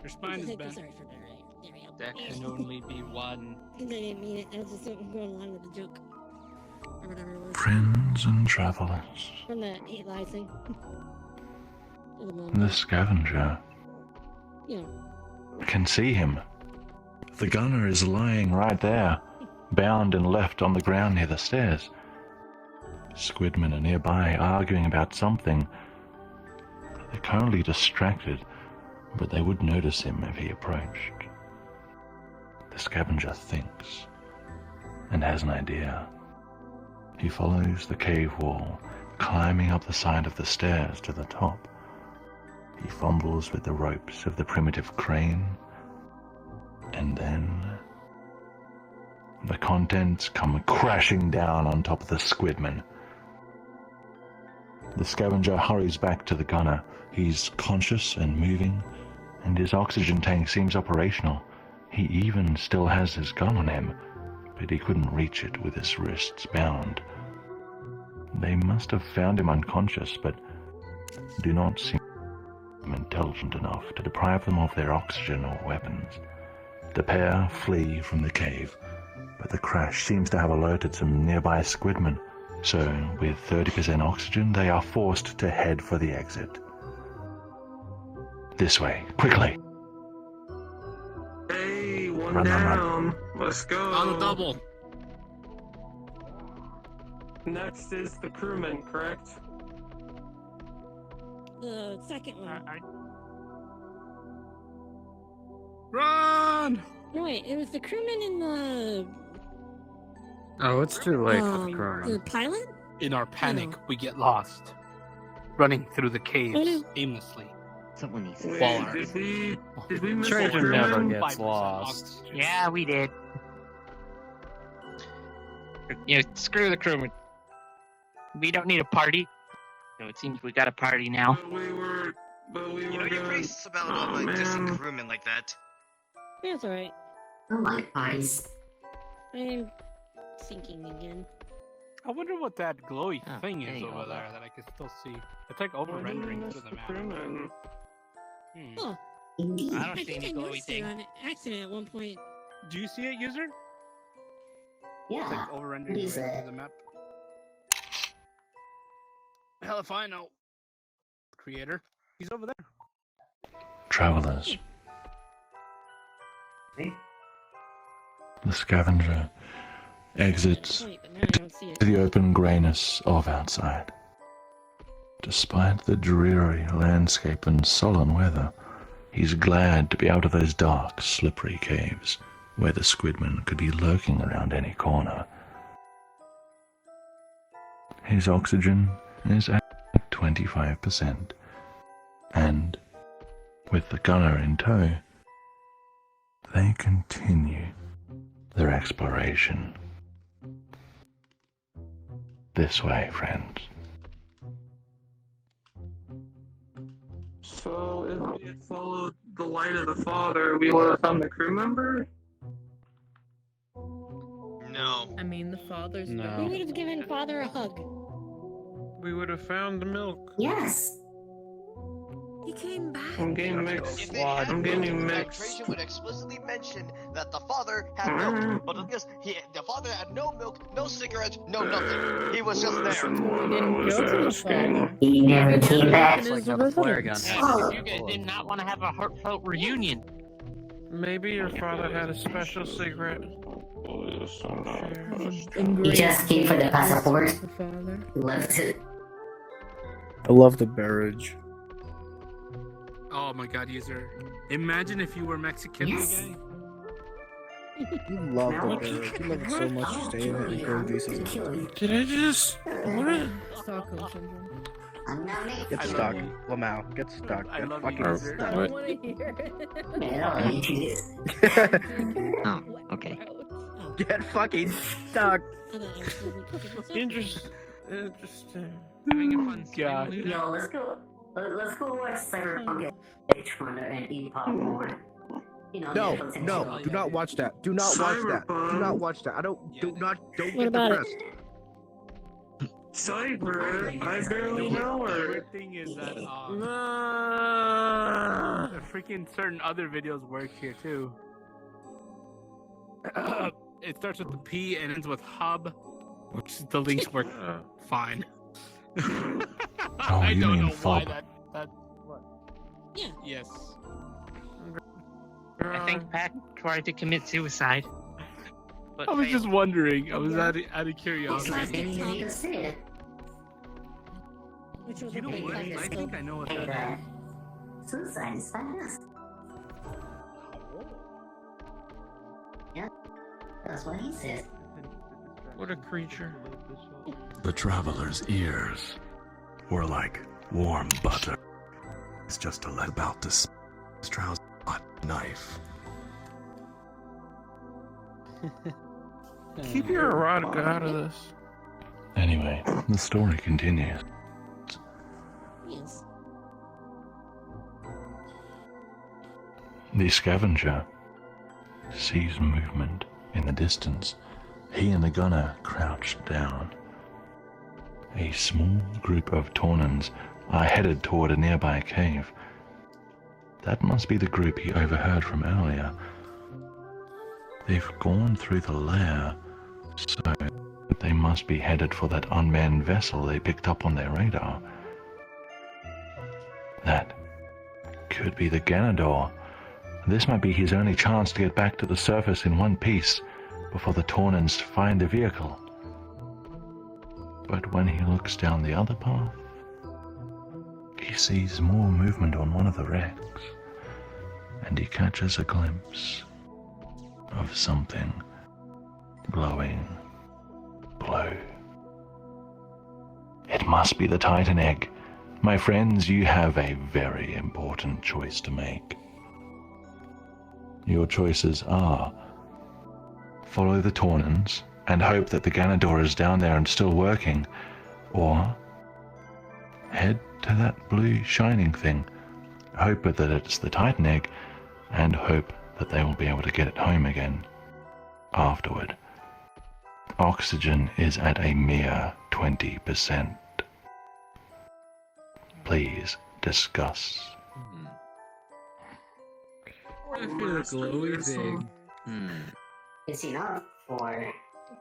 [SPEAKER 12] Your spine is bent.
[SPEAKER 4] Sorry for that, right? There we go.
[SPEAKER 12] There can only be one.
[SPEAKER 4] I didn't mean it. I was just going along with the joke. Or whatever it was.
[SPEAKER 2] Friends and travelers,
[SPEAKER 4] From the 8 lives thing.
[SPEAKER 2] the scavenger
[SPEAKER 4] You know.
[SPEAKER 2] can see him. The gunner is lying right there, bound and left on the ground near the stairs. Squidmen are nearby, arguing about something. They're currently distracted, but they would notice him if he approached. The scavenger thinks, and has an idea. He follows the cave wall, climbing up the side of the stairs to the top. He fumbles with the ropes of the primitive crane, and then the contents come crashing down on top of the squidman. The scavenger hurries back to the gunner. He's conscious and moving, and his oxygen tank seems operational. He even still has his gun on him, but he couldn't reach it with his wrists bound. They must have found him unconscious, but do not seem intelligent enough to deprive them of their oxygen or weapons. The pair flee from the cave, but the crash seems to have alerted some nearby squidmen, so with 30% oxygen they are forced to head for the exit. This way, quickly.
[SPEAKER 8] Hey, one
[SPEAKER 2] Run, run, run.
[SPEAKER 8] down. Let's go.
[SPEAKER 12] On the double.
[SPEAKER 8] Next is the crewman, correct?
[SPEAKER 4] The second one.
[SPEAKER 12] Run!
[SPEAKER 4] No, wait, it was the crewman in the
[SPEAKER 15] Oh, it's too late for the
[SPEAKER 4] the
[SPEAKER 15] crewman.
[SPEAKER 4] pilot.
[SPEAKER 12] In our panic, we get lost, running through the caves
[SPEAKER 4] Oh, no.
[SPEAKER 12] aimlessly.
[SPEAKER 1] Someone needs to
[SPEAKER 8] Wait,
[SPEAKER 12] Fall out.
[SPEAKER 8] did we miss the
[SPEAKER 15] Trajan never
[SPEAKER 8] crewman?
[SPEAKER 15] gets lost.
[SPEAKER 16] Yeah, we did. Yeah, screw the crewman. We don't need a party. So it seems we got a party now.
[SPEAKER 8] But we
[SPEAKER 6] You know,
[SPEAKER 8] were
[SPEAKER 6] you're
[SPEAKER 8] gonna...
[SPEAKER 6] pretty about
[SPEAKER 8] Oh,
[SPEAKER 6] like dissing
[SPEAKER 8] man.
[SPEAKER 6] crewmen like that.
[SPEAKER 4] Yeah, it's alright.
[SPEAKER 19] I like parties.
[SPEAKER 4] I'm sinking again.
[SPEAKER 12] I wonder what that glowy
[SPEAKER 1] Oh,
[SPEAKER 12] thing
[SPEAKER 1] there
[SPEAKER 12] is
[SPEAKER 1] you go,
[SPEAKER 12] over there
[SPEAKER 1] bud.
[SPEAKER 12] that I can still see. It's like over rendering to the map.
[SPEAKER 8] Crewman.
[SPEAKER 4] Oh,
[SPEAKER 19] Indeed.
[SPEAKER 16] I don't see
[SPEAKER 4] think
[SPEAKER 16] any
[SPEAKER 4] I
[SPEAKER 16] glowy
[SPEAKER 4] noticed it
[SPEAKER 16] thing.
[SPEAKER 4] on accident at one point.
[SPEAKER 12] Do you see it, user? It's
[SPEAKER 19] Yeah.
[SPEAKER 12] like over rendering
[SPEAKER 19] What is
[SPEAKER 12] to
[SPEAKER 19] it?
[SPEAKER 12] the map. Hell if I know. Creator. He's over there.
[SPEAKER 2] Travelers.
[SPEAKER 19] Hey.
[SPEAKER 2] The scavenger exits
[SPEAKER 4] Wait, but now I don't see it.
[SPEAKER 2] to the open greyness of outside. Despite the dreary landscape and sullen weather, he's glad to be out of those dark, slippery caves where the squidman could be lurking around any corner. His oxygen is at 25%, and with the gunner in tow, they continue their exploration. This way, friends.
[SPEAKER 8] So if we had followed the light of the father, we would have found the crew member?
[SPEAKER 6] No.
[SPEAKER 9] I mean, the father's
[SPEAKER 15] No.
[SPEAKER 9] back.
[SPEAKER 4] We would have given father a hug.
[SPEAKER 5] We would have found the milk.
[SPEAKER 19] Yes.
[SPEAKER 4] He came back.
[SPEAKER 8] I'm getting mixed.
[SPEAKER 6] If they had
[SPEAKER 8] I'm
[SPEAKER 6] milk,
[SPEAKER 8] getting
[SPEAKER 6] then
[SPEAKER 8] mixed.
[SPEAKER 6] Trajan would explicitly mention that the father had milk, but because the father had no milk, no cigarettes, no nothing. He was just there.
[SPEAKER 8] What I
[SPEAKER 9] Didn't
[SPEAKER 8] was
[SPEAKER 9] go to the
[SPEAKER 8] asking.
[SPEAKER 9] father.
[SPEAKER 19] He never came back.
[SPEAKER 9] It's like
[SPEAKER 15] a
[SPEAKER 9] a
[SPEAKER 15] flare
[SPEAKER 9] residence.
[SPEAKER 15] gun.
[SPEAKER 19] Oh.
[SPEAKER 16] You guys did not want to have a heartfelt reunion.
[SPEAKER 5] Maybe your father had a special cigarette.
[SPEAKER 19] He just came for the passport.
[SPEAKER 9] The father.
[SPEAKER 19] Left it.
[SPEAKER 15] I love the marriage.
[SPEAKER 12] Oh my god, user. Imagine if you were Mexican
[SPEAKER 19] Yes.
[SPEAKER 12] again.
[SPEAKER 15] You love the
[SPEAKER 19] Now
[SPEAKER 15] marriage. You love it so much. You stay in it and go do something.
[SPEAKER 5] Did I just... What?
[SPEAKER 9] Stockholm syndrome.
[SPEAKER 19] I'm not naked.
[SPEAKER 15] Get stuck. Lamau. Get stuck.
[SPEAKER 12] I
[SPEAKER 15] Get
[SPEAKER 12] love
[SPEAKER 15] fucking
[SPEAKER 12] you,
[SPEAKER 15] stuck.
[SPEAKER 9] I
[SPEAKER 5] What?
[SPEAKER 9] don't want to hear it.
[SPEAKER 19] Man, I don't need you.
[SPEAKER 1] Oh, okay.
[SPEAKER 15] Get fucking stuck.
[SPEAKER 5] Interesting.
[SPEAKER 16] Having a fun
[SPEAKER 12] God.
[SPEAKER 16] stream.
[SPEAKER 19] Yo, let's go. Let's go watch Cyberpunk Edge Runner and eat popcorn. You know,
[SPEAKER 15] No,
[SPEAKER 19] Netflix and
[SPEAKER 15] no,
[SPEAKER 19] chill.
[SPEAKER 15] do not watch that. Do not watch that. Do not watch that. Don't
[SPEAKER 4] What
[SPEAKER 15] get
[SPEAKER 4] about it?
[SPEAKER 15] depressed.
[SPEAKER 8] Cyber, I barely know
[SPEAKER 12] The
[SPEAKER 8] her.
[SPEAKER 12] weird thing is that
[SPEAKER 5] No.
[SPEAKER 12] the freaking certain other videos work here too. It starts with the P and ends with hub, which the links work fine. I
[SPEAKER 2] you
[SPEAKER 12] don't
[SPEAKER 2] mean
[SPEAKER 12] know why
[SPEAKER 2] fob.
[SPEAKER 12] that.
[SPEAKER 4] Yeah.
[SPEAKER 12] Yes.
[SPEAKER 16] I think Pat tried to commit suicide. But
[SPEAKER 12] I was
[SPEAKER 16] failed.
[SPEAKER 12] just wondering. I was out of
[SPEAKER 19] It's
[SPEAKER 12] curiosity.
[SPEAKER 19] like any nigga said.
[SPEAKER 4] Which was
[SPEAKER 12] You know
[SPEAKER 4] a big
[SPEAKER 12] what?
[SPEAKER 4] like
[SPEAKER 12] I think I know what
[SPEAKER 19] Hey,
[SPEAKER 12] that is.
[SPEAKER 19] suicide is fast. Yeah, that's what he says.
[SPEAKER 5] What a creature.
[SPEAKER 3] The traveler's ears were like warm butter. It's just a let about to his trouser hot knife.
[SPEAKER 5] Keep your erotica out of this.
[SPEAKER 2] Anyway, the story continues.
[SPEAKER 4] Yes.
[SPEAKER 2] The scavenger sees movement in the distance. He and the gunner crouched down. A small group of Taunans are headed toward a nearby cave. That must be the group he overheard from earlier. They've gone through the lair, so they must be headed for that unmanned vessel they picked up on their radar. That could be the Ganador. This might be his only chance to get back to the surface in one piece before the Taunans find the vehicle. But when he looks down the other path, he sees more movement on one of the wrecks, and he catches a glimpse of something glowing blue. It must be the Titan egg. My friends, you have a very important choice to make. Your choices are: follow the Taunans and hope that the Ganador is down there and still working, or head to that blue shining thing, hope that it's the Titan egg, and hope that they will be able to get it home again afterward. Oxygen is at a mere 20%. Please discuss.
[SPEAKER 15] I feel glowy thing.
[SPEAKER 19] Is he not for
[SPEAKER 4] It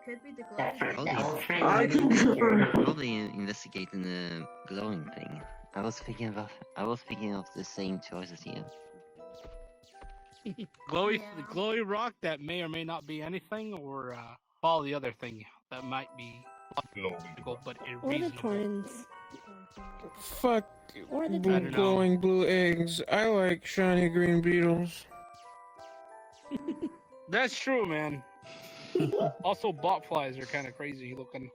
[SPEAKER 4] could be the
[SPEAKER 19] that
[SPEAKER 4] glowing.
[SPEAKER 1] Probably investigating the glowing thing. I was thinking of the same choices here.
[SPEAKER 12] Glowy rock that may or may not be anything, or follow the other thing that might be logical but
[SPEAKER 4] Or the
[SPEAKER 12] irreasonable.
[SPEAKER 4] twins.
[SPEAKER 5] Fuck
[SPEAKER 4] Or the
[SPEAKER 5] blue,
[SPEAKER 4] twins.
[SPEAKER 5] glowing blue eggs. I like shiny green beetles.
[SPEAKER 12] That's true, man. Also, botflies are kind of crazy looking.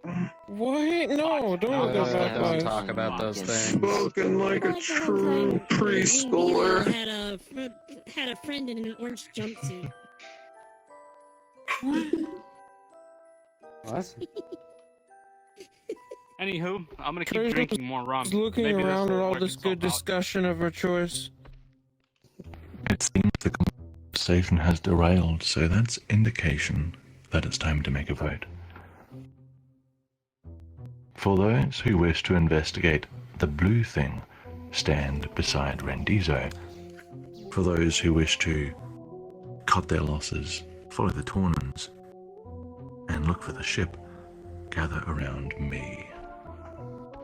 [SPEAKER 5] What? No, don't look at that.
[SPEAKER 15] Don't talk about those things.
[SPEAKER 8] Spoken like a true preschooler.
[SPEAKER 4] Had a friend in an orange jumpsuit.
[SPEAKER 15] What?
[SPEAKER 12] Anywho, I'm gonna keep
[SPEAKER 5] Treasure
[SPEAKER 12] drinking more rum.
[SPEAKER 5] was looking
[SPEAKER 12] Maybe
[SPEAKER 5] around
[SPEAKER 12] will
[SPEAKER 5] at all
[SPEAKER 12] work
[SPEAKER 5] this good
[SPEAKER 12] itself out.
[SPEAKER 5] discussion of her choice.
[SPEAKER 2] It seems the conversation has derailed, so that's indication that it's time to make a vote. For those who wish to investigate the blue thing, stand beside Rendizo. For those who wish to cut their losses, follow the Taunans, and look for the ship, gather around me.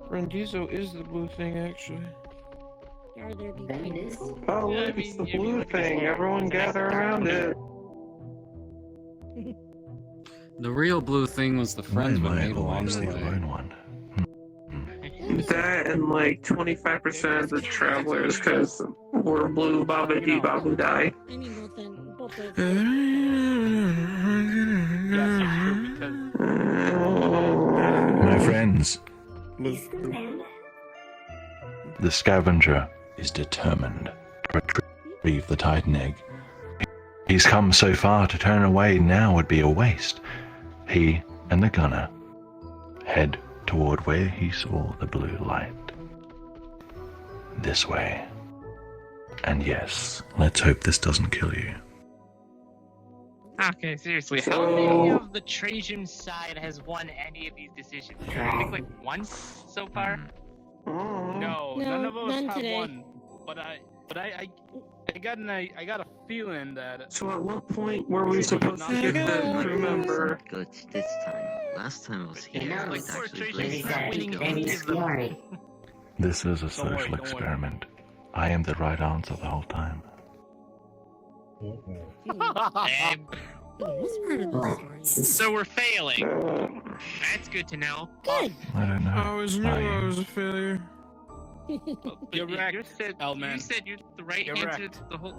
[SPEAKER 5] Rendizo is the blue thing, actually.
[SPEAKER 19] That is.
[SPEAKER 8] Oh, look, it's the blue thing. Everyone gather around it.
[SPEAKER 15] The real blue thing was the friends we
[SPEAKER 2] Why am I
[SPEAKER 15] made along
[SPEAKER 2] always
[SPEAKER 15] the
[SPEAKER 2] the
[SPEAKER 15] way.
[SPEAKER 2] lone one?
[SPEAKER 8] That and like 25% of the travelers, because we're blue, Baba Dee, Babu Die.
[SPEAKER 4] I mean, both those.
[SPEAKER 2] My friends, the Scavenger is determined to retrieve the Titan egg. He's come so far, to turn away now would be a waste. He and the gunner head toward where he saw the blue light. This way. And yes, let's hope this doesn't kill you.
[SPEAKER 16] Okay, seriously, how many of the Trajan side has won any of these decisions? I think like once so far.
[SPEAKER 12] No, none of us
[SPEAKER 4] none
[SPEAKER 12] have
[SPEAKER 4] today.
[SPEAKER 12] one. But I got a feeling that.
[SPEAKER 8] So at what point were we supposed to get the crew member?
[SPEAKER 1] Good this time. Last time I was here,
[SPEAKER 19] knows?
[SPEAKER 1] it actually
[SPEAKER 19] Maybe
[SPEAKER 1] blazed
[SPEAKER 19] that
[SPEAKER 1] out to go.
[SPEAKER 19] Amy's theory.
[SPEAKER 2] This is a
[SPEAKER 12] Don't worry,
[SPEAKER 2] social
[SPEAKER 12] don't worry.
[SPEAKER 2] experiment. I am the right answer the whole time.
[SPEAKER 16] So we're failing. That's good to know.
[SPEAKER 4] Good.
[SPEAKER 2] I don't know.
[SPEAKER 5] I always knew I was a failure.
[SPEAKER 12] You're
[SPEAKER 16] You
[SPEAKER 12] wrecked,
[SPEAKER 16] said
[SPEAKER 12] L-man.
[SPEAKER 16] you said you're the right
[SPEAKER 12] You're
[SPEAKER 16] answer
[SPEAKER 12] wrecked.
[SPEAKER 16] the whole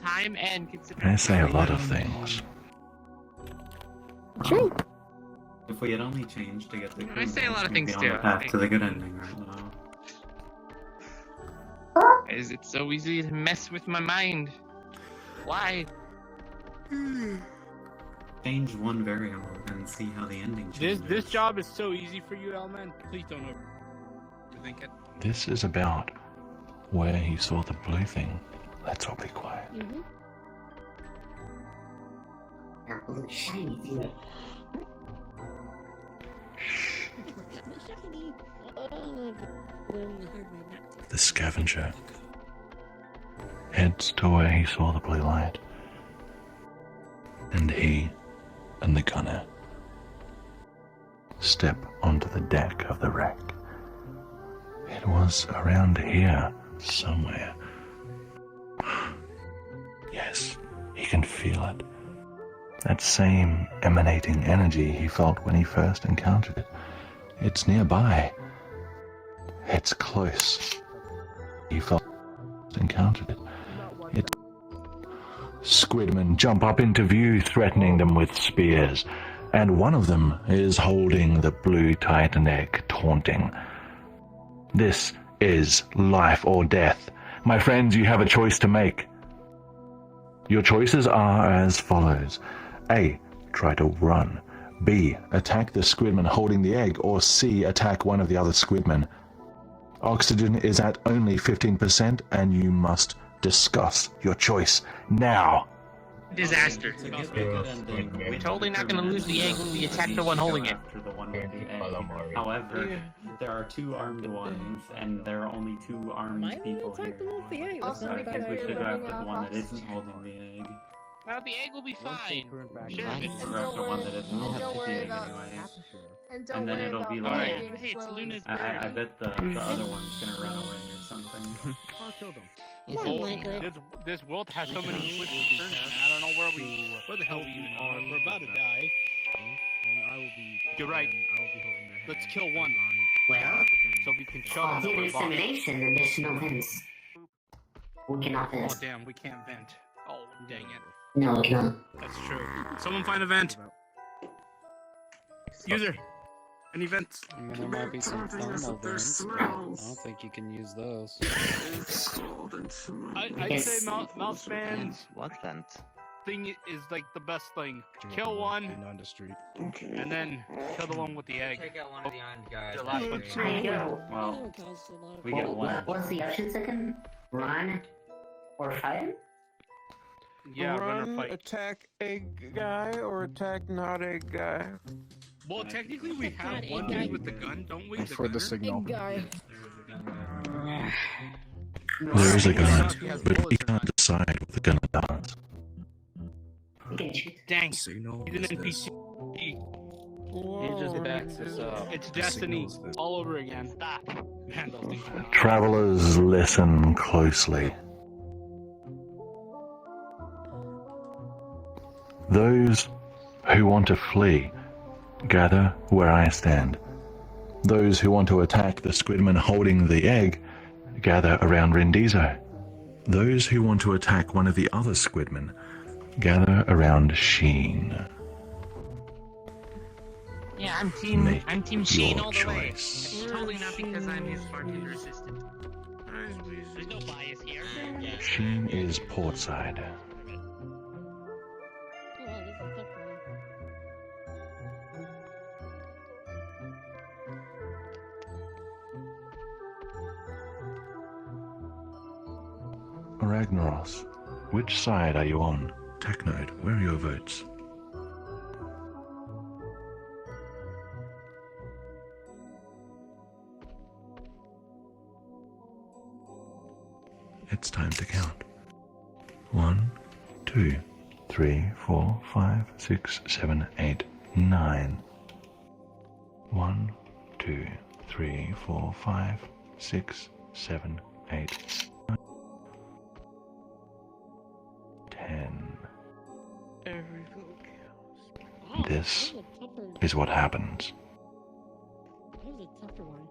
[SPEAKER 16] time, and considering.
[SPEAKER 2] I say a lot of things.
[SPEAKER 4] True.
[SPEAKER 10] If we had only changed to get the crew
[SPEAKER 16] I say a lot of
[SPEAKER 10] we'd be
[SPEAKER 16] things
[SPEAKER 10] on
[SPEAKER 16] too.
[SPEAKER 10] the path to the good ending right now.
[SPEAKER 16] Is it so easy to mess with my mind? Why?
[SPEAKER 10] Change one variable and see how the ending changes.
[SPEAKER 12] This job is so easy for you, L-man. Please don't overthink it.
[SPEAKER 2] This is about where he saw the blue thing. Let's all be quiet.
[SPEAKER 4] Mm-hmm.
[SPEAKER 19] That blue shiny thing.
[SPEAKER 2] The Scavenger heads to where he saw the blue light. And he and the gunner step onto the deck of the wreck. It was around here somewhere. Yes, he can feel it. That same emanating energy he felt when he first encountered it. It's nearby. It's close. He felt encountered it. It's Squidmen jump up into view, threatening them with spears, and one of them is holding the blue Titan egg, taunting. This is life or death. My friends, you have a choice to make. Your choices are as follows. A. Try to run. B. Attack the squidman holding the egg. Or C. Attack one of the other squidmen. Oxygen is at only 15% and you must discuss your choice now.
[SPEAKER 16] Disaster. We're totally not gonna lose the egg if we attack the one holding it.
[SPEAKER 10] After the one with the egg. However, there are two armed ones, and there are only two armed people here. So I think we should go after the one that isn't holding the egg.
[SPEAKER 16] Well, the egg will be fine. Sure.
[SPEAKER 10] We'll go after one that isn't holding the egg anyways. And then it'll be like,
[SPEAKER 16] Hey, it's Luna's
[SPEAKER 10] I bet the other one's gonna run away or something.
[SPEAKER 15] I'll kill them.
[SPEAKER 12] This world has so many twists and turns, man. I don't know where the hell we even are. We're about to die.
[SPEAKER 15] And I will be.
[SPEAKER 12] You're right.
[SPEAKER 15] I will be holding their
[SPEAKER 12] Let's kill one.
[SPEAKER 19] Well,
[SPEAKER 12] So we can show them that
[SPEAKER 19] human
[SPEAKER 12] we're boss.
[SPEAKER 19] insemination and there's no vents. We cannot
[SPEAKER 12] Oh
[SPEAKER 19] vent.
[SPEAKER 12] damn, we can't vent. Oh dang it.
[SPEAKER 19] No, we cannot.
[SPEAKER 12] That's true. Someone find a vent. User. Any vents?
[SPEAKER 15] I mean, there might be some thermal vents, but I don't think you can use those.
[SPEAKER 12] I'd say mouse man's
[SPEAKER 1] What vent?
[SPEAKER 12] thing is like the best thing. Kill one,
[SPEAKER 15] On the street.
[SPEAKER 12] and then kill the one with the egg.
[SPEAKER 16] Take out one of the armed guys.
[SPEAKER 12] The last one.
[SPEAKER 19] I go.
[SPEAKER 10] Well, we get one.
[SPEAKER 19] What's the options again? Run or fight?
[SPEAKER 12] Yeah, run or fight.
[SPEAKER 5] Attack egg guy or attack not egg guy?
[SPEAKER 12] Well, technically we have one dude with the gun, don't we?
[SPEAKER 15] For the signal.
[SPEAKER 9] Guy.
[SPEAKER 2] There is a gun, but he can't decide what the gun does.
[SPEAKER 12] Dang,
[SPEAKER 15] Signal.
[SPEAKER 12] he's an NPC.
[SPEAKER 15] He just backs us up.
[SPEAKER 12] It's Destiny all over again. Stop. Man, those things are not-
[SPEAKER 2] Travelers, listen closely. Those who want to flee, gather where I stand. Those who want to attack the squidman holding the egg, gather around Rindizo. Those who want to attack one of the other squidmen, gather around Sheen.
[SPEAKER 16] Yeah, I'm team Sheen all the way. It's totally not because I'm his bartender assistant. There's no bias here.
[SPEAKER 2] Sheen is portside. Ragnaros, which side are you on? Technode, where are your votes? It's time to count. 1, 2, 3, 4, 5, 6, 7, 8, 9. 1, 2, 3, 4, 5, 6, 7, 8, 9. 10.
[SPEAKER 5] Every vote counts.
[SPEAKER 2] This is what happens.
[SPEAKER 9] That was a tougher one.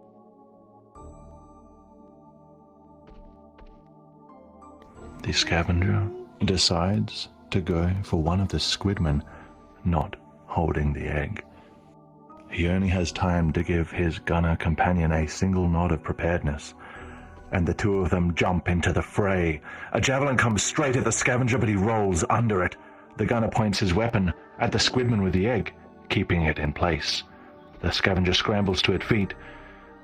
[SPEAKER 2] The scavenger decides to go for one of the squidmen not holding the egg. He only has time to give his gunner companion a single nod of preparedness, and the two of them jump into the fray. A javelin comes straight at the scavenger, but he rolls under it. The gunner points his weapon at the squidman with the egg, keeping it in place. The scavenger scrambles to its feet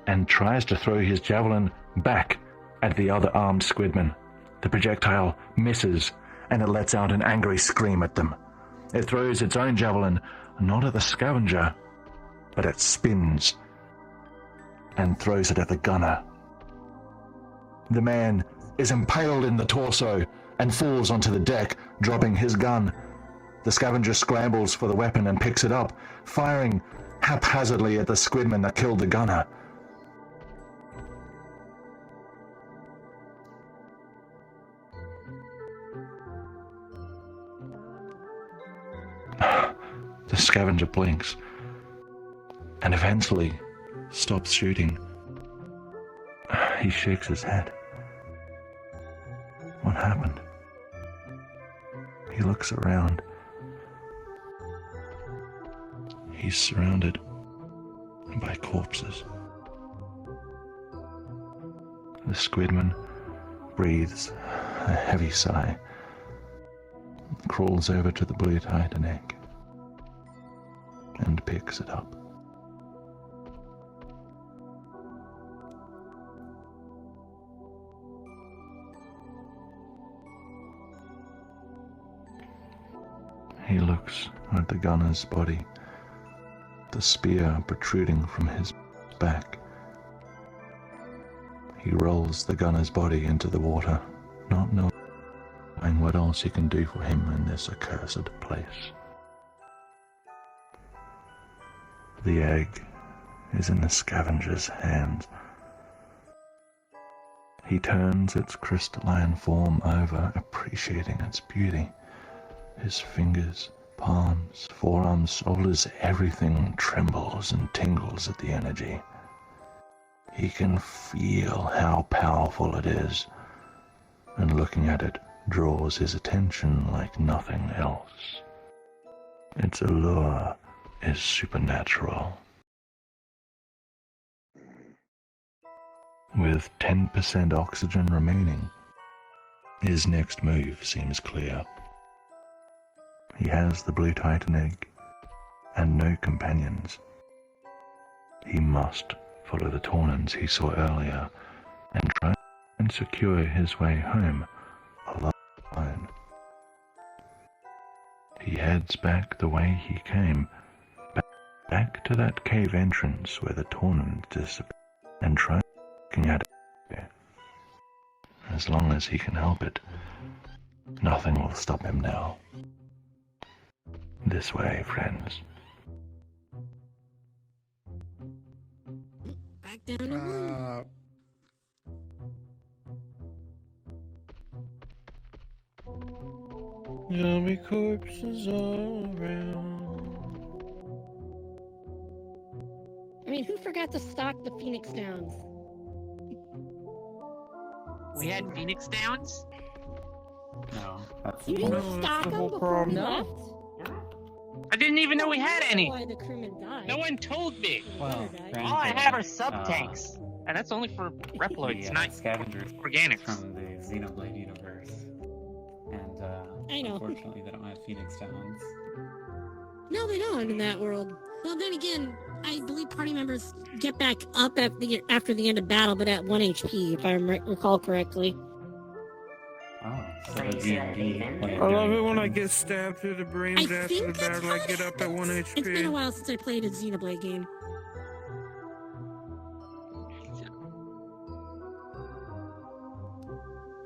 [SPEAKER 2] and tries to throw his javelin back at the other armed squidman. The projectile misses, and it lets out an angry scream at them. It throws its own javelin, not at the scavenger, but it spins and throws it at the gunner. The man is impaled in the torso and falls onto the deck, dropping his gun. The scavenger scrambles for the weapon and picks it up, firing haphazardly at the squidman that killed the gunner. The scavenger blinks and eventually stops shooting. He shakes his head. What happened? He looks around. He's surrounded by corpses. The squidman breathes a heavy sigh, crawls over to the blue titan egg, and picks it up. He looks at the gunner's body, the spear protruding from his back. He rolls the gunner's body into the water, not knowing what else he can do for him in this accursed place. The egg is in the scavenger's hands. He turns its crystalline form over, appreciating its beauty. His fingers, palms, forearms, shoulders, everything trembles and tingles at the energy. He can feel how powerful it is, and looking at it draws his attention like nothing else. Its allure is supernatural. With 10% oxygen remaining, his next move seems clear. He has the blue titan egg and no companions. He must follow the Taunans he saw earlier and try and secure his way home alone. He heads back the way he came, back to that cave entrance where the Taunans disappeared, and tries looking at it. As long as he can help it, nothing will stop him now. This way, friends.
[SPEAKER 4] Back down to one.
[SPEAKER 5] There'll be corpses all around.
[SPEAKER 4] I mean, who forgot to stock the Phoenix Downs?
[SPEAKER 16] We had Phoenix Downs?
[SPEAKER 10] No, that's
[SPEAKER 4] You didn't stock them before we left?
[SPEAKER 16] I didn't even know we had any.
[SPEAKER 4] Why the crewman died.
[SPEAKER 16] No one told me.
[SPEAKER 10] Well,
[SPEAKER 16] All I have are sub tanks, and that's only for Reploids, not
[SPEAKER 10] scavengers
[SPEAKER 16] organics.
[SPEAKER 10] from the Xenoblade universe. And
[SPEAKER 4] I know.
[SPEAKER 10] unfortunately they don't have Phoenix Downs.
[SPEAKER 4] No, they don't in that world. Well, then again, I believe party members get back up after the end of battle, but at 1 HP, if I recall correctly.
[SPEAKER 10] Oh, so the D&D
[SPEAKER 5] I love it when I get stabbed through the brain after the battle. I get up at 1 HP.
[SPEAKER 4] It's been a while since I played a Xenoblade game.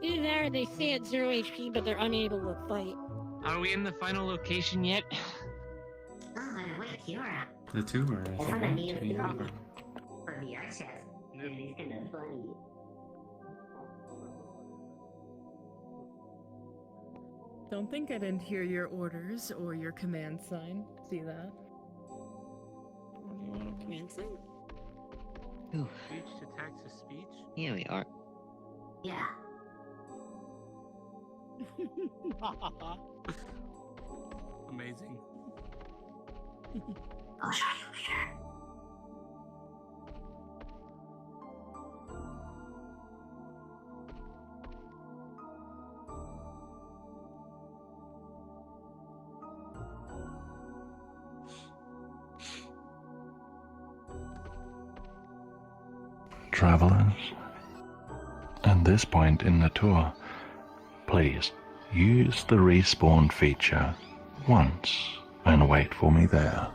[SPEAKER 4] Either that or they stay at 0 HP, but they're unable to fight.
[SPEAKER 16] Are we in the final location yet?
[SPEAKER 19] Oh, wait, you're up.
[SPEAKER 10] The tubers.
[SPEAKER 19] It's on a new for VR chat. It's kind of funny.
[SPEAKER 9] Don't think I didn't hear your orders or your command sign. See that?
[SPEAKER 4] Command sign?
[SPEAKER 1] Ooh.
[SPEAKER 12] Speech to text to speech?
[SPEAKER 1] Here we are.
[SPEAKER 19] Yeah.
[SPEAKER 12] Amazing.
[SPEAKER 19] I'll show you later.
[SPEAKER 2] Travelers, at this point in the tour, please use the respawn feature once and wait for me there.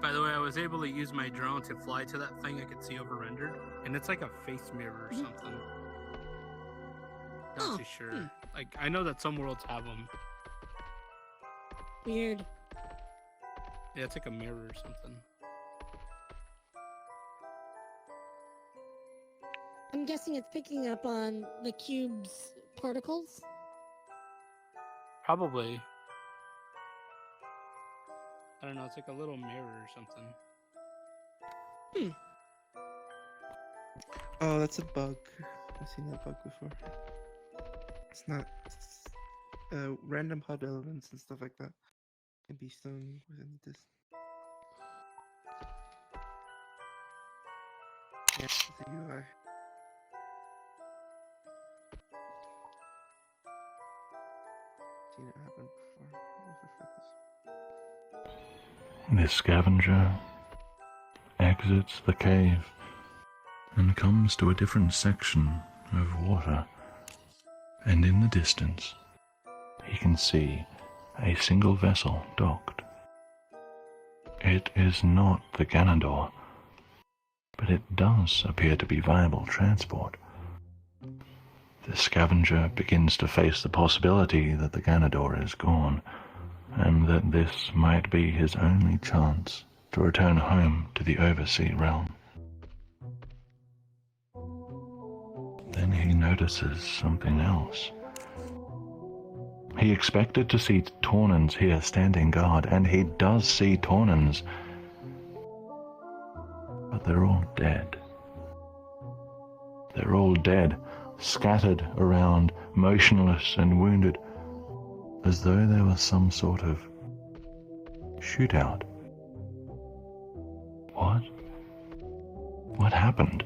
[SPEAKER 12] By the way, I was able to use my drone to fly to that thing I could see over rendered, and it's like a face mirror or something. Not too sure. Like, I know that some worlds have them.
[SPEAKER 4] Weird.
[SPEAKER 12] Yeah, it's like a mirror or something.
[SPEAKER 4] I'm guessing it's picking up on the cube's particles.
[SPEAKER 12] Probably. I don't know, it's like a little mirror or something.
[SPEAKER 18] Oh, that's a bug. I've seen that bug before. It's not. Random HUD elements and stuff like that can be shown within this. Yeah, it's the UI. Seen it happen before.
[SPEAKER 2] This scavenger exits the cave and comes to a different section of water, and in the distance he can see a single vessel docked. It is not the Ganondorf, but it does appear to be viable transport. The scavenger begins to face the possibility that the Ganondorf is gone, and that this might be his only chance to return home to the oversea realm. Then he notices something else. He expected to see Tornans here standing guard, and he does see Tornans, but they're all dead. They're all dead, scattered around, motionless and wounded, as though there was some sort of shootout. What? What happened?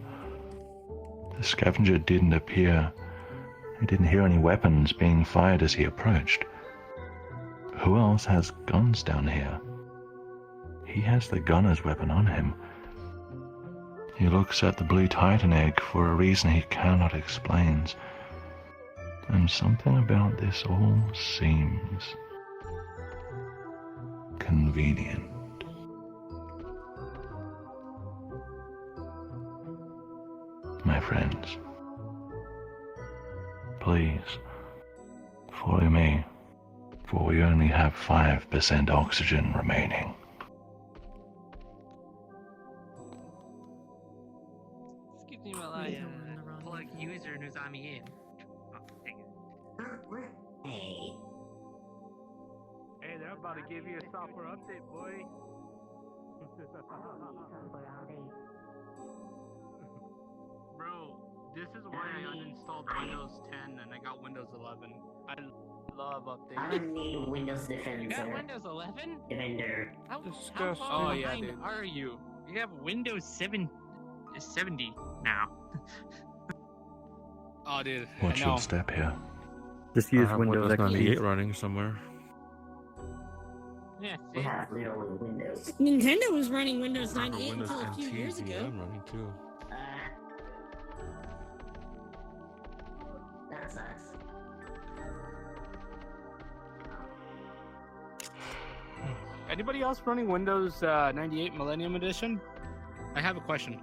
[SPEAKER 2] The scavenger didn't appear. He didn't hear any weapons being fired as he approached. Who else has guns down here? He has the gunner's weapon on him. He looks at the blue Titan egg for a reason he cannot explain. And something about this all seems convenient. My friends, please follow me, for we only have 5% oxygen remaining.
[SPEAKER 16] Excuse me while I plug user and Uzami in. Oh, dang it.
[SPEAKER 19] Hey.
[SPEAKER 12] Hey, they're about to give you a software update, boy. Bro, this is why I uninstalled Windows 10 and I got Windows 11. I love updates.
[SPEAKER 19] I need Windows Defender.
[SPEAKER 16] You got Windows 11?
[SPEAKER 19] Defender.
[SPEAKER 16] How far behind are you? You have Windows 70 now.
[SPEAKER 12] Oh, dude.
[SPEAKER 2] Watch your step here.
[SPEAKER 14] Just use Windows 98 running somewhere.
[SPEAKER 16] Yeah,
[SPEAKER 19] we have literally Windows.
[SPEAKER 4] Nintendo was running Windows
[SPEAKER 14] I have
[SPEAKER 4] 98
[SPEAKER 14] Windows
[SPEAKER 4] until a few
[SPEAKER 14] NT
[SPEAKER 4] years ago.
[SPEAKER 14] VM running too.
[SPEAKER 19] That sucks.
[SPEAKER 12] Anybody else running Windows 98 Millennium Edition? I have a question.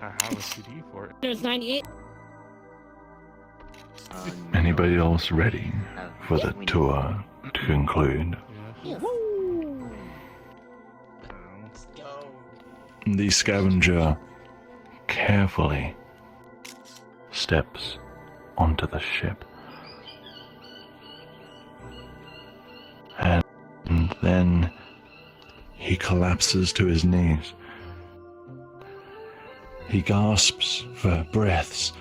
[SPEAKER 14] I have a CD for it.
[SPEAKER 4] Windows 98.
[SPEAKER 2] Anybody else ready for the tour to conclude?
[SPEAKER 6] Let's go.
[SPEAKER 2] The scavenger carefully steps onto the ship. And then he collapses to his knees. He gasps for breaths,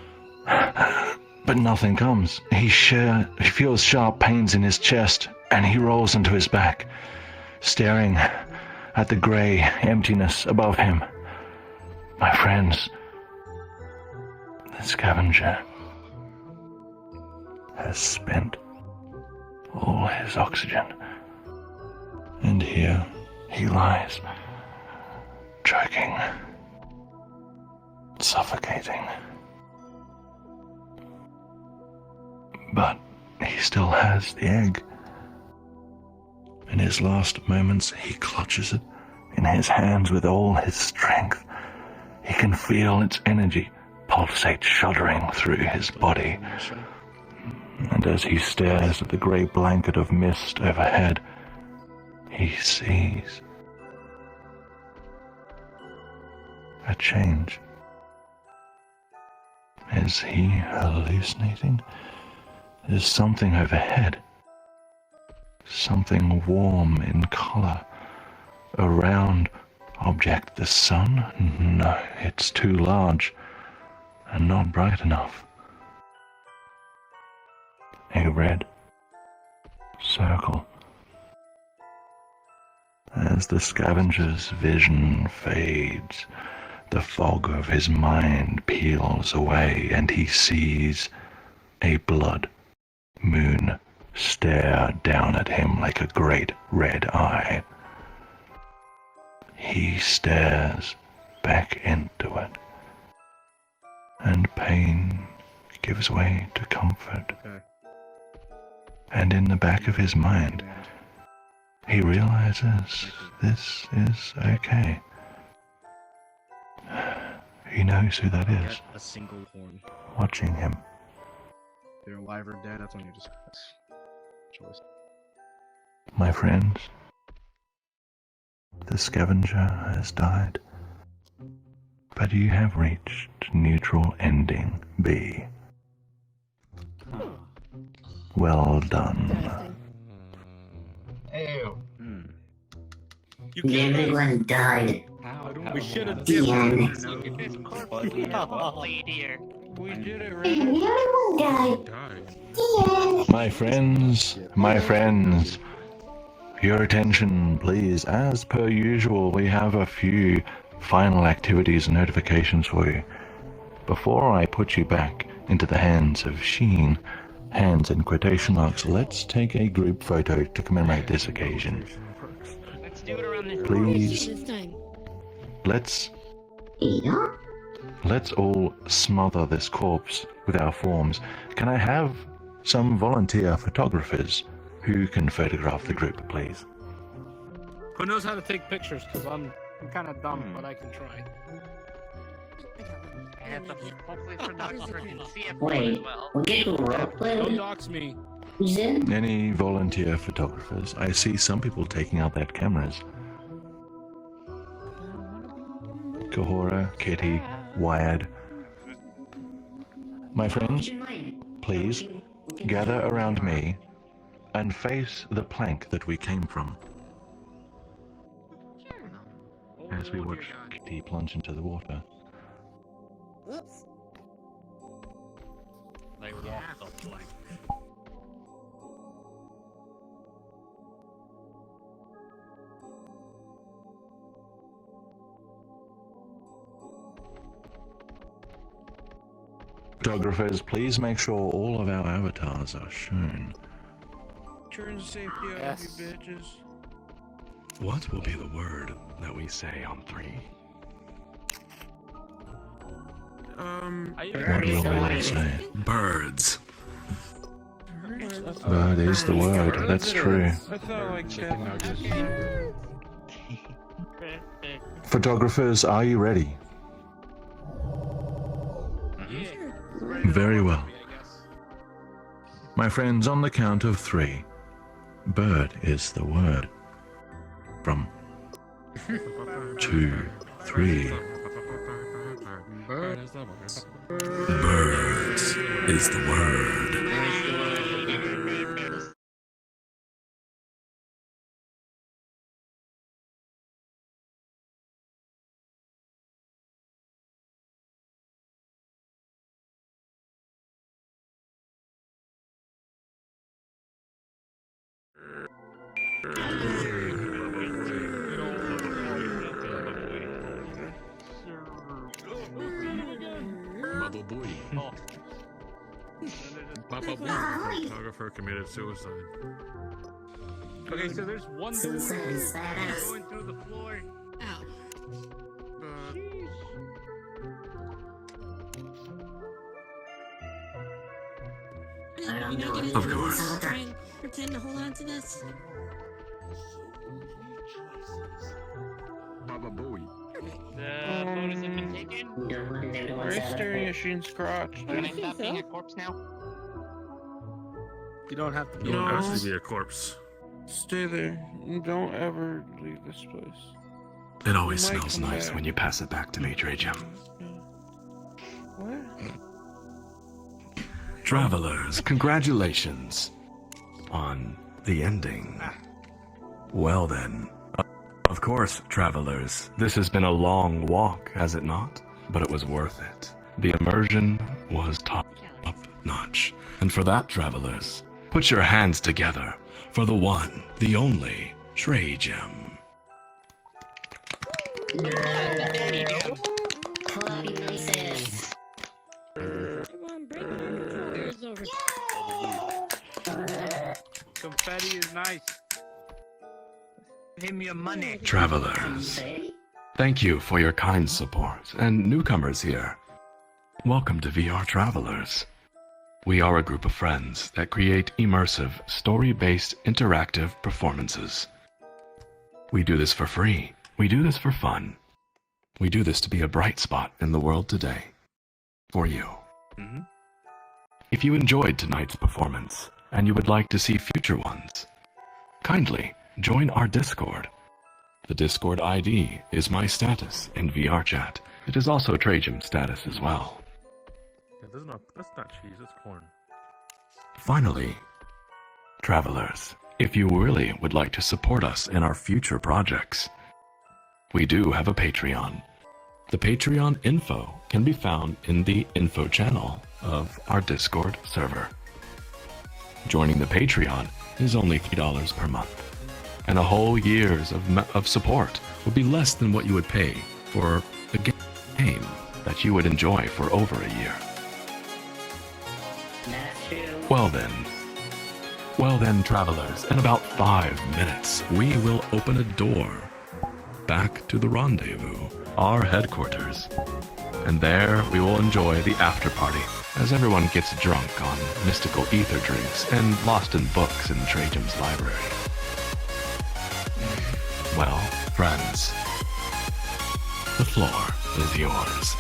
[SPEAKER 2] but nothing comes. He feels sharp pains in his chest, and he rolls onto his back, staring at the grey emptiness above him. My friends, the scavenger has spent all his oxygen, and here he lies, choking, suffocating. But he still has the egg. In his last moments, he clutches it in in his hands with all his strength. He can feel its energy pulsate shuddering through his body. And as he stares at the grey blanket of mist overhead, he sees a change. Is he hallucinating? There's something overhead. Something warm in color. A round object. The sun? No, it's too large and not bright enough. A red circle. As the scavenger's vision fades, the fog of his mind peels away, and he sees a blood moon stare down at him like a great red eye. He stares back into it, and pain gives way to comfort. And in the back of his mind, he realizes this is okay. He knows who that is,
[SPEAKER 20] A single horn.
[SPEAKER 2] watching him.
[SPEAKER 20] They're alive or dead, that's on your choice.
[SPEAKER 2] My friends, the scavenger has died, but you have reached neutral ending B. Well done.
[SPEAKER 6] Ew.
[SPEAKER 19] Everyone died.
[SPEAKER 17] We should have
[SPEAKER 19] The end.
[SPEAKER 5] We did it,
[SPEAKER 19] Everyone died. The end.
[SPEAKER 2] My friends, your attention please. As per usual, we have a few final activities and notifications for you. Before I put you back into the hands of Sheen, hands in quotation marks, let's take a group photo to commemorate this occasion.
[SPEAKER 16] Let's do it around this.
[SPEAKER 2] Please,
[SPEAKER 4] This time.
[SPEAKER 2] let's all smother this corpse with our forms. Can I have some volunteer photographers who can photograph the group, please?
[SPEAKER 12] Who knows how to take pictures? Because I'm kind of dumb, but I can try.
[SPEAKER 16] And hopefully photographer can see it
[SPEAKER 19] Wait,
[SPEAKER 16] as well.
[SPEAKER 19] we get to roleplay?
[SPEAKER 12] Don't dox me.
[SPEAKER 19] Who's in?
[SPEAKER 2] Any volunteer photographers? I see some people taking out their cameras. Kahora, Kitty, Wyatt. My friends, please gather around me and face the plank that we came from. As we watch Kitty plunge into the water.
[SPEAKER 4] Whoops.
[SPEAKER 12] They walk the plank.
[SPEAKER 2] Photographers, please make sure all of our avatars are shown.
[SPEAKER 5] Turn safety out,
[SPEAKER 12] Yes.
[SPEAKER 5] you bitches.
[SPEAKER 3] What will be the word that we say on 3?
[SPEAKER 2] What will we say?
[SPEAKER 3] Birds.
[SPEAKER 2] Bird is the word, that's true.
[SPEAKER 5] I thought like that.
[SPEAKER 2] Photographers, are you ready? Very well. My friends, on the count of 3, bird is the word. From 2, 3.
[SPEAKER 3] Birds is the word.
[SPEAKER 11] Bubble Boy. Bubble Boy. Photographer committed suicide.
[SPEAKER 12] Okay, so there's one
[SPEAKER 19] Suicide is badass.
[SPEAKER 12] going through the floor.
[SPEAKER 4] Ow.
[SPEAKER 19] I don't
[SPEAKER 4] You
[SPEAKER 19] know.
[SPEAKER 4] know,
[SPEAKER 3] Of course.
[SPEAKER 4] try and pretend to hold on to this.
[SPEAKER 11] Baba Booey.
[SPEAKER 16] The photos have been taken.
[SPEAKER 5] Where's staring machine scratch?
[SPEAKER 16] Can I stop being a corpse now?
[SPEAKER 20] You don't have to
[SPEAKER 14] You don't actually be a corpse.
[SPEAKER 5] Stay there. Don't ever leave this place.
[SPEAKER 3] It always
[SPEAKER 5] You might
[SPEAKER 3] smells
[SPEAKER 5] come
[SPEAKER 3] nice
[SPEAKER 5] back.
[SPEAKER 3] when you pass it back to me, Trajum.
[SPEAKER 5] What?
[SPEAKER 3] Travelers, congratulations on the ending. Well then, of course, travelers, this has been a long walk, has it not? But it was worth it. The immersion was top notch. And for that, travelers, put your hands together for the one, the only, Trajum.
[SPEAKER 12] Confetti is nice.
[SPEAKER 16] Give me your money.
[SPEAKER 3] Travelers, thank you for your kind support, and newcomers here. Welcome to VRTravellers. We are a group of friends that create immersive, story-based, interactive performances. We do this for free. We do this for fun. We do this to be a bright spot in the world today. For you. If you enjoyed tonight's performance, and you would like to see future ones, kindly join our Discord. The Discord ID is my status in VRChat. It is also Trajum's status as well.
[SPEAKER 14] Yeah, that's not cheese, it's corn.
[SPEAKER 3] Finally, travelers, if you really would like to support us in our future projects, we do have a Patreon. The Patreon info can be found in the info channel of our Discord server. Joining the Patreon is only $3 per month, and a whole year's of support would be less than what you would pay for a game that you would enjoy for over a year. Well then, travelers, in about 5 minutes, we will open a door back to the rendezvous, our headquarters. And there we will enjoy the after party as everyone gets drunk on mystical ether drinks and lost in books in Trajum's library. Well, friends, the floor is yours.